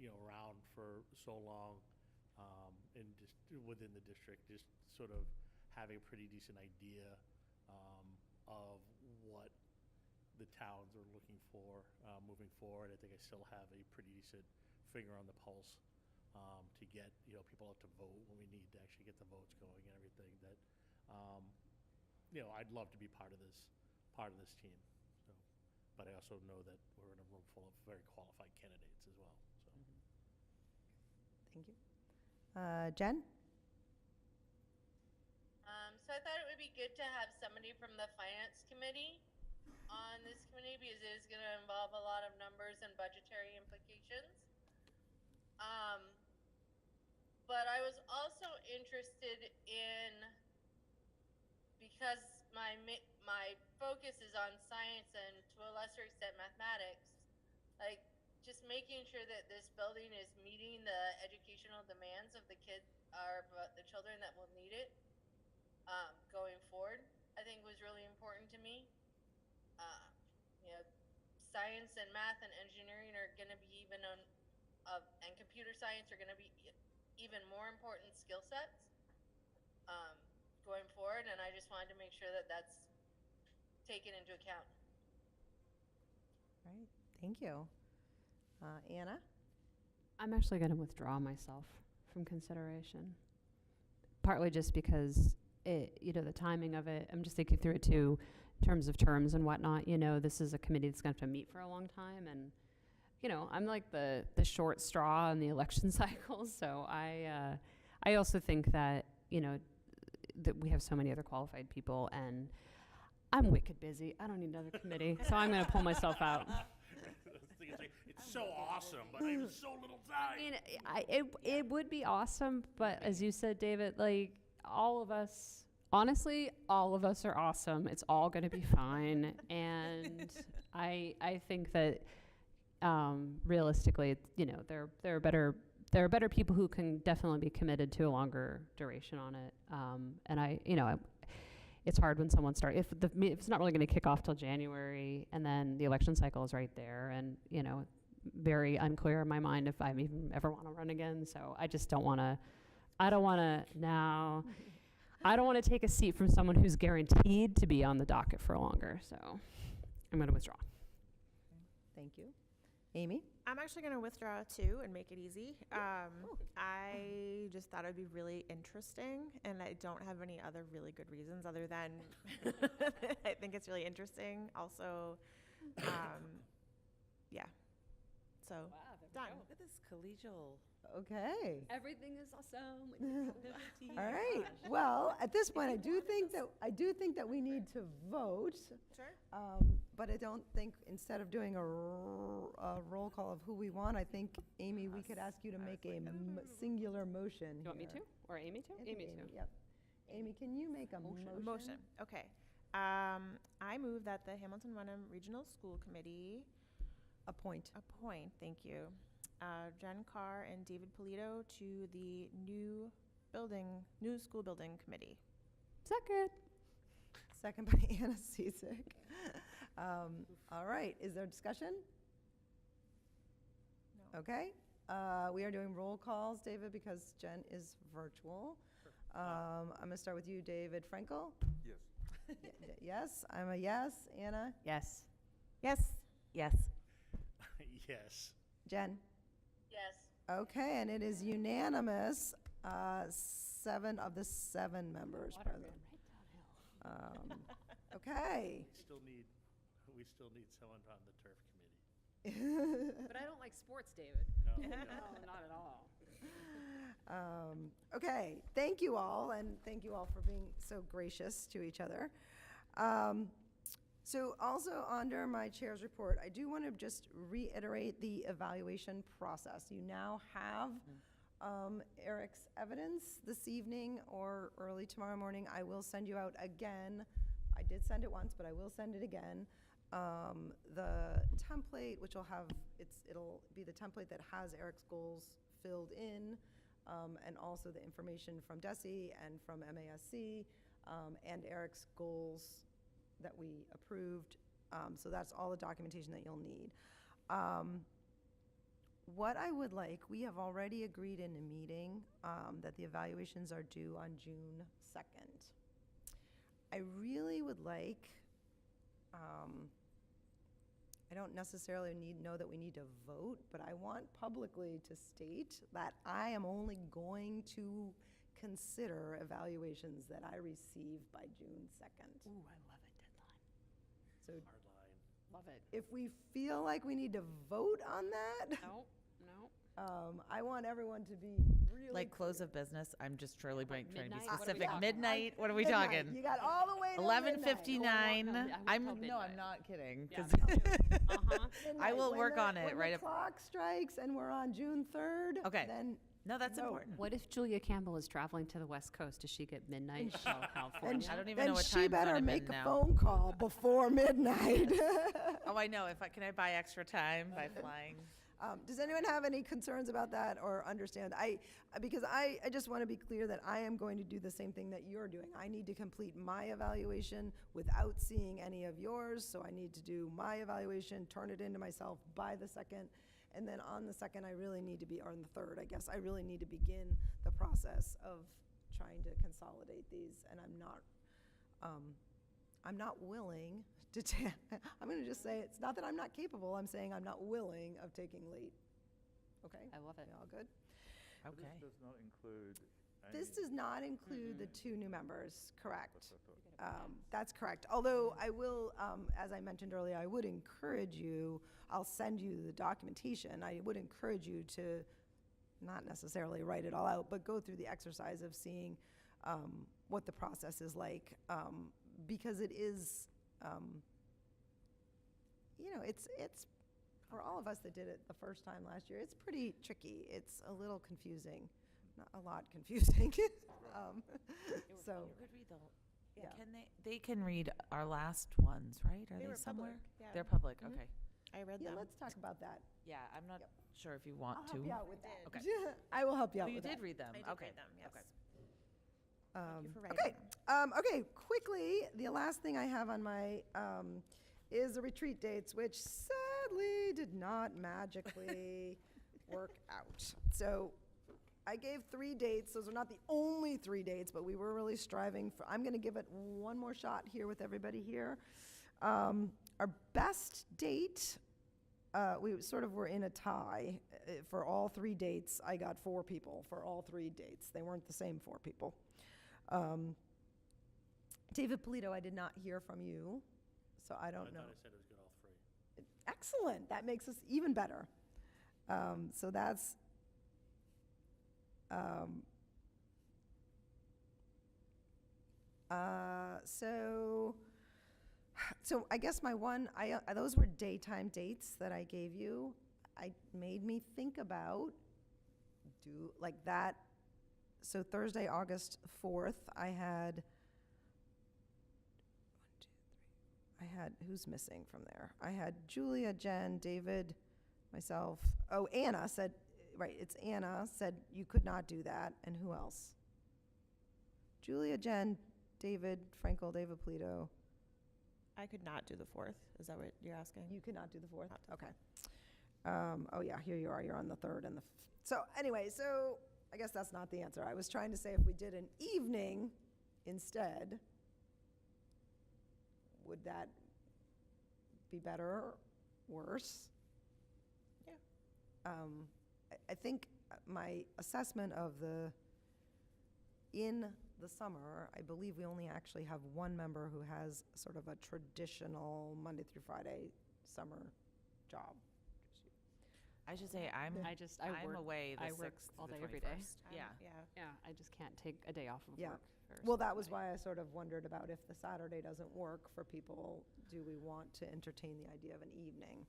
around for so long, and just within the district, just sort of having a pretty decent idea of what the towns are looking for moving forward. I think I still have a pretty decent finger on the pulse to get people out to vote when we need to actually get the votes going and everything. That I'd love to be part of this team. So, but I also know that we're in a room full of very qualified candidates as well. So. Thank you. Jen? So I thought it would be good to have somebody from the finance committee on this committee because it is going to involve a lot of numbers and budgetary implications. But I was also interested in, because my focus is on science and to a lesser extent mathematics, like just making sure that this building is meeting the educational demands of the kids or the children that will need it going forward, I think was really important to me. Science and math and engineering are going to be and computer science are going to be even more important skill sets going forward, and I just wanted to make sure that that's taken into account. All right, thank you. Anna? I'm actually going to withdraw myself from consideration, partly just because the timing of it. I'm just thinking through it too, in terms of terms and whatnot. This is a committee that's going to have to meet for a long time, and I'm like the short straw in the election cycle. So I also think that that we have so many other qualified people, and I'm wicked busy. I don't need another committee, so I'm going to pull myself out. It's so awesome, but I have so little time. I mean, it would be awesome, but as you said, David, like, all of us, honestly, all of us are awesome. It's all going to be fine. And I think that realistically, there are better people who can definitely be committed to a longer duration on it. And it's hard when someone starts, if it's not really going to kick off till January, and then the election cycle is right there, and very unclear in my mind if I even ever want to run again. So I just don't want to. I don't want to take a seat from someone who's guaranteed to be on the docket for longer. So I'm going to withdraw. Thank you. Amy? I'm actually going to withdraw too and make it easy. I just thought it would be really interesting, and I don't have any other really good reasons other than I think it's really interesting. Also, yeah. So, done. Look at this collegial. Okay. Everything is awesome. All right. Well, at this point, I do think that we need to vote. Sure. But I don't think, instead of doing a roll call of who we want, I think, Amy, we could ask you to make a singular motion. You want me to? Or Amy to? I think Amy to. Yep. Amy, can you make a motion? Okay. I move that the Hamilton-Wenham Regional School Committee Appoint. Thank you, Jen Carr and David Polito to the new school building committee. Second. Second by Anna Ciesick. All right, is there discussion? No. Okay, we are doing roll calls, David, because Jen is virtual. I'm gonna start with you, David Frankel. Yes. Yes, I'm a yes. Anna? Yes. Yes. Yes. Yes. Jen? Yes. Okay, and it is unanimous, 7 of the 7 members present. Okay. We still need someone on the turf committee. But I don't like sports, David. No. No, not at all. Okay, thank you all, and thank you all for being so gracious to each other. So also under my chair's report, I do want to just reiterate the evaluation process. You now have Eric's evidence this evening or early tomorrow morning. I will send you out again. I did send it once, but I will send it again. The template, which will have, it'll be the template that has Eric's goals filled in, and also the information from DESE and from MASC, and Eric's goals that we approved. So that's all the documentation that you'll need. What I would like, we have already agreed in a meeting that the evaluations are due on June 2nd. I really would like, I don't necessarily know that we need to vote, but I want publicly to state that I am only going to consider evaluations that I receive by June 2nd. Ooh, I love it. Deadline. So Hard line. Love it. if we feel like we need to vote on that, No. I want everyone to be really Like close clear. of business, I'm just trying to be midnight? What are we specific. talking? Midnight, what are we Midnight. talking? You got all the way to 11:59. No, I won't I'm tell no, midnight. I'm not kidding. Yeah, 'cause Uh-huh. I will When work on it when right the up- clock strikes and we're on June 3rd, Okay. then No, that's No. important. What if Julia Campbell is traveling to the West Coast? Does she get midnight California? I don't even then know what she time better zone I'm make in a now. phone call before midnight. Oh, I know. Can I buy extra time by flying? Does anyone have any concerns about that or understand? Because I just want to be clear that I am going to do the same thing that you're doing. I need to complete my evaluation without seeing any of yours, so I need to do my evaluation, turn it into myself by the 2nd, and then on the 2nd, I really need to be, or on the 3rd, I guess, I really need to begin the process of trying to consolidate these, and I'm not willing to I'm going to just say, it's not that I'm not capable, I'm saying I'm not willing of taking late. Okay? I love it. All good? Okay. This does not include This does not include the 2 new members, correct? That's what I thought. That's correct. Although I will, as I mentioned earlier, I would encourage you, I'll send you the documentation. I would encourage you to not necessarily write it all out, but go through the exercise of seeing what the process is like, because it is, it's, for all of us that did it the first time last year, it's pretty tricky. It's a little confusing, not a lot confusing. So, You could read the whole, yeah. can they can read our last ones, right? Are They they were somewhere? public, yeah. They're public, Mhm. okay. I read Yeah, them. let's talk about that. Yeah, I'm not Yep. sure if you want I'll to. help you out with that. Okay. I will help you Oh, out you with did that. read them, I did okay. read them, yes. Okay. Thank you for writing Okay, them. okay, quickly, the last thing I have on my, is the retreat dates, which sadly did not magically work out. So I gave 3 dates. Those are not the only 3 dates, but we were really striving for, I'm gonna give it one more shot here with everybody here. Our best date, we sort of were in a tie. For all 3 dates, I got 4 people for all 3 dates. They weren't the same 4 people. David Polito, I did not hear from you, so I don't know. I thought I said it was good all 3. Excellent, that makes us even better. So that's, so I guess my one, those were daytime dates that I gave you. I made me think about, like that. So Thursday, August 4th, I had, who's missing from there? I had Julia, Jen, David, myself. Oh, Anna said, right, it's Anna said you could not do that. And who else? Julia, Jen, David, Frankel, David Polito. I could not do the 4th. Is that what you're asking? You could not do the 4th? Not do the Okay. Oh, yeah, here you are. You're on the 3rd and the, so anyway, so I guess that's not the answer. I was trying to say if we did an evening instead, would that be better, worse? Yeah. I think my assessment of in the summer, I believe we only actually have one member who has sort of a traditional Monday through Friday summer job. I should say, I'm work- away the I 6th work to all the day, every day. 21st. Yeah. Yeah. Yeah, I just can't take a day off of Yeah. work. for Well, that was Saturday. why I sort of wondered about if the Saturday doesn't work for people, do we want to entertain the idea of an evening?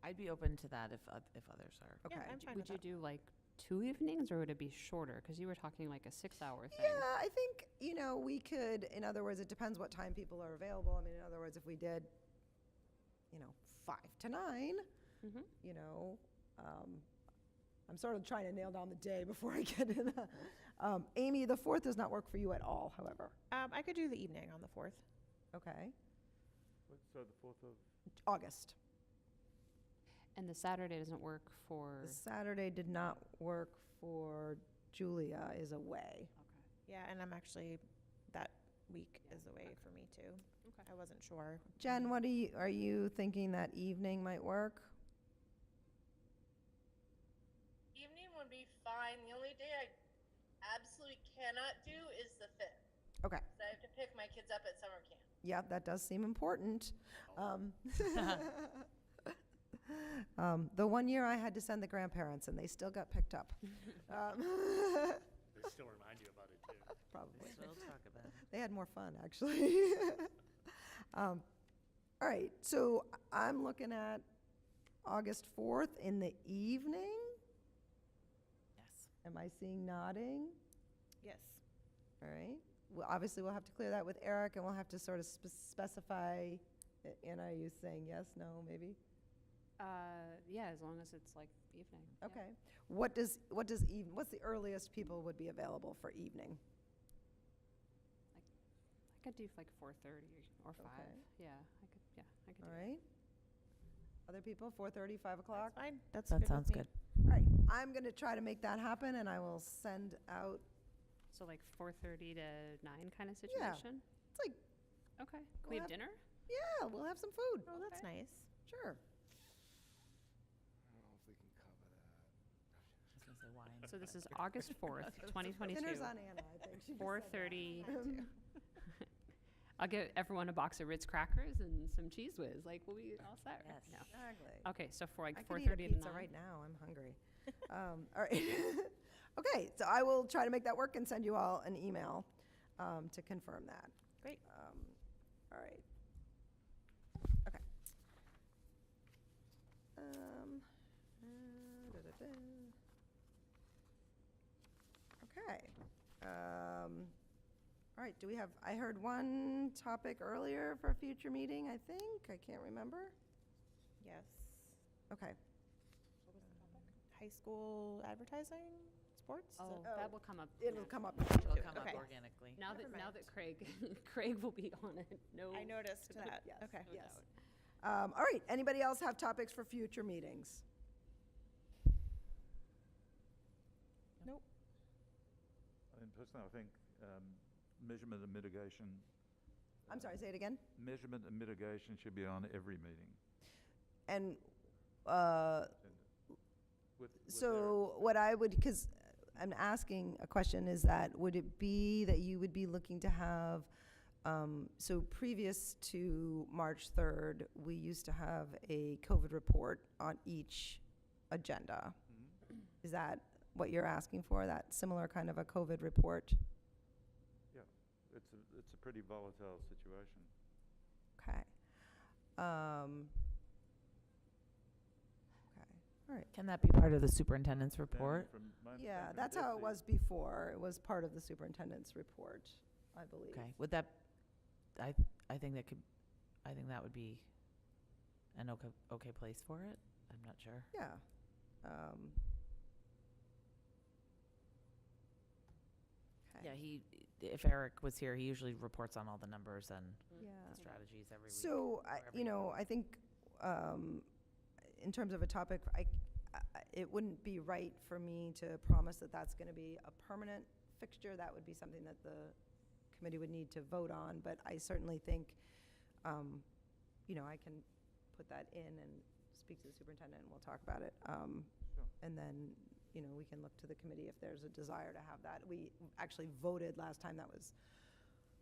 I'd be open to that if others are. Okay. I'm fine Would with you that. do like 2 evenings, or would it be shorter? Because you were talking like a 6-hour thing. Yeah, I think, we could, in other words, it depends what time people are available. I mean, in other words, if we did, 5 to 9, Mhm. I'm sort of trying to nail down the day before I get in. Amy, the 4th does not work for you at all, however. I could do the evening on the 4th. Okay. So the 4th of? August. And the Saturday doesn't work for. The Saturday did not work for Julia, is away. Okay. Yeah, and I'm actually, that week is away for me too. Okay. I wasn't sure. Jen, what are you thinking that evening might work? Evening would be fine. The only day I absolutely cannot do is the 5th. Okay. So I have to pick my kids up at summer camp. Yeah, that does seem important. The one year I had to send the grandparents, and they still got picked up. They still remind you about it too. Probably. We'll talk about it. They had more fun, actually. All right, so I'm looking at August 4th in the evening. Yes. Am I seeing nodding? Yes. All right. Well, obviously, we'll have to clear that with Eric, and we'll have to sort of specify. Anna, are you saying yes, no, maybe? Yeah, as long as it's like evening. yeah. Okay. What's the earliest people would be available for evening? I could do like 4:30 or 5. Okay. Yeah, I could do All that. right. Other people, 4:30, 5 o'clock? That's fine. That's That good sounds with me. good. All right. I'm going to try to make that happen, and I will send out, So like 4:30 to 9 kind of Yeah. situation? it's like, Okay. Can We'll we have have- dinner? yeah, we'll have some food. Oh, that's Okay. nice. Sure. I don't know if we can cover that. I was gonna say wine. So this is August 4th, 2022. Dinner's on Anna, I think. She just said that. 4:30. I'll get everyone a box of Ritz crackers and some Cheese Whiz. Like, we'll be all set. Yes. No. Exactly. Okay, so for like I could eat a 4:30 to pizza 9. right now. I'm hungry. All right. Okay, so I will try to make that work and send you all an email to confirm that. Great. All right. Okay. Da-da-da. Okay. All right, do we have, I heard one topic earlier for a future meeting, I think. I can't remember. Yes. Okay. What was the topic? High school advertising, sports? Is Oh, it- that will come up. It'll next. come up. It'll too. come up Okay. organically. Now Never that mind. Craig will be on it. No. I noticed that. Yes. Okay. No Yes. doubt. All right, anybody else have topics for future meetings? Nope. Personally, I think measurement and mitigation. I'm sorry, say it again. Measurement and mitigation should be on every meeting. And With so what I would, because I'm asking a question, is that would it be that you would be looking to have, so previous to March 3rd, we used to have a COVID report on each agenda. Is that what you're asking for, that similar kind of a COVID report? Yeah, it's a pretty volatile situation. Okay. Okay, all right. Can that be part of the superintendent's And report? from my Yeah, understanding from that's how it Dixie- was before. It was part of the superintendent's report, I believe. Okay, would that, I think that could, I think that would be an okay place for it. I'm not sure. Yeah. Yeah, if Eric was here, he usually reports on all the numbers and Yeah. the strategies every week. So, or every you know, I think in terms of a topic, it wouldn't be right for me to promise that that's going to be a permanent fixture. That would be something that the committee would need to vote on. But I certainly think, you know, I can put that in and speak to the superintendent, and we'll talk about it. Sure. And then, you know, we can look to the committee if there's a desire to have that. We actually voted last time. That was,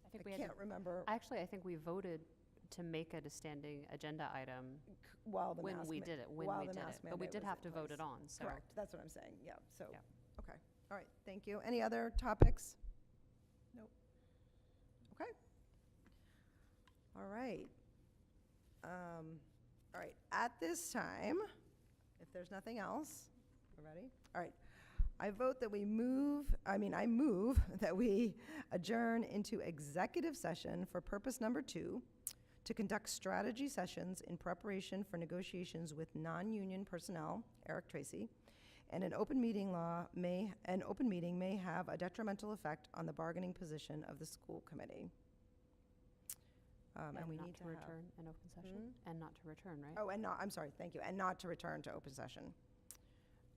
I think I we had to, can't remember actually, I think we voted to make it a standing agenda item while the when mask we ma- did it, while the But we mask did mandate have was to in vote place. it on, so. Correct, that's what I'm saying, yeah, so, Yeah. okay, all right, thank you. Any other topics? Nope. Okay. All right. All right, at this time, if there's nothing else, we're ready? All right. I move that we adjourn into executive session for purpose number 2, to conduct strategy sessions in preparation for negotiations with non-union personnel, Eric Tracy, and an open meeting may have a detrimental effect on the bargaining position of the school committee. And we not need to to have. return an open session, and not to return, right? Oh, and not, I'm sorry, thank you, and not to return to open session.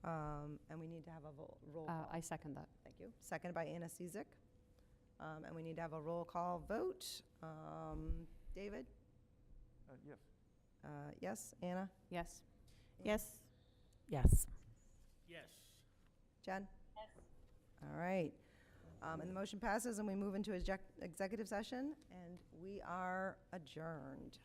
And we need to have a roll call. I second that. Thank you. Seconded by Anna Cizik. And we need to have a roll call vote. David? Yes. Yes. Anna? Yes. Yes. Yes. Yes. Jen? Yes. All right. And the motion passes, and we move into executive session, and we are adjourned.